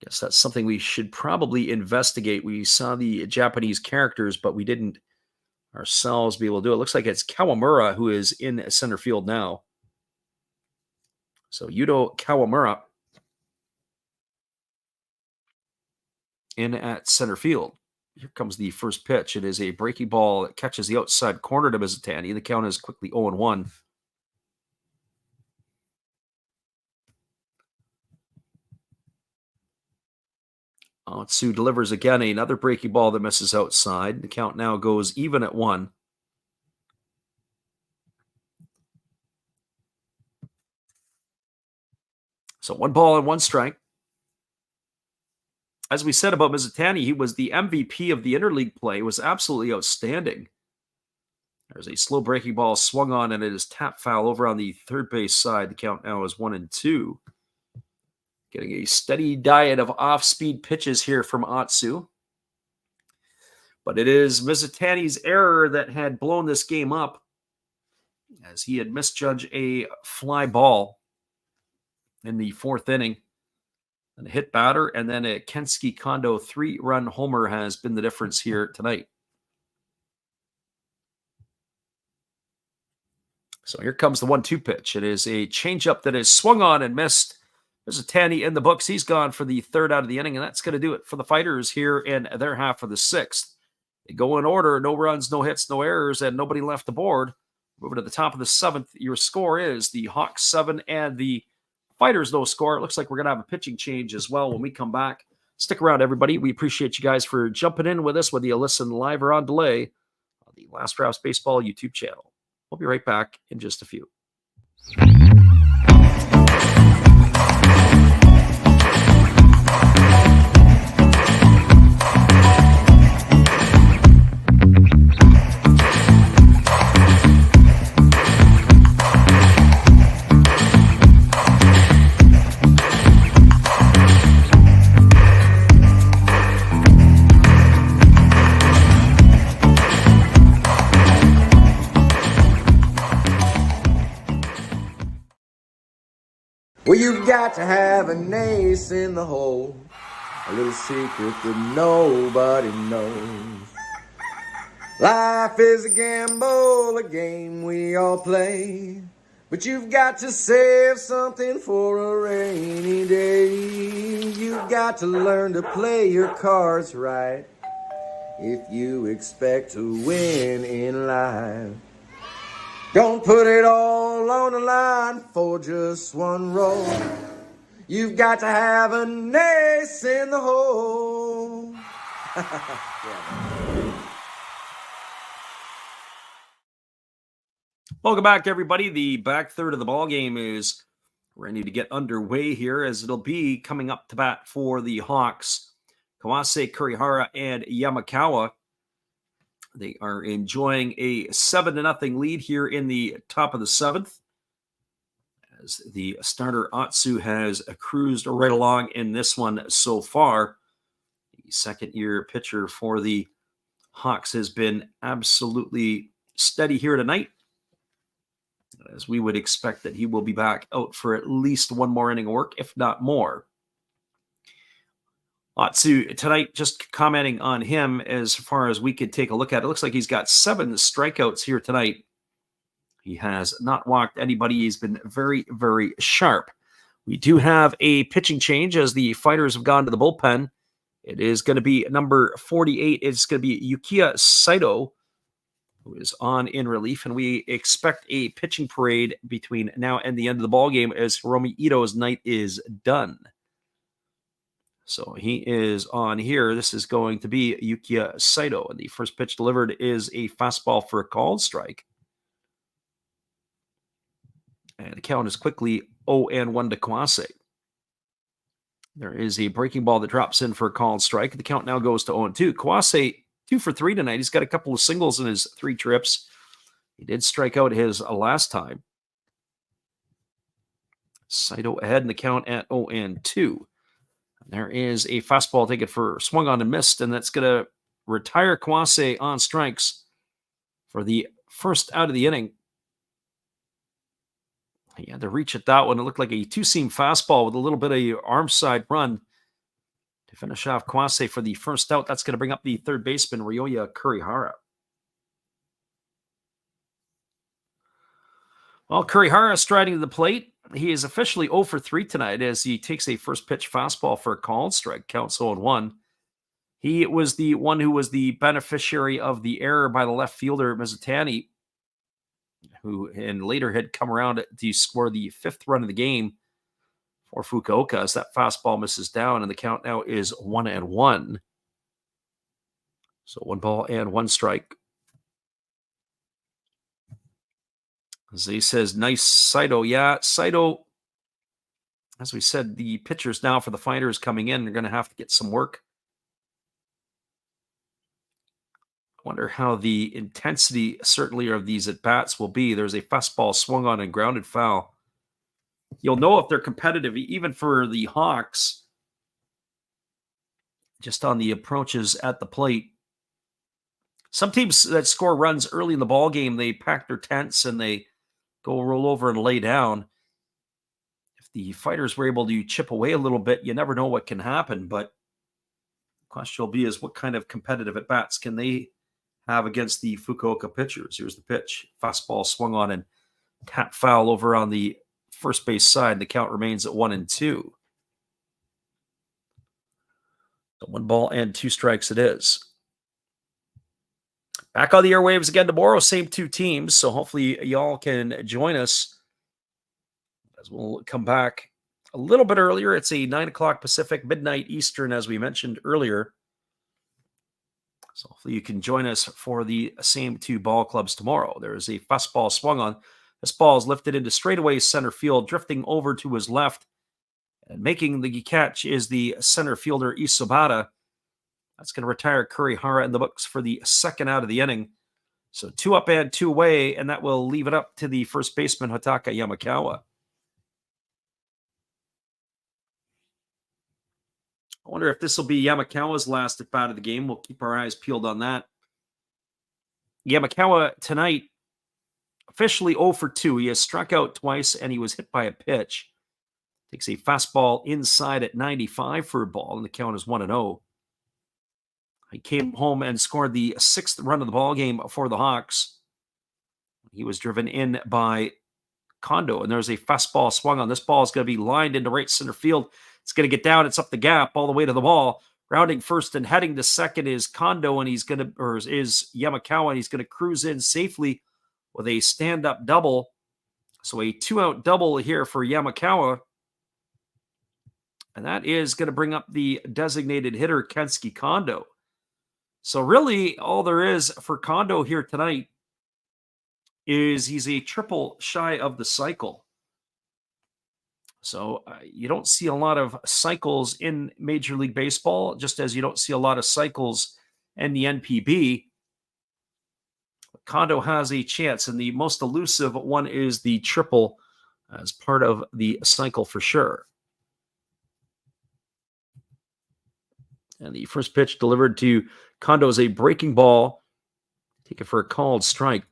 Guess that's something we should probably investigate. We saw the Japanese characters, but we didn't ourselves be able to do it. Looks like it's Kawamura who is in center field now. So Yudo Kawamura in at center field. Here comes the first pitch. It is a breaking ball that catches the outside corner to Mizutani. The count is quickly 0-1. Otsu delivers again another breaking ball that misses outside. The count now goes even at 1. So 1 ball and 1 strike. As we said about Mizutani, he was the MVP of the interleague play. It was absolutely outstanding. There's a slow breaking ball swung on, and it is tap foul over on the third base side. The count now is 1-2. Getting a steady diet of off-speed pitches here from Otsu. But it is Mizutani's error that had blown this game up, as he had misjudged a fly ball in the 4th inning. And a hit batter, and then a Kensuke Kondo 3-run homer has been the difference here tonight. So here comes the 1-2 pitch. It is a changeup that is swung on and missed. There's a Tanny in the books. He's gone for the 3rd out of the inning, and that's going to do it for the Fighters here in their half of the 6th. They go in order, no runs, no hits, no errors, and nobody left the board. Moving to the top of the 7th, your score is the Hawks 7 and the Fighters no score. It looks like we're going to have a pitching change as well when we come back. Stick around, everybody. We appreciate you guys for jumping in with us, whether you listen live or on delay on the Last Drafts Baseball YouTube channel. We'll be right back in just a few. You've got to have an ace in the hole, a little secret that nobody knows. Life is a gamble, a game we all play, but you've got to save something for a rainy day. You've got to learn to play your cards right if you expect to win in life. Don't put it all on the line for just one roll. You've got to have an ace in the hole. Welcome back, everybody. The back third of the ball game is ready to get underway here, as it'll be coming up to bat for the Hawks. Kawase, Kurihara, and Yamakawa. They are enjoying a 7-0 lead here in the top of the seventh, as the starter Atsu has cruised right along in this one so far. The second-year pitcher for the Hawks has been absolutely steady here tonight, as we would expect that he will be back out for at least one more inning of work, if not more. Atsu tonight, just commenting on him as far as we could take a look at it, looks like he's got 7 strikeouts here tonight. He has not walked anybody. He's been very, very sharp. We do have a pitching change as the Fighters have gone to the bullpen. It is going to be number 48. It's going to be Yukiya Saito, who is on in relief, and we expect a pitching parade between now and the end of the ball game as Hiromi Ito's night is done. So he is on here. This is going to be Yukiya Saito, and the first pitch delivered is a fastball for a called strike. And the count is quickly 0-1 to Kawase. There is a breaking ball that drops in for a called strike. The count now goes to 0-2. Kawase 2 for 3 tonight. He's got a couple of singles in his 3 trips. He did strike out his last time. Saito ahead in the count at 0-2. There is a fastball taken for swung on and missed, and that's going to retire Kawase on strikes for the first out of the inning. He had to reach at that one. It looked like a 2-seam fastball with a little bit of arm side run to finish off Kawase for the first out. That's going to bring up the third baseman, Ryoya Kurihara. Well, Kurihara striding to the plate. He is officially 0 for 3 tonight as he takes a first pitch fastball for a called strike. Counts 0-1. He was the one who was the beneficiary of the error by the left fielder, Mizutani, who and later had come around to score the 5th run of the game for Fukuoka as that fastball misses down, and the count now is 1-1. So 1 ball and 1 strike. As he says, nice Saito. Yeah, Saito, as we said, the pitchers now for the Fighters coming in, they're going to have to get some work. I wonder how the intensity, certainly, of these at-bats will be. There's a fastball swung on and grounded foul. You'll know if they're competitive, even for the Hawks, just on the approaches at the plate. Some teams that score runs early in the ball game, they pack their tents and they go roll over and lay down. If the Fighters were able to chip away a little bit, you never know what can happen. But the question will be is what kind of competitive at-bats can they have against the Fukuoka pitchers? Here's the pitch. Fastball swung on and tap foul over on the first base side. The count remains at 1-2. So 1 ball and 2 strikes it is. Back on the airwaves again tomorrow, same 2 teams. So hopefully y'all can join us as we'll come back a little bit earlier. It's a 9 o'clock Pacific, midnight Eastern, as we mentioned earlier. So hopefully you can join us for the same 2 ball clubs tomorrow. There is a fastball swung on. This ball is lifted into straightaway center field, drifting over to his left. And making the catch is the center fielder, Isobata. That's going to retire Kurihara in the books for the second out of the inning. So 2 up and 2 away, and that will leave it up to the first baseman, Hataka Yamakawa. I wonder if this will be Yamakawa's last at bat of the game. We'll keep our eyes peeled on that. Yamakawa tonight, officially 0 for 2. He has struck out twice, and he was hit by a pitch. Takes a fastball inside at 95 for a ball, and the count is 1-0. He came home and scored the 6th run of the ball game for the Hawks. He was driven in by Kondo, and there's a fastball swung on. This ball is going to be lined into right center field. It's going to get down. It's up the gap all the way to the ball. Rounding first and heading to second is Kondo, and is Yamakawa, and he's going to cruise in safely with a stand-up double. So a 2-out double here for Yamakawa. And that is going to bring up the designated hitter, Kensuke Kondo. So really, all there is for Kondo here tonight is he's a triple shy of the cycle. So you don't see a lot of cycles in Major League Baseball, just as you don't see a lot of cycles in the NPB. Kondo has a chance, and the most elusive one is the triple as part of the cycle for sure. And the first pitch delivered to Kondo is a breaking ball. Take it for a called strike.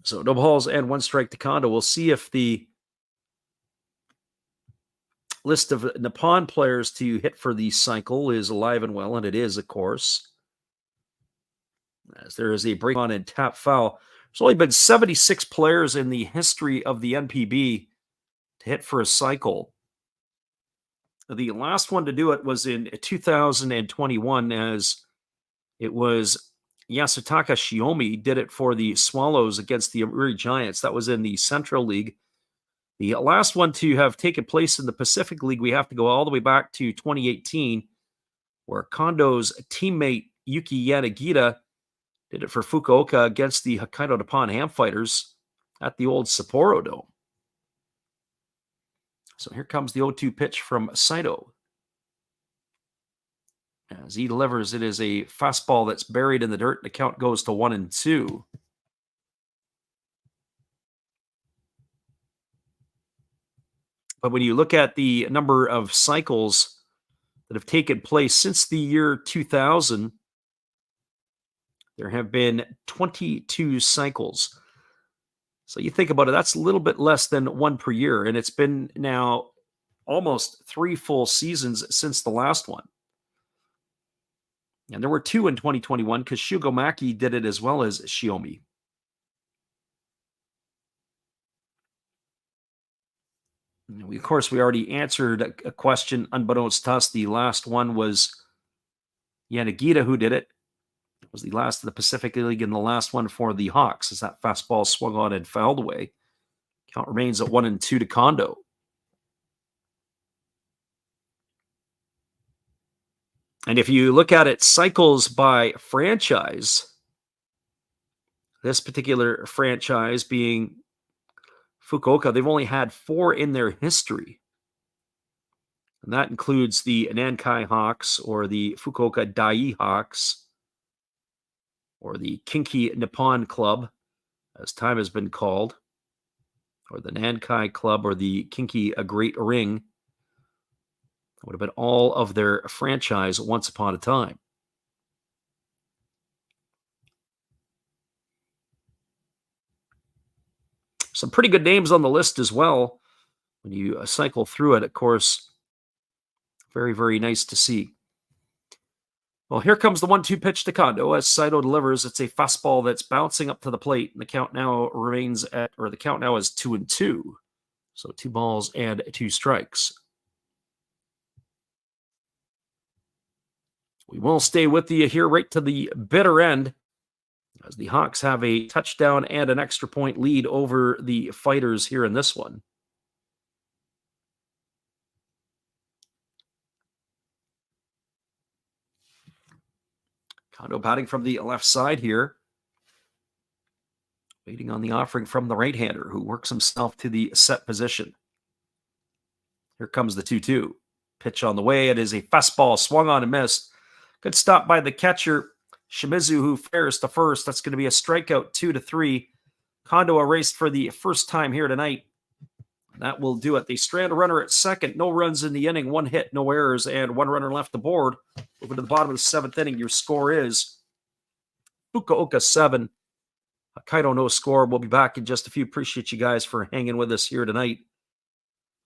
So no balls and 1 strike to Kondo. We'll see if the list of Nippon players to hit for the cycle is alive and well, and it is, of course. As there is a break on and tap foul. There's only been 76 players in the history of the NPB to hit for a cycle. The last one to do it was in 2021, as it was Yasutaka Shiomi did it for the Swallows against the Yomiuri Giants. That was in the Central League. The last one to have taken place in the Pacific League, we have to go all the way back to 2018, where Kondo's teammate Yuki Yanagita did it for Fukuoka against the Hokkaido Nippon-Ham fighters at the old Sapporo Dome. So here comes the 0-2 pitch from Saito. As he delivers, it is a fastball that's buried in the dirt. The count goes to 1-2. But when you look at the number of cycles that have taken place since the year 2000, there have been 22 cycles. So you think about it, that's a little bit less than 1 per year. And it's been now almost 3 full seasons since the last one. And there were 2 in 2021 because Shugomaki did it as well as Shiomi. Of course, we already answered a question unbeknownst to us. The last one was Yanagita who did it. It was the last of the Pacific League and the last one for the Hawks as that fastball swung on and fouled away. Count remains at 1-2 to Kondo. And if you look at it, cycles by franchise, this particular franchise being Fukuoka, they've only had 4 in their history. And that includes the Nankai Hawks or the Fukuoka Dai Hawks or the Kinki Nippon Club, as time has been called, or the Nankai Club or the Kinki A Great Ring. That would have been all of their franchise once upon a time. Some pretty good names on the list as well. When you cycle through it, of course, very, very nice to see. Well, here comes the 1-2 pitch to Kondo as Saito delivers. It's a fastball that's bouncing up to the plate, and the count now is 2-2. So 2 balls and 2 strikes. We will stay with you here right to the bitter end, as the Hawks have a touchdown and an extra point lead over the Fighters here in this one. Kondo batting from the left side here. Waiting on the offering from the right-hander, who works himself to the set position. Here comes the 2-2. Pitch on the way. It is a fastball swung on and missed. Good stop by the catcher, Shimizu, who fares to first. That's going to be a strikeout, 2-3. Kondo erased for the first time here tonight. That will do it. They strand a runner at second. No runs in the inning. 1 hit, no errors, and 1 runner left aboard. Moving to the bottom of the 7th inning, your score is Fukuoka 7 Hokkaido no score. We'll be back in just a few. Appreciate you guys for hanging with us here tonight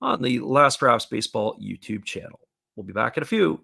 on the Last Drafts Baseball YouTube channel. We'll be back in a few.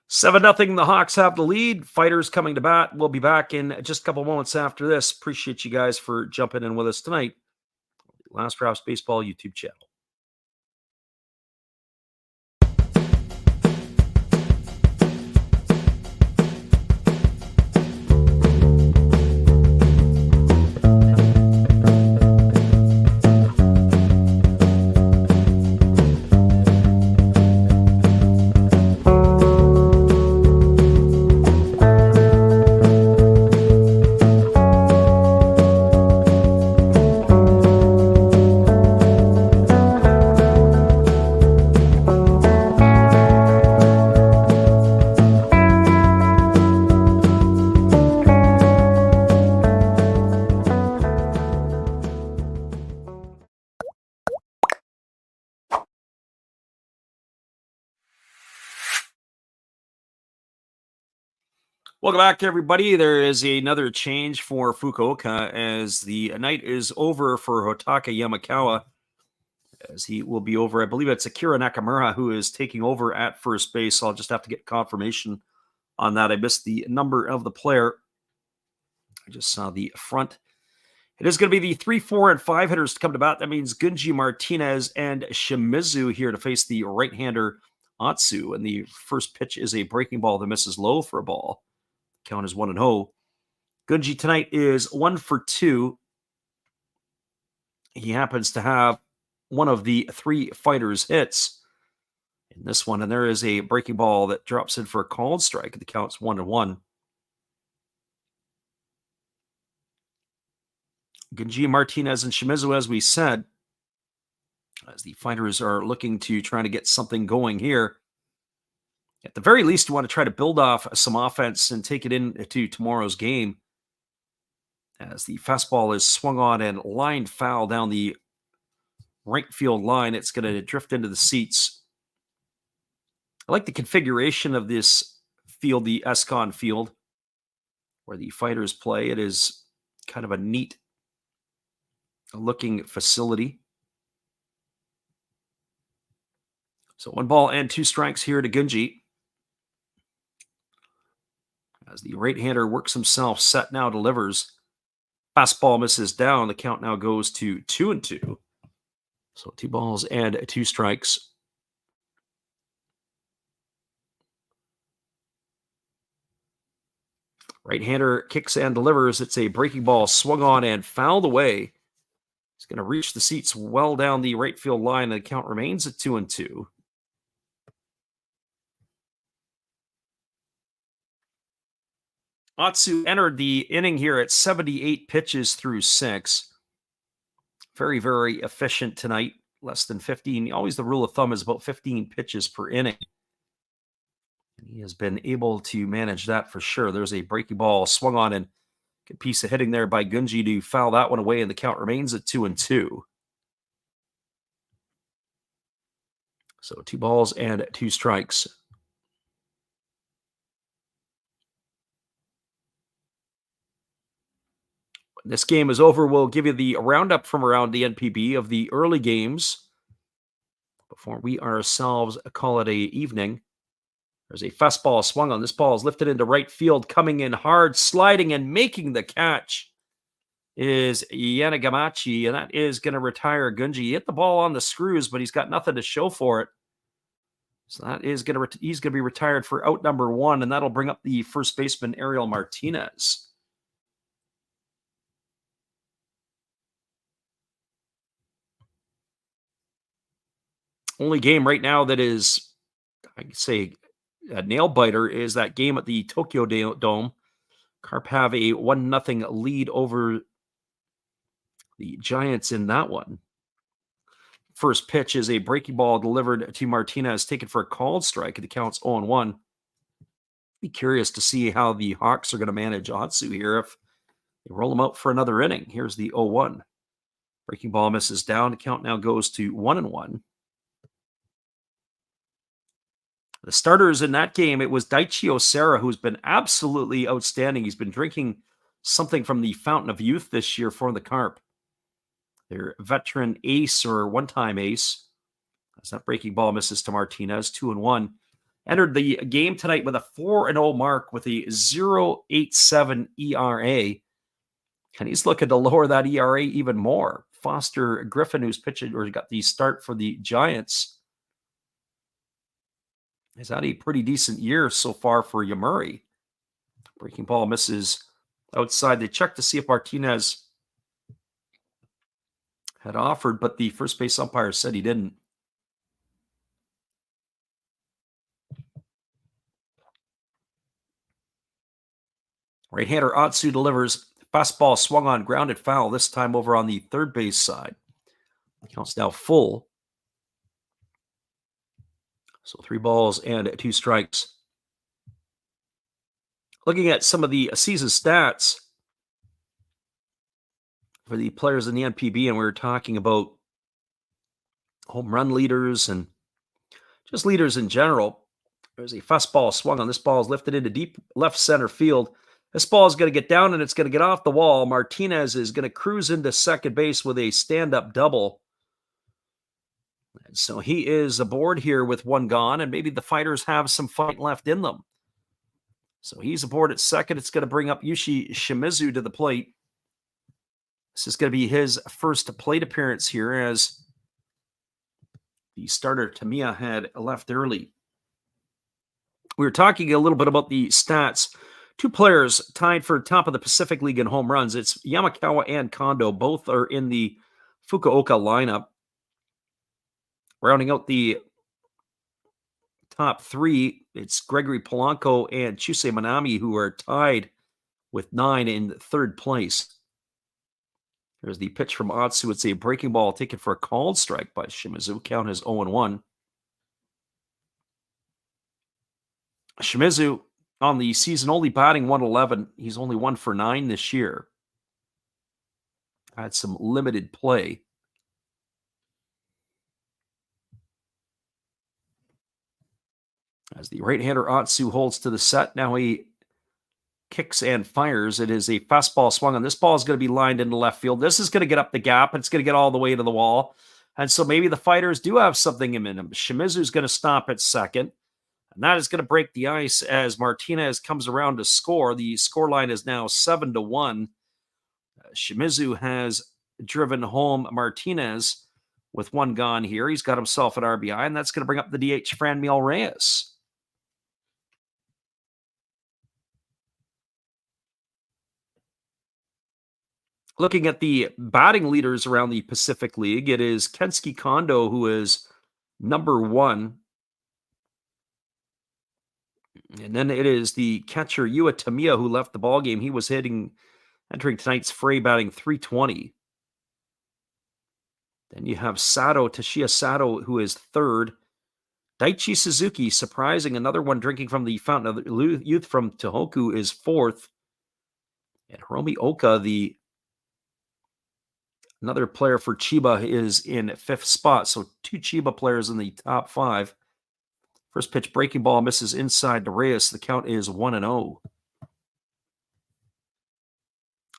Seven nothing. The Hawks have the lead. Fighters coming to bat. We'll be back in just a couple moments after this. Appreciate you guys for jumping in with us tonight. Last Drafts Baseball YouTube channel. Welcome back, everybody. There is another change for Fukuoka as the night is over for Hotaka Yamakawa, as he will be over. I believe it's Akira Nakamura who is taking over at first base. So I'll just have to get confirmation on that. I missed the number of the player. I just saw the front. It is going to be the 3, 4, and 5 hitters to come to bat. That means Gunji Martinez and Shimizu here to face the right-hander Atsu. And the first pitch is a breaking ball that misses low for a ball. Count is 1-0. Gunji tonight is 1 for 2. He happens to have one of the 3 fighters' hits in this one, and there is a breaking ball that drops in for a called strike. The count's 1-1. Gunji Martinez and Shimizu, as we said, as the fighters are looking to try to get something going here. At the very least, you want to try to build off some offense and take it into tomorrow's game. As the fastball is swung on and lined foul down the right field line, it's going to drift into the seats. I like the configuration of this field, the Escon field, where the fighters play. It is kind of a neat looking facility. So 1 ball and 2 strikes here to Gunji. As the right-hander works himself, set now delivers. Fastball misses down. The count now goes to 2-2. So 2 balls and 2 strikes. Right-hander kicks and delivers. It's a breaking ball swung on and fouled away. He's going to reach the seats well down the right field line, and the count remains at 2-2. Atsu entered the inning here at 78 pitches through 6. Very, very efficient tonight. Less than 15. Always the rule of thumb is about 15 pitches per inning. And he has been able to manage that for sure. There's a breaking ball swung on, and good piece of hitting there by Gunji to foul that one away, and the count remains at 2-2. So 2 balls and 2 strikes. When this game is over, we'll give you the roundup from around the NPB of the early games before we ourselves call it a evening. There's a fastball swung on. This ball is lifted into right field, coming in hard, sliding and making the catch is Yanagamachi, and that is going to retire Gunji. He hit the ball on the screws, but he's got nothing to show for it. So that is going to he's going to be retired for out number 1, and that'll bring up the first baseman Ariel Martinez. Only game right now that is, I could say, a nail biter is that game at the Tokyo Dome Carp have a 1-0 lead over the Giants in that one. First pitch is a breaking ball delivered to Martinez, taken for a called strike. The count's 0-1. Be curious to see how the Hawks are going to manage Atsu here if they roll him out for another inning. Here's the 0-1. Breaking ball misses down. The count now goes to 1-1. The starters in that game, it was Daichi Osera, who's been absolutely outstanding. He's been drinking something from the fountain of youth this year for the Carp. Their veteran ace or one-time ace. As that breaking ball misses to Martinez, 2-1. Entered the game tonight with a 4-0 mark with a 0.87 ERA. And he's looking to lower that ERA even more. Foster Griffin, who's pitching or got the start for the Giants, has had a pretty decent year so far for Yamuri. Breaking ball misses outside. They checked to see if Martinez had offered, but the first base umpire said he didn't. Right-hander Atsu delivers. Fastball swung on, grounded foul, this time over on the third base side. Count's now full. So 3 balls and 2 strikes. Looking at some of the season stats for the players in the NPB, and we were talking about home run leaders and just leaders in general. There's a fastball swung on. This ball is lifted into deep left center field. This ball is going to get down and it's going to get off the wall. Martinez is going to cruise into second base with a stand-up double. And so he is aboard here with 1 gone, and maybe the Fighters have some fight left in them. So he's aboard at second. It's going to bring up Yushi Shimizu to the plate. This is going to be his first plate appearance here, as the starter Tamiya had left early. We were talking a little bit about the stats. 2 players tied for top of the Pacific League in home runs. It's Yamakawa and Kondo. Both are in the Fukuoka lineup. Rounding out the top 3, it's Gregory Polanco and Chusei Manami, who are tied with 9 in third place. There's the pitch from Atsu. It's a breaking ball taken for a called strike by Shimizu. Count is 0-1. Shimizu on the season only batting 111. He's only 1 for 9 this year. Had some limited play. As the right-hander Atsu holds to the set, now he kicks and fires. It is a fastball swung on. This ball is going to be lined into left field. This is going to get up the gap. It's going to get all the way to the wall. And so maybe the Fighters do have something in them. Shimizu is going to stop at second. And that is going to break the ice as Martinez comes around to score. The scoreline is now 7-1. Shimizu has driven home Martinez with 1 gone here. He's got himself an RBI, and that's going to bring up the DH Franmil Reyes. Looking at the batting leaders around the Pacific League, it is Kensuke Kondo who is number 1. And then it is the catcher Yua Tamiya who left the ballgame. He was entering tonight's fray, batting .320. Then you have Tashiya Sato, who is 3rd. Daichi Suzuki, surprising, another one drinking from the fountain of youth from Tohoku, is 4th. And Hiromi Oka, another player for Chiba, is in 5th spot. So 2 Chiba players in the top 5. First pitch breaking ball misses inside to Reyes. The count is 1-0.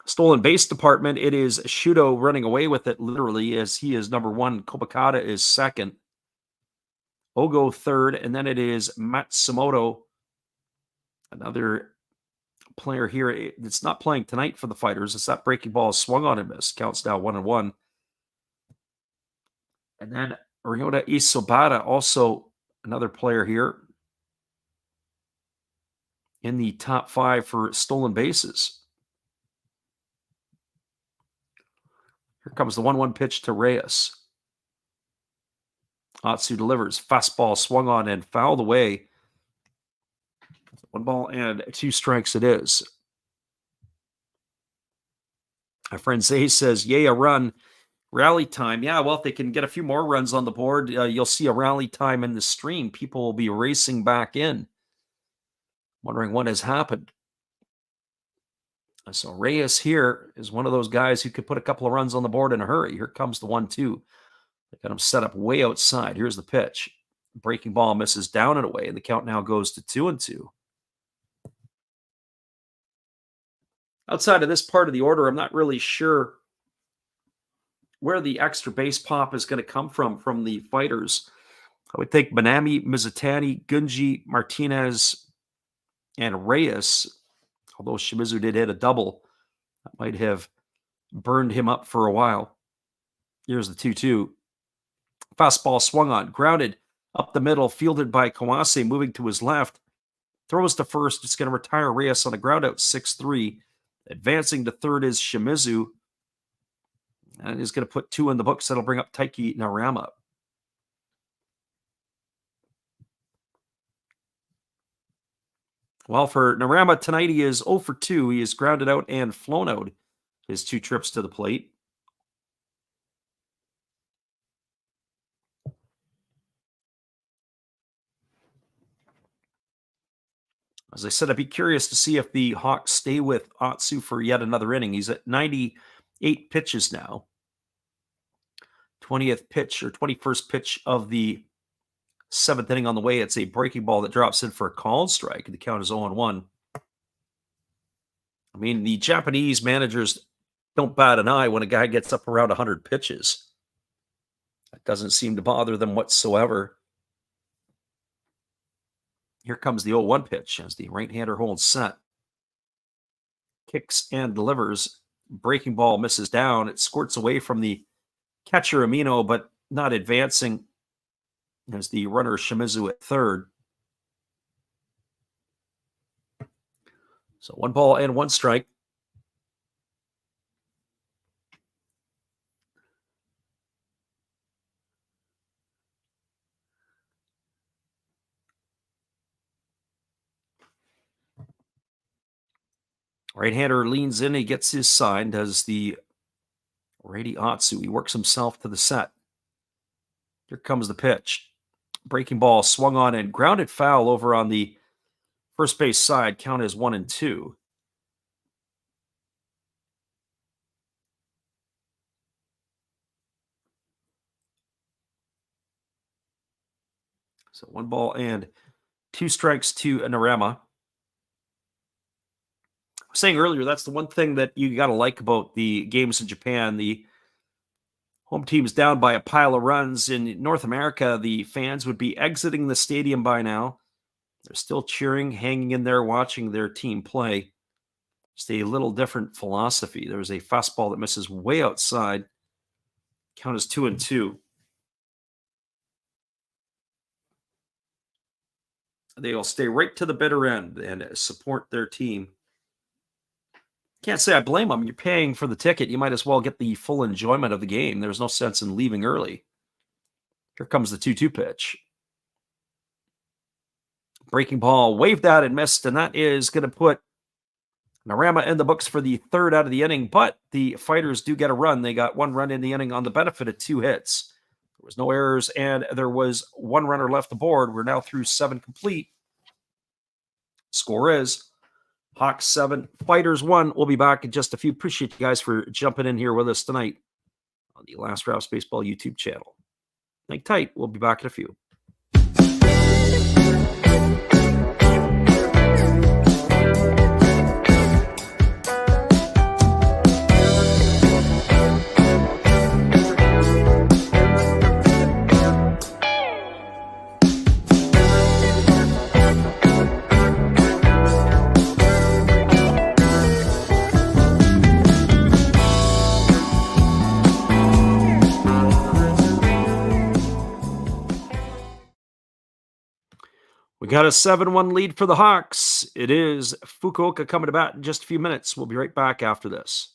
Stolen base department, it is Shudo running away with it literally, as he is number 1. Kobakata is 2nd. Ogo 3rd. And then it is Matsumoto, another player here. It's not playing tonight for the Fighters. It's that breaking ball swung on and missed. Counts now 1-1. And then Ryota Isobata, also another player here in the top 5 for stolen bases. Here comes the 1-1 pitch to Reyes. Atsu delivers. Fastball swung on and fouled away. 1 ball and 2 strikes it is. My friend Zay says, yay, a run. Rally time. Yeah, well, if they can get a few more runs on the board, you'll see a rally time in the stream. People will be racing back in, wondering what has happened. So Reyes here is one of those guys who could put a couple of runs on the board in a hurry. Here comes the 1-2. They got him set up way outside. Here's the pitch. Breaking ball misses down and away, and the count now goes to 2-2. Outside of this part of the order, I'm not really sure where the extra base pop is going to come from the fighters. I would think Manami, Mizutani, Gunji, Martinez, and Reyes, although Shimizu did hit a double, that might have burned him up for a while. Here's the 2-2. Fastball swung on, grounded up the middle, fielded by Kawase, moving to his left. Throws to first. It's going to retire Reyes on a ground out, 6-3. Advancing to third is Shimizu. And is going to put 2 in the books. That'll bring up Taiki Narama. Well, for Narama tonight, he is 0 for 2. He is grounded out and flown out his 2 trips to the plate. As I said, I'd be curious to see if the Hawks stay with Atsu for yet another inning. He's at 98 pitches now. 20th pitch or 21st pitch of the 7th inning on the way. It's a breaking ball that drops in for a called strike. The count is 0-1. I mean, the Japanese managers don't bat an eye when a guy gets up around 100 pitches. That doesn't seem to bother them whatsoever. Here comes the 0-1 pitch as the right-hander holds set. Kicks and delivers. Breaking ball misses down. It squirts away from the catcher Amino, but not advancing as the runner Shimizu at third. So 1 ball and 1 strike. Right-hander leans in. He gets his sign. Does the righty Atsu. He works himself to the set. Here comes the pitch. Breaking ball swung on and grounded foul over on the first base side. Count is 1-2. So 1 ball and 2 strikes to Narama. I was saying earlier, that's the one thing that you got to like about the games in Japan. The home team's down by a pile of runs. In North America, the fans would be exiting the stadium by now. They're still cheering, hanging in there, watching their team play. Just a little different philosophy. There's a fastball that misses way outside. Count is 2-2. They will stay right to the bitter end and support their team. Can't say I blame them. You're paying for the ticket. You might as well get the full enjoyment of the game. There's no sense in leaving early. Here comes the 2-2 pitch. Breaking ball, waved out and missed, and that is going to put Narama in the books for the 3rd out of the inning, but the fighters do get a run. They got 1 run in the inning on the benefit of 2 hits. There was no errors, and there was 1 runner left aboard. We're now through 7 complete. Score is Hawks 7, Fighters 1. We'll be back in just a few. Appreciate you guys for jumping in here with us tonight on the Last Rouse Baseball YouTube channel. Hang tight. We'll be back in a few. We got a 7-1 lead for the Hawks. It is Fukuoka coming to bat in just a few minutes. We'll be right back after this.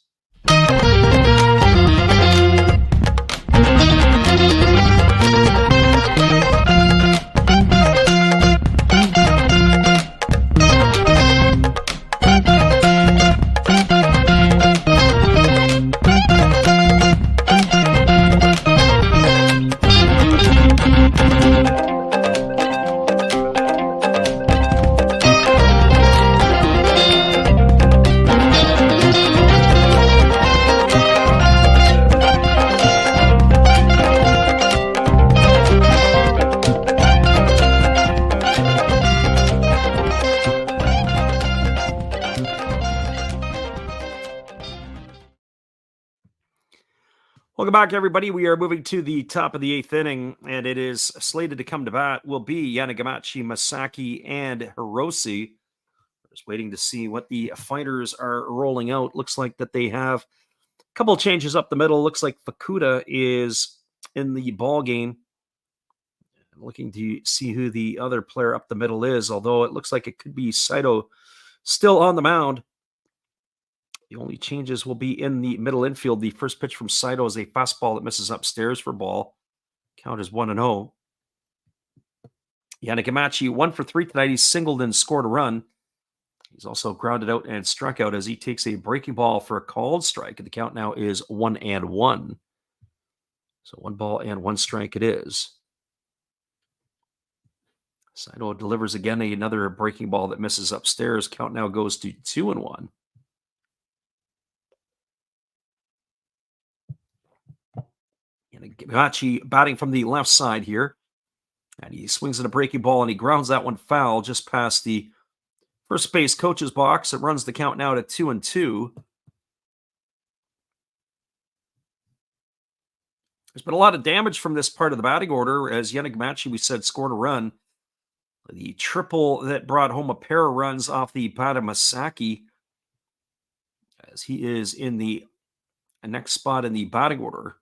Welcome back, everybody. We are moving to the top of the 8th inning, and it is slated to come to bat will be Yanagamachi, Masaki, and Hiroshi. Just waiting to see what the fighters are rolling out. Looks like that they have a couple of changes up the middle. Looks like Fukuoka is in the ball game. I'm looking to see who the other player up the middle is, although it looks like it could be Saito still on the mound. The only changes will be in the middle infield. The first pitch from Saito is a fastball that misses upstairs for ball. Count is 1-0. Yanagamachi 1 for 3 tonight. He's singled and scored a run. He's also grounded out and struck out as he takes a breaking ball for a called strike. And the count now is 1-1. So 1 ball and 1 strike it is. Saito delivers again another breaking ball that misses upstairs. Count now goes to 2-1. Yanagamachi batting from the left side here. And he swings at a breaking ball and he grounds that one foul just past the first base coach's box. It runs the count now to 2-2. There's been a lot of damage from this part of the batting order as Yanagamachi, we said, scored a run. The triple that brought home a pair of runs off the bat of Masaki as he is in the next spot in the batting order.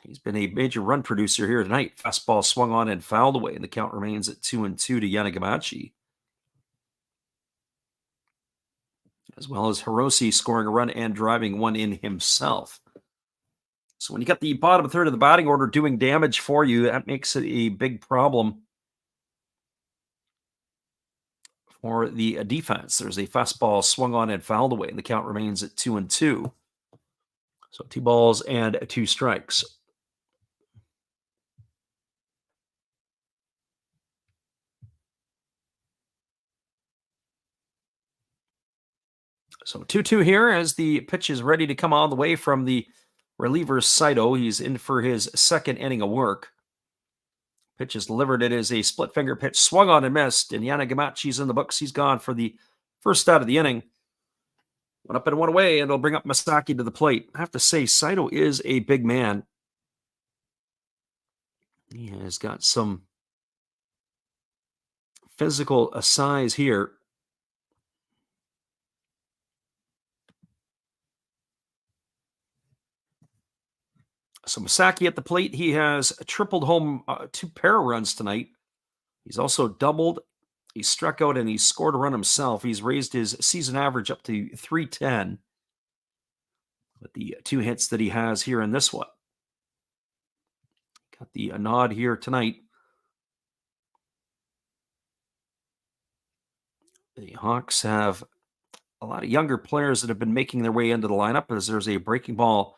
He's been a major run producer here tonight. Fastball swung on and fouled away, and the count remains at 2-2 to Yanagamachi. As well as Hiroshi scoring a run and driving one in himself. So when you got the bottom third of the batting order doing damage for you, that makes it a big problem for the defense. There's a fastball swung on and fouled away, and the count remains at 2-2. So 2 balls and 2 strikes. So 2-2 here as the pitch is ready to come all the way from the reliever Saito. He's in for his second inning of work. Pitch is delivered. It is a split finger pitch, swung on and missed. And Yanagamachi's in the books. He's gone for the first out of the inning. One up and one away, and it'll bring up Masaki to the plate. I have to say, Saito is a big man. He has got some physical size here. So Masaki at the plate, he has tripled home 2 pair of runs tonight. He's also doubled. He struck out and he scored a run himself. He's raised his season average up to 310 with the 2 hits that he has here in this one. Got the nod here tonight. The Hawks have a lot of younger players that have been making their way into the lineup as there's a breaking ball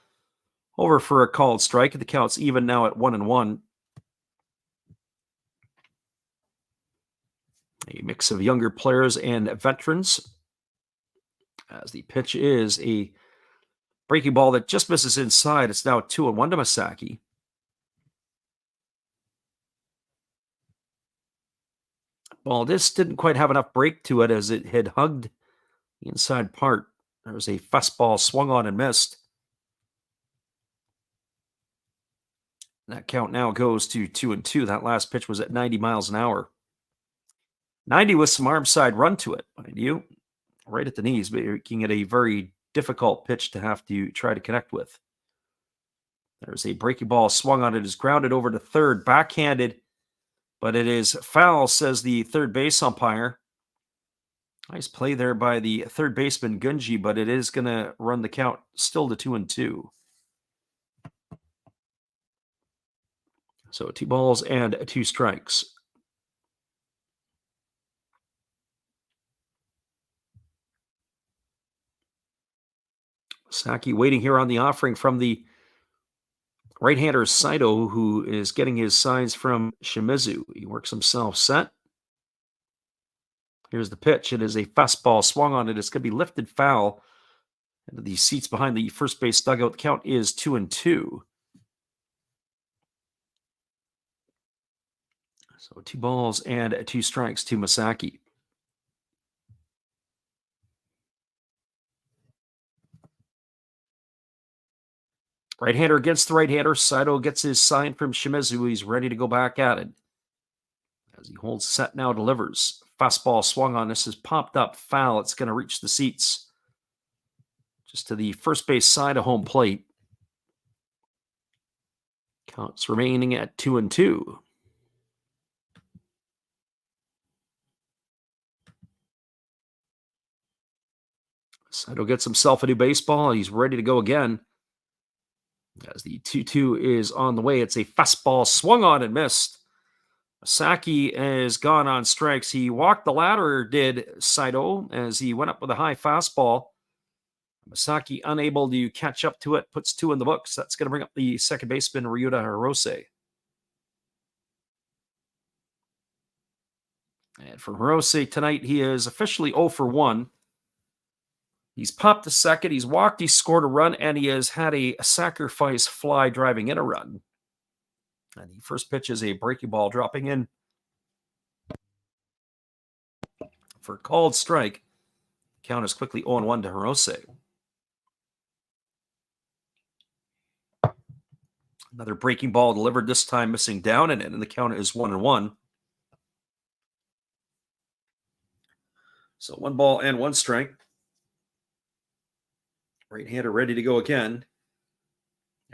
over for a called strike. The count's even now at 1-1. A mix of younger players and veterans. As the pitch is a breaking ball that just misses inside. It's now 2-1 to Masaki. Ball this didn't quite have enough break to it as it had hugged the inside part. There was a fastball swung on and missed. That count now goes to 2-2. That last pitch was at 90 miles an hour. 90 with some arm side run to it, mind you. Right at the knees, making it a very difficult pitch to have to try to connect with. There's a breaking ball swung on it. Is grounded over to third, backhanded, but it is foul, says the third base umpire. Nice play there by the third baseman, Gunji, but it is going to run the count still to 2-2. So 2 balls and 2 strikes. Saki waiting here on the offering from the right-hander Saito, who is getting his signs from Shimizu. He works himself set. Here's the pitch. It is a fastball swung on it. It's going to be lifted foul into the seats behind the first base dugout. The count is 2-2. So 2 balls and 2 strikes to Masaki. Right-hander against the right-hander. Saito gets his sign from Shimizu. He's ready to go back at it. As he holds set now, delivers. Fastball swung on. This is popped up. Foul. It's going to reach the seats. Just to the first base side of home plate. Counts remaining at 2-2. Saito gets himself a new baseball. He's ready to go again. As the 2-2 is on the way, it's a fastball swung on and missed. Masaki has gone on strikes. He walked the ladder, did Saito, as he went up with a high fastball. Masaki unable to catch up to it, puts 2 in the books. That's going to bring up the second baseman, Ryuta Hirose. And for Hirose tonight, he is officially 0 for 1. He's popped a second, he's walked, he's scored a run, and he has had a sacrifice fly driving in a run. And the first pitch is a breaking ball dropping in for a called strike. Count is quickly 0-1 to Hirose. Another breaking ball delivered, this time missing down and in, and the count is 1-1. So 1 ball and 1 strike. Right-hander ready to go again.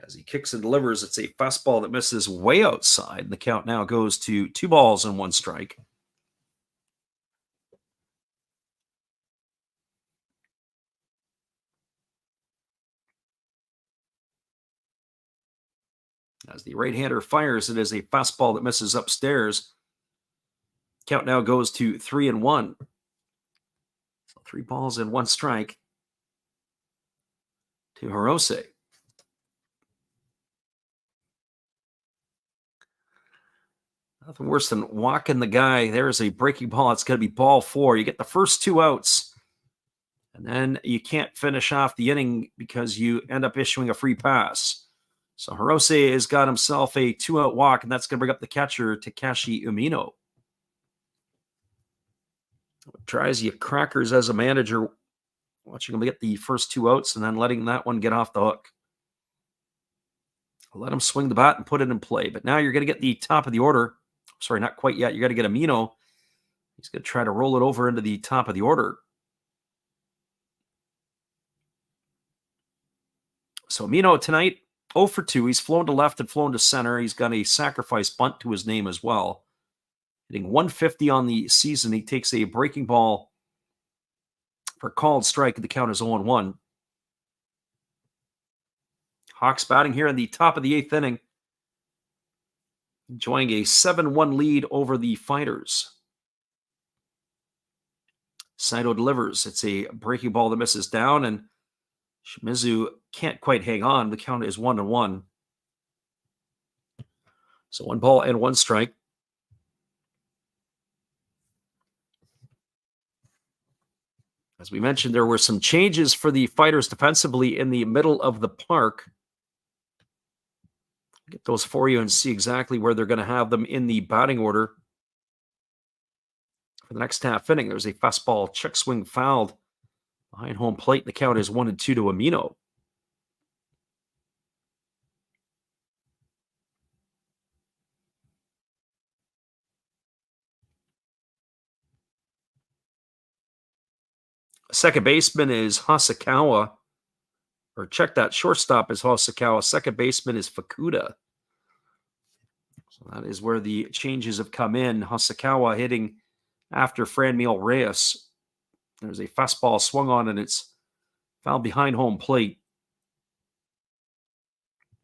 As he kicks and delivers, it's a fastball that misses way outside. The count now goes to 2 balls and 1 strike. As the right-hander fires, it is a fastball that misses upstairs. Count now goes to 3-1. So 3 balls and 1 strike to Hirose. Nothing worse than walking the guy. There's a breaking ball. It's going to be ball 4. You get the first 2 outs, and then you can't finish off the inning because you end up issuing a free pass. So Hirose has got himself a 2-out walk, and that's going to bring up the catcher, Takashi Umino. Tries you crackers as a manager, watching him get the first 2 outs and then letting that one get off the hook. Let him swing the bat and put it in play. But now you're going to get the top of the order. Sorry, not quite yet. You got to get Umino. He's going to try to roll it over into the top of the order. So Umino tonight, 0 for 2. He's flown to left and flown to center. He's got a sacrifice bunt to his name as well. Hitting 150 on the season. He takes a breaking ball for a called strike. The count is 0-1. Hawks batting here in the top of the 8th inning. Enjoying a 7-1 lead over the Fighters. Saito delivers. It's a breaking ball that misses down, and Shimizu can't quite hang on. The count is 1-1. So 1 ball and 1 strike. As we mentioned, there were some changes for the Fighters defensively in the middle of the park. I'll get those for you and see exactly where they're going to have them in the batting order. For the next half inning, there's a fastball check swing fouled behind home plate. The count is 1-2 to Umino. Second baseman is Hasakawa. Or check that, shortstop is Hasakawa. Second baseman is Fukuda. So that is where the changes have come in. Hasakawa hitting after Franmil Reyes. There's a fastball swung on, and it's fouled behind home plate.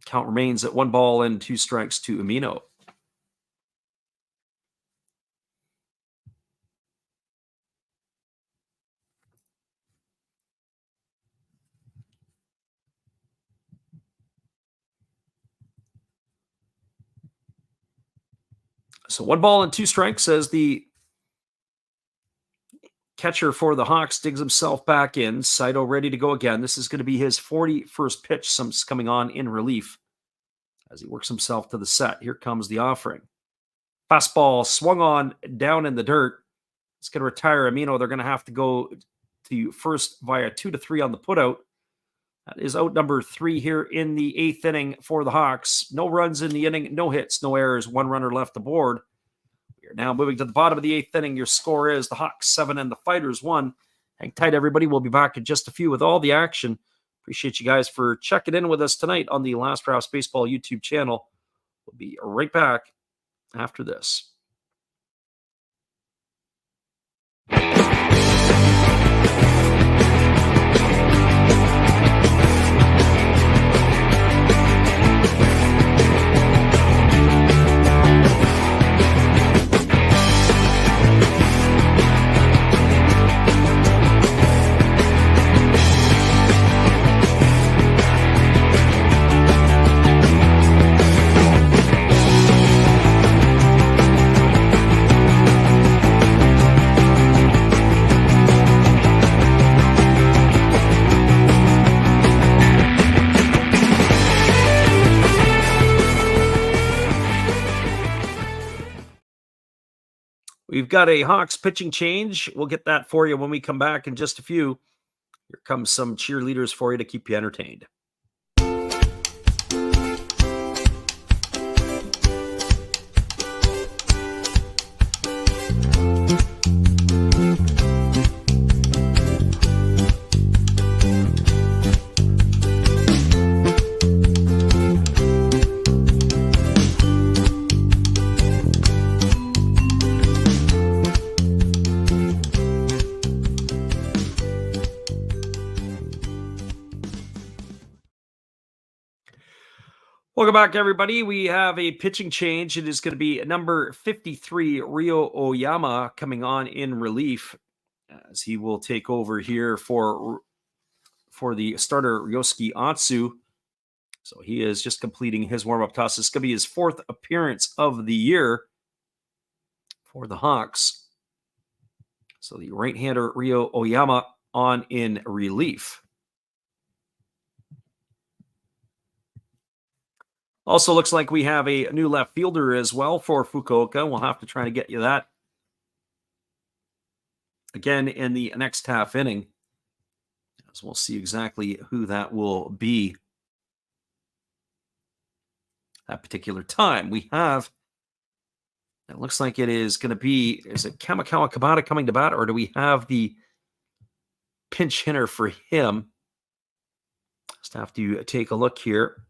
Count remains at 1 ball and 2 strikes to Umino. So 1 ball and 2 strikes as the catcher for the Hawks digs himself back in. Saito ready to go again. This is going to be his 41st pitch coming on in relief as he works himself to the set. Here comes the offering. Fastball swung on down in the dirt. It's going to retire Umino. They're going to have to go to first via 2-3 on the putout. That is out number 3 here in the 8th inning for the Hawks. No runs in the inning, no hits, no errors, 1 runner left aboard. We are now moving to the bottom of the 8th inning. Your score is the Hawks 7 and the Fighters 1. Hang tight, everybody. We'll be back in just a few with all the action. Appreciate you guys for checking in with us tonight on the Last Drafts Baseball YouTube channel. We'll be right back after this. We've got a Hawks pitching change. We'll get that for you when we come back in just a few. Here comes some cheerleaders for you to keep you entertained. Welcome back, everybody. We have a pitching change. It is going to be number 53, Ryo Oyama, coming on in relief as he will take over here for the starter, Ryosuke Atsu. So he is just completing his warm-up toss. It's going to be his 4th appearance of the year for the Hawks. So the right-hander, Ryo Oyama, on in relief. Also looks like we have a new left fielder as well for Fukuoka. We'll have to try to get you that again in the next half inning. So we'll see exactly who that will be that particular time. We have, it looks like it is going to be, is it Kamikawa Kabata coming to bat, or do we have the pinch hitter for him? Just have to take a look here.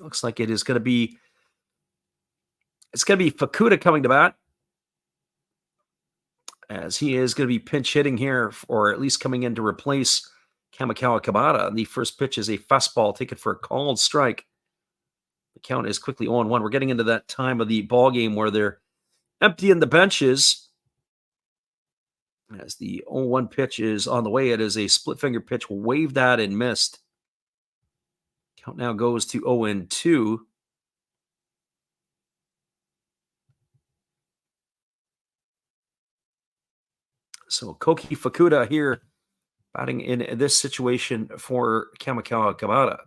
Looks like it is going to be, it's going to be Fukuda coming to bat, as he is going to be pinch hitting here, or at least coming in to replace Kamikawa Kabata. The first pitch is a fastball taken for a called strike. The count is quickly 0-1. We're getting into that time of the ball game where they're emptying the benches. As the 0-1 pitch is on the way, it is a split finger pitch, waved at and missed. Count now goes to 0-2. So Koki Fukuda here batting in this situation for Kamikawa Kabata.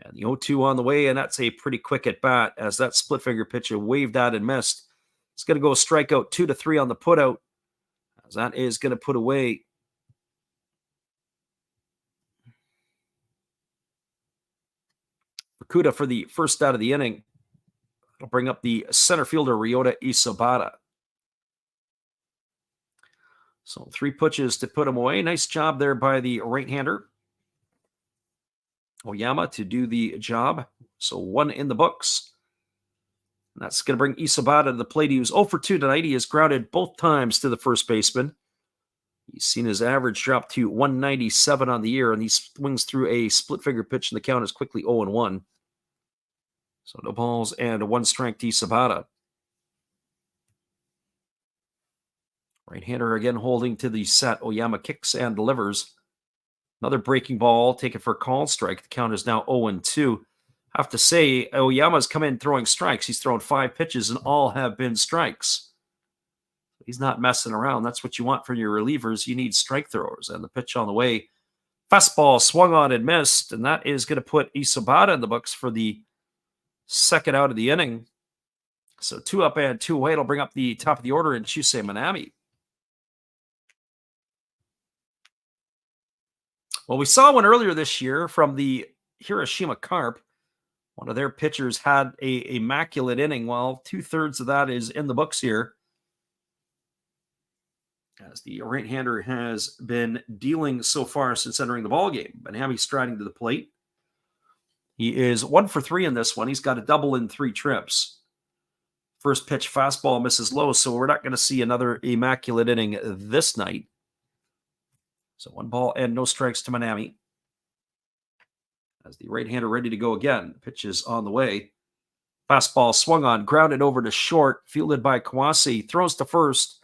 And the 0-2 on the way, and that's a pretty quick at bat as that split finger pitch waved at and missed. It's going to go strikeout 2-3 on the putout, as that is going to put away Fukuda for the first out of the inning. It'll bring up the center fielder, Ryota Isabata. So 3 pitches to put him away. Nice job there by the right-hander, Oyama, to do the job. So 1 in the books. And that's going to bring Isabata to the plate. He was 0 for 2 tonight. He has grounded both times to the first baseman. He's seen his average drop to 197 on the year, and he swings through a split finger pitch, and the count is quickly 0-1. So no balls and 1 strike to Isabata. Right-hander again holding to the set. Oyama kicks and delivers. Another breaking ball taken for a called strike. The count is now 0-2. I have to say, Oyama's come in throwing strikes. He's thrown 5 pitches, and all have been strikes. He's not messing around. That's what you want from your relievers. You need strike throwers. And the pitch on the way, fastball swung on and missed, and that is going to put Isabata in the books for the second out of the inning. So 2 up and 2 away. It'll bring up the top of the order in Chusei Manami. Well, we saw one earlier this year from the Hiroshima Carp. One of their pitchers had a immaculate inning. Well, 2/3 of that is in the books here, as the right-hander has been dealing so far since entering the ballgame. Benhamy striding to the plate. He is 1 for 3 in this one. He's got a double in 3 trips. First pitch fastball misses low, so we're not going to see another immaculate inning this night. So 1 ball and no strikes to Benhamy. As the right-hander ready to go again. Pitch is on the way. Fastball swung on, grounded over to short, fielded by Kawase. Throws to first.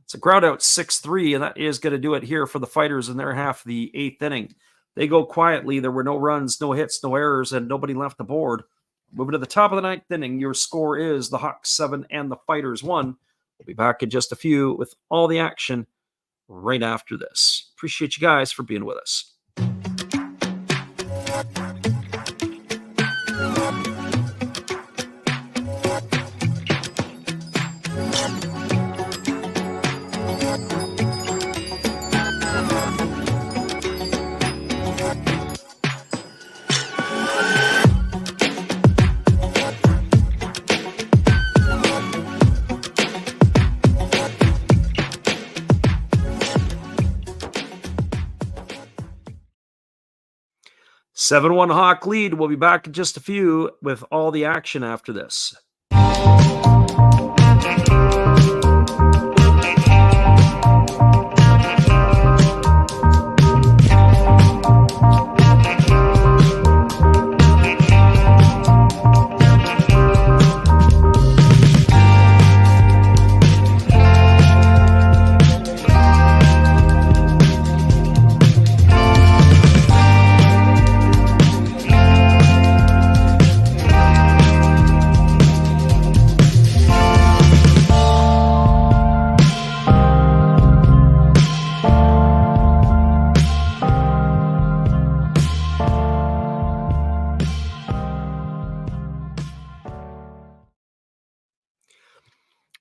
It's a ground out 6-3, and that is going to do it here for the Fighters in their half of the 8th inning. They go quietly. There were no runs, no hits, no errors, and nobody left the board. Moving to the top of the 9th inning, your score is the Hawks 7 and the Fighters 1. We'll be back in just a few with all the action right after this. Appreciate you guys for being with us. 7-1 Hawk lead. We'll be back in just a few with all the action after this.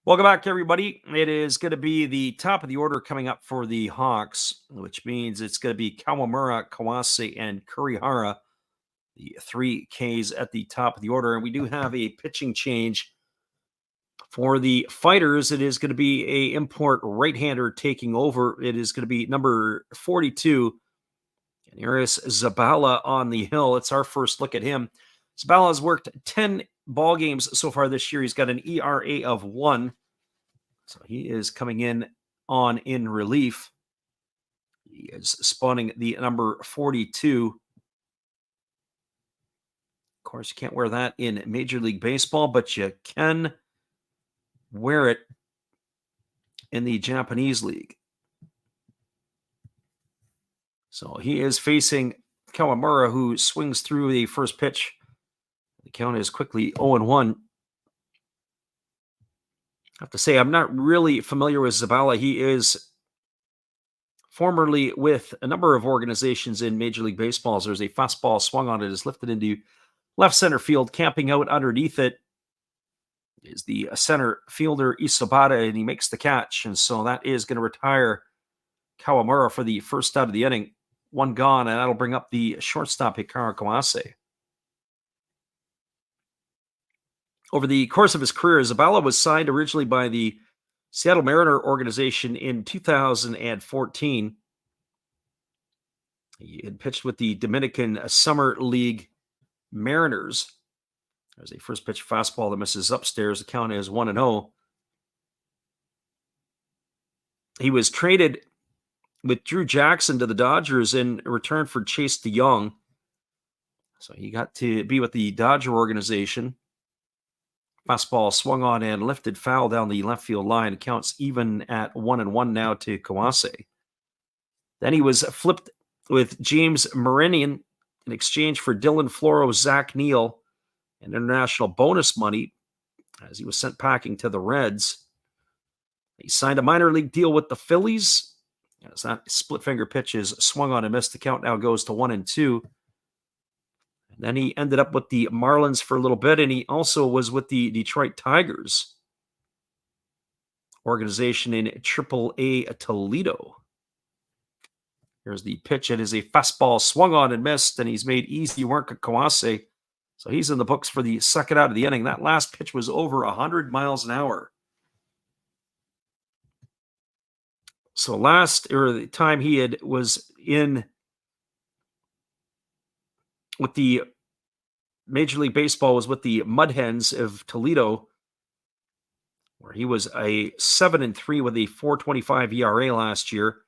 Welcome back, everybody. It is going to be the top of the order coming up for the Hawks, which means it's going to be Kawamura, Kawase, and Kurihara, the 3 Ks at the top of the order. And we do have a pitching change for the Fighters. It is going to be a import right-hander taking over. It is going to be number 42, and here is Zabala on the hill. It's our first look at him. Zabala has worked 10 ball games so far this year. He's got an ERA of 1. So he is coming in relief. He is spawning the number 42. Of course, you can't wear that in Major League Baseball, but you can wear it in the Japanese League. So he is facing Kawamura, who swings through the first pitch. The count is quickly 0-1. I have to say, I'm not really familiar with Zabala. He is formerly with a number of organizations in Major League Baseball. There's a fastball swung on it, is lifted into left center field. Camping out underneath it is the center fielder Isobata, and he makes the catch. And so that is going to retire Kawamura for the first out of the inning. 1 gone, and that'll bring up the shortstop Hikaru Kawase. Over the course of his career, Zabala was signed originally by the Seattle Mariner organization in 2014. He had pitched with the Dominican Summer League Mariners. There's a first pitch fastball that misses upstairs. The count is 1-0. He was traded with Drew Jackson to the Dodgers in return for Chase DeYoung. So he got to be with the Dodger organization. Fastball swung on and lifted foul down the left field line. Counts even at 1-1 now to Kawase. Then he was flipped with James Marinian in exchange for Dylan Floro, Zach Neal, and international bonus money as he was sent packing to the Reds. He signed a minor league deal with the Phillies. As that split finger pitch is swung on and missed, the count now goes to 1-2. And then he ended up with the Marlins for a little bit, and he also was with the Detroit Tigers organization in AAA Toledo. Here's the pitch. It is a fastball swung on and missed, and he's made easy work of Kawase. So he's in the books for the second out of the inning. That last pitch was over 100 miles an hour. So the time he was in with the Major League Baseball was with the Mud Hens of Toledo, where he was a 7-3 with a 4.25 ERA last year.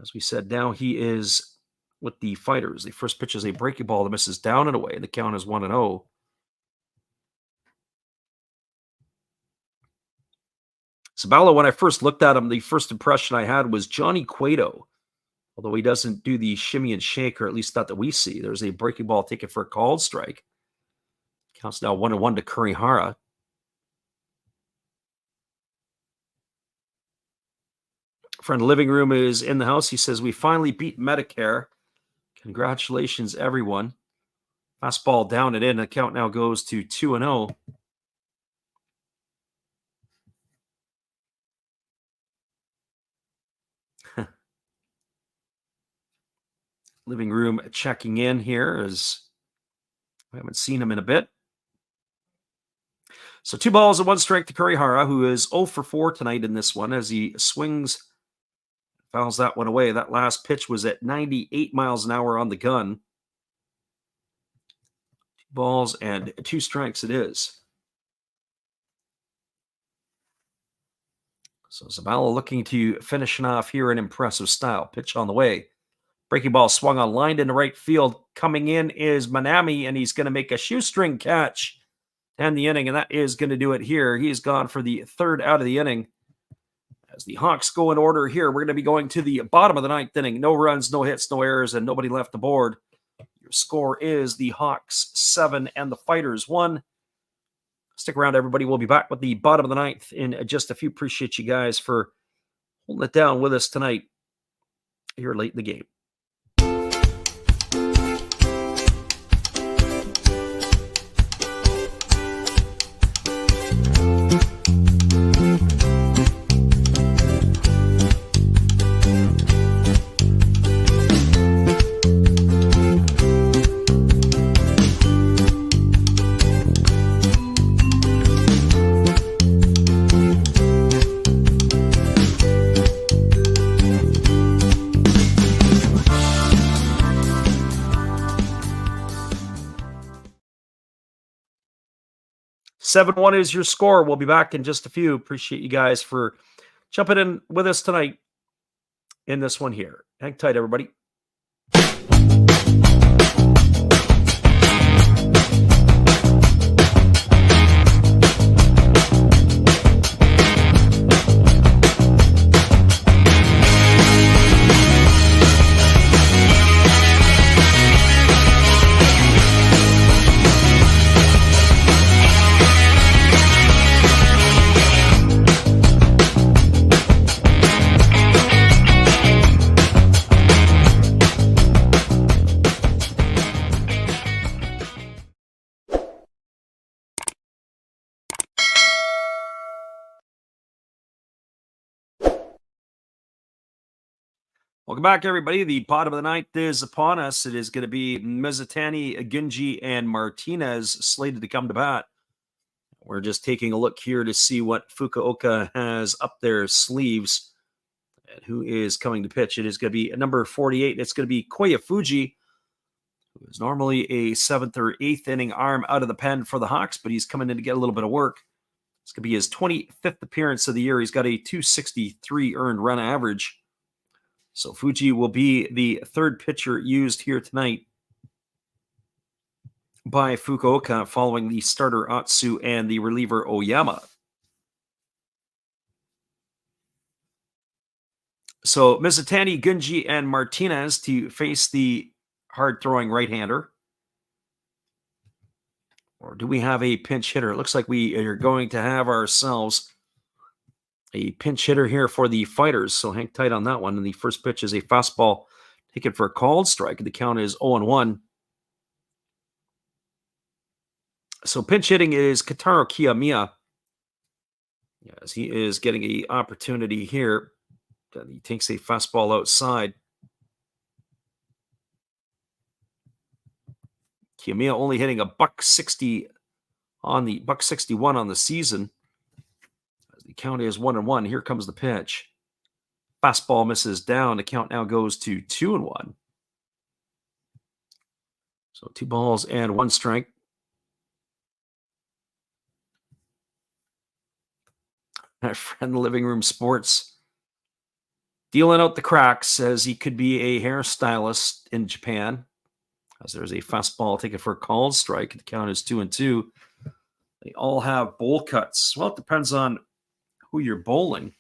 As we said, now he is with the Fighters. The first pitch is a breaking ball that misses down and away. The count is 1-0. Sabalo, when I first looked at him, the first impression I had was Johnny Cueto, although he doesn't do the shimmy and shake, or at least not that we see. There's a breaking ball taken for a called strike. Counts now 1-1 to Kurihara. Friend Living Room is in the house. He says, we finally beat Medicare. Congratulations, everyone. Fastball down and in. The count now goes to 2-0. Living Room checking in here, as I haven't seen him in a bit. So 2 balls and 1 strike to Kurihara, who is 0 for 4 tonight in this one, as he swings, fouls that one away. That last pitch was at 98 miles an hour on the gun. 2 balls and 2 strikes it is. So Zabala looking to finish it off here in impressive style. Pitch on the way. Breaking ball swung on, lined into right field. Coming in is Manami, and he's going to make a shoestring catch and the inning, and that is going to do it here. He's gone for the 3rd out of the inning. As the Hawks go in order here, we're going to be going to the bottom of the 9th inning. No runs, no hits, no errors, and nobody left the board. Your score is the Hawks 7 and the Fighters 1. Stick around, everybody. We'll be back with the bottom of the 9th in just a few. Appreciate you guys for holding it down with us tonight here late in the game. Seven 1 is your score. We'll be back in just a few. Appreciate you guys for jumping in with us tonight in this one here. Hang tight, everybody. Welcome back, everybody. The bottom of the 9th is upon us. It is going to be Mizutani, Gunji, and Martinez slated to come to bat. We're just taking a look here to see what Fukuoka has up their sleeves and who is coming to pitch. It is going to be number 48. It's going to be Koya Fuji, who is normally a 7th or 8th inning arm out of the pen for the Hawks, but he's coming in to get a little bit of work. It's going to be his 25th appearance of the year. He's got a 263 earned run average. So Fuji will be the 3rd pitcher used here tonight by Fukuoka, following the starter Atsu and the reliever Oyama. So Mizutani, Gunji, and Martinez to face the hard-throwing right-hander. Or do we have a pinch hitter? It looks like we are going to have ourselves a pinch hitter here for the Fighters, so hang tight on that one. And the first pitch is a fastball taken for a called strike. The count is 0-1. So pinch hitting is Kataro Kiyomiya, as he is getting an opportunity here And he takes a fastball outside. Kiyomiya only hitting a $160 on the $161 on the season. As the count is 1-1. Here comes the pitch. Fastball misses down. The count now goes to 2-1. So 2 balls and 1 strike. My friend Living Room Sports dealing out the cracks, says he could be a hairstylist in Japan. As there's a fastball taken for a called strike. The count is 2-2. They all have bowl cuts. Well, it depends on who you're bowling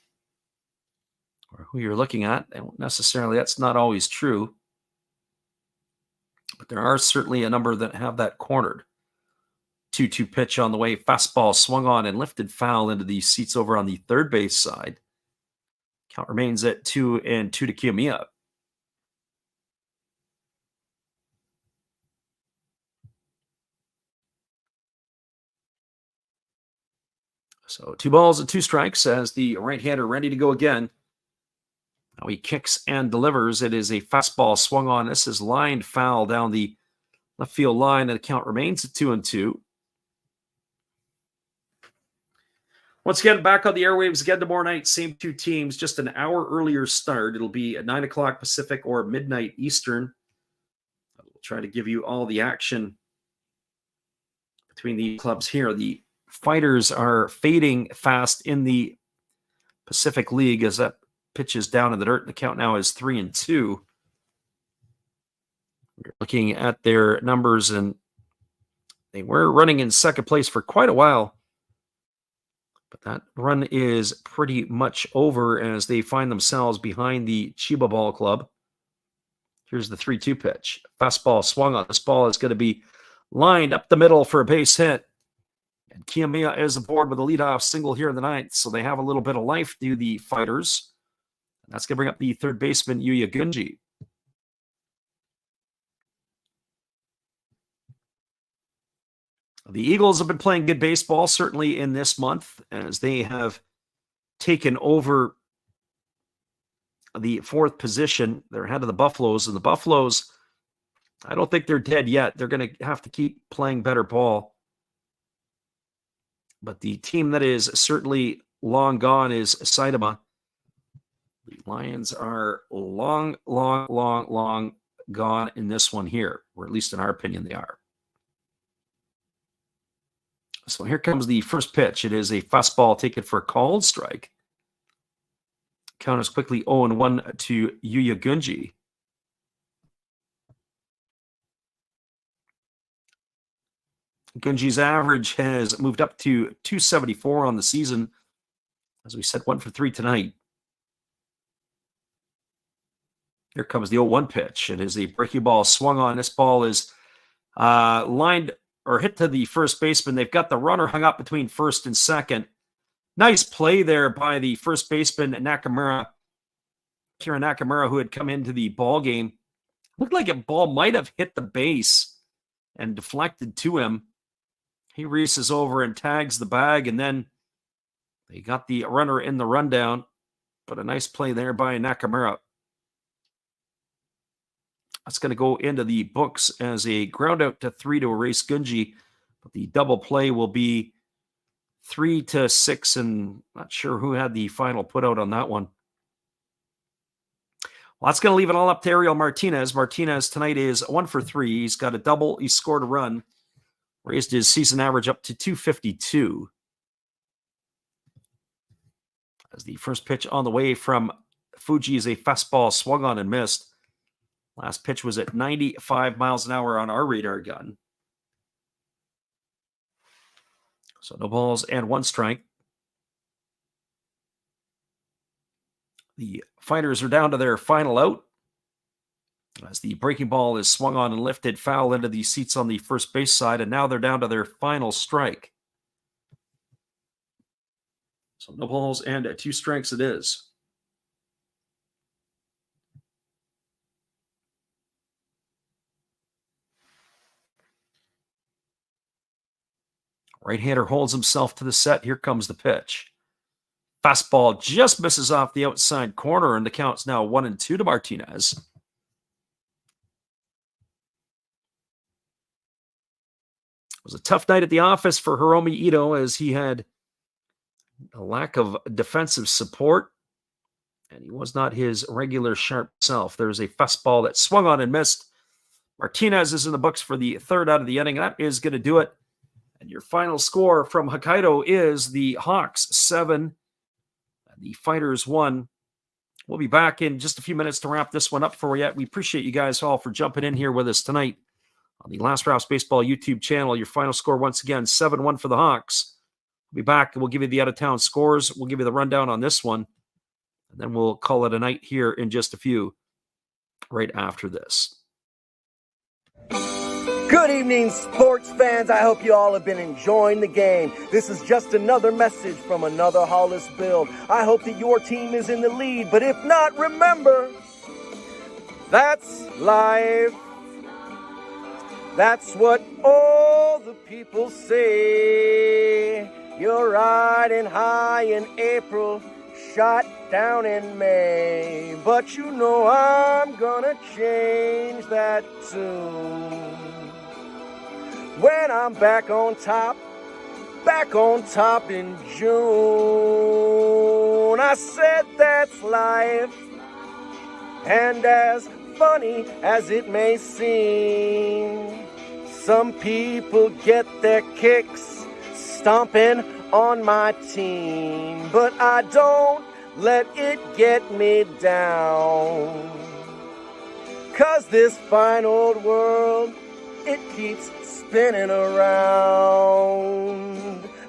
or who you're looking at. And necessarily, that's not always true. But there are certainly a number that have that cornered. 2-2 pitch on the way. Fastball swung on and lifted foul into the seats over on the third base side. Count remains at 2-2 to Kiyomiya. So 2 balls and 2 strikes as the right-hander ready to go again. Now he kicks and delivers. It is a fastball swung on. This is lined foul down the left field line, and the count remains at 2-2. Once again, back on the airwaves again tomorrow night. Same 2 teams, just an hour earlier start. It'll be at 9 o'clock Pacific or midnight Eastern. We'll try to give you all the action between the clubs here. The Fighters are fading fast in the Pacific League as that pitch is down in the dirt. The count now is 3-2. We're looking at their numbers, and they were running in second place for quite a while. But that run is pretty much over as they find themselves behind the Chiba Ball Club. Here's the 3-2 pitch. Fastball swung on. This ball is going to be lined up the middle for a base hit. And Kiyomiya is aboard with a leadoff single here in the 9th, so they have a little bit of life, do the Fighters. And that's going to bring up the third baseman, Yuya Gunji. The Eagles have been playing good baseball, certainly in this month, as they have taken over the 4th position. They're ahead of the Buffaloes, and the Buffaloes, I don't think they're dead yet. They're going to have to keep playing better ball. But the team that is certainly long gone is Saitama. The Lions are long gone in this one here, or at least in our opinion, they are. So here comes the first pitch. It is a fastball taken for a called strike. Count is quickly 0-1 to Yuya Gunji. Gunji's average has moved up to 274 on the season. As we said, 1 for 3 tonight. Here comes the 0-1 pitch. It is a breaking ball swung on. This ball is lined or hit to the first baseman. They've got the runner hung up between first and second. Nice play there by the first baseman, Nakamura. Kira Nakamura, who had come into the ball game. Looked like a ball might have hit the base and deflected to him. He races over and tags the bag, and then they got the runner in the rundown. But a nice play there by Nakamura. That's going to go into the books as a ground out to 3 to erase Gunji. But the double play will be 3-6, and not sure who had the final put out on that one. Well, that's going to leave it all up to Ariel Martinez. Martinez tonight is 1 for 3. He's got a double. He scored a run. Raised his season average up to 252. As the first pitch on the way from Fuji is a fastball swung on and missed. Last pitch was at 95 miles an hour on our radar gun. So no balls and 1 strike. The Fighters are down to their final out. As the breaking ball is swung on and lifted foul into the seats on the first base side, and now they're down to their final strike. So no balls and 2 strikes it is. Right-hander holds himself to the set. Here comes the pitch. Fastball just misses off the outside corner, and the count's now 1-2 to Martinez. It was a tough night at the office for Hiromi Ito as he had a lack of defensive support, and he was not his regular sharp self. There's a fastball that swung on and missed. Martinez is in the books for the third out of the inning. That is going to do it. And your final score from Hokkaido is the Hawks 7, and the Fighters 1. We'll be back in just a few minutes to wrap this one up for you. We appreciate you guys all for jumping in here with us tonight on the Last Rouse Baseball YouTube channel. Your final score, once again, 7-1 for the Hawks. We'll be back and we'll give you the out-of-town scores. We'll give you the rundown on this one, and then we'll call it a night here in just a few right after this. Good evening, sports fans. I hope you all have been enjoying the game. This is just another message from another Hollis build. I hope that your team is in the lead, but if not, remember, that's life. That's what all the people say. You're riding high in April, shot down in May. But you know I'm gonna change that tune. When I'm back on top in June. I said that's life. And as funny as it may seem, some people get their kicks stomping on my team. But I don't let it get me down. 'Cause this fine old world, it keeps spinning around.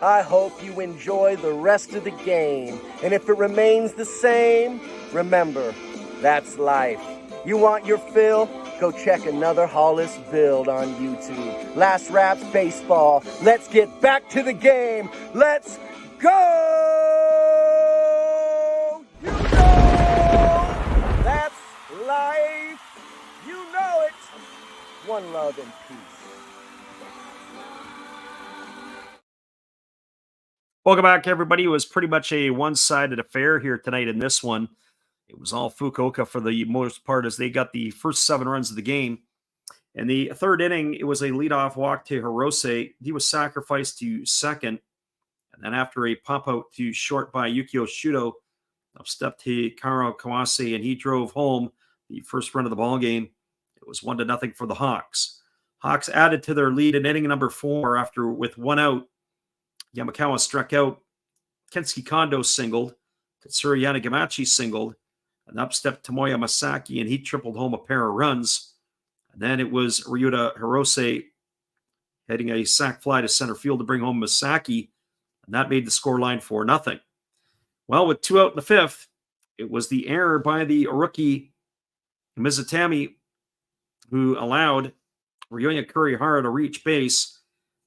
I hope you enjoy the rest of the game. And if it remains the same, remember, that's life. You want your fill? Go check another Hollis build on YouTube. Last Raps Baseball. Let's get back to the game. Let's go! You know that's life. You know it. One love and peace. Welcome back, everybody. It was pretty much a one-sided affair here tonight in this one. It was all Fukuoka for the most part as they got the first 7 runs of the game. In the third inning, it was a leadoff walk to Hirose. He was sacrificed to second. And then after a pop-out to short by Yukio Shudo, up stepped Hikaru Kawase, and he drove home the first run of the ball game. It was 1-0 for the Hawks. Hawks added to their lead in inning number 4 after with 1 out. Yamakawa struck out. Kensuke Kondo singled. Katsura Yanagamachi singled. And up stepped Tomoya Masaki, and he tripled home a pair of runs. And then it was Ryuta Hirose heading a sac fly to center field to bring home Masaki, and that made the scoreline 4-0. Well, with 2 out in the 5th, it was the error by the rookie Mizutami who allowed Ryoya Kurihara to reach base.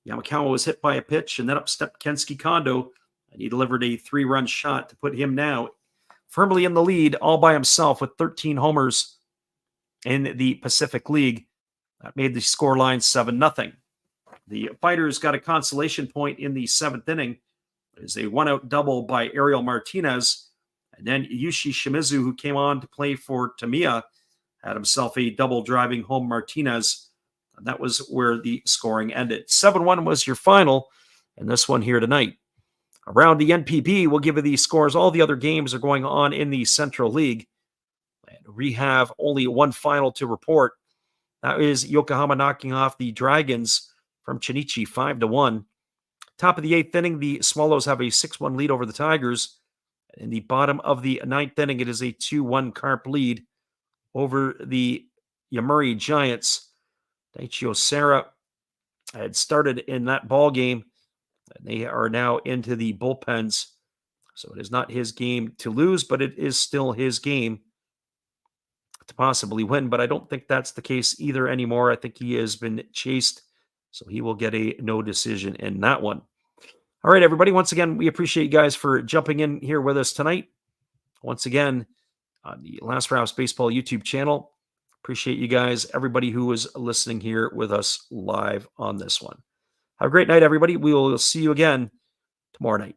Yamakawa was hit by a pitch, and then up stepped Kensuke Kondo, and he delivered a 3-run shot to put him now firmly in the lead all by himself with 13 homers in the Pacific League. That made the scoreline 7-0. The Fighters got a consolation point in the 7th inning. It is a 1-out double by Ariel Martinez, and then Yushi Shimizu, who came on to play for Tamiya, had himself a double driving home Martinez. And that was where the scoring ended. 7-1 was your final in this one here tonight. Around the NPB, we'll give you the scores. All the other games are going on in the Central League. And we have only one final to report. That is Yokohama knocking off the Dragons from Chinichi 5-1. Top of the 8th inning, the Swallows have a 6-1 lead over the Tigers. In the bottom of the 9th inning, it is a 2-1 Carp lead over the Yomiuri Giants. Daiichi Serra had started in that ball game, and they are now into the bullpens. So it is not his game to lose, but it is still his game to possibly win. But I don't think that's the case either anymore. I think he has been chased, so he will get a no decision in that one. All right, everybody. Once again, we appreciate you guys for jumping in here with us tonight. Once again, on the Last Rouse Baseball YouTube channel. Appreciate you guys, everybody who is listening here with us live on this one. Have a great night, everybody. We will see you again tomorrow night.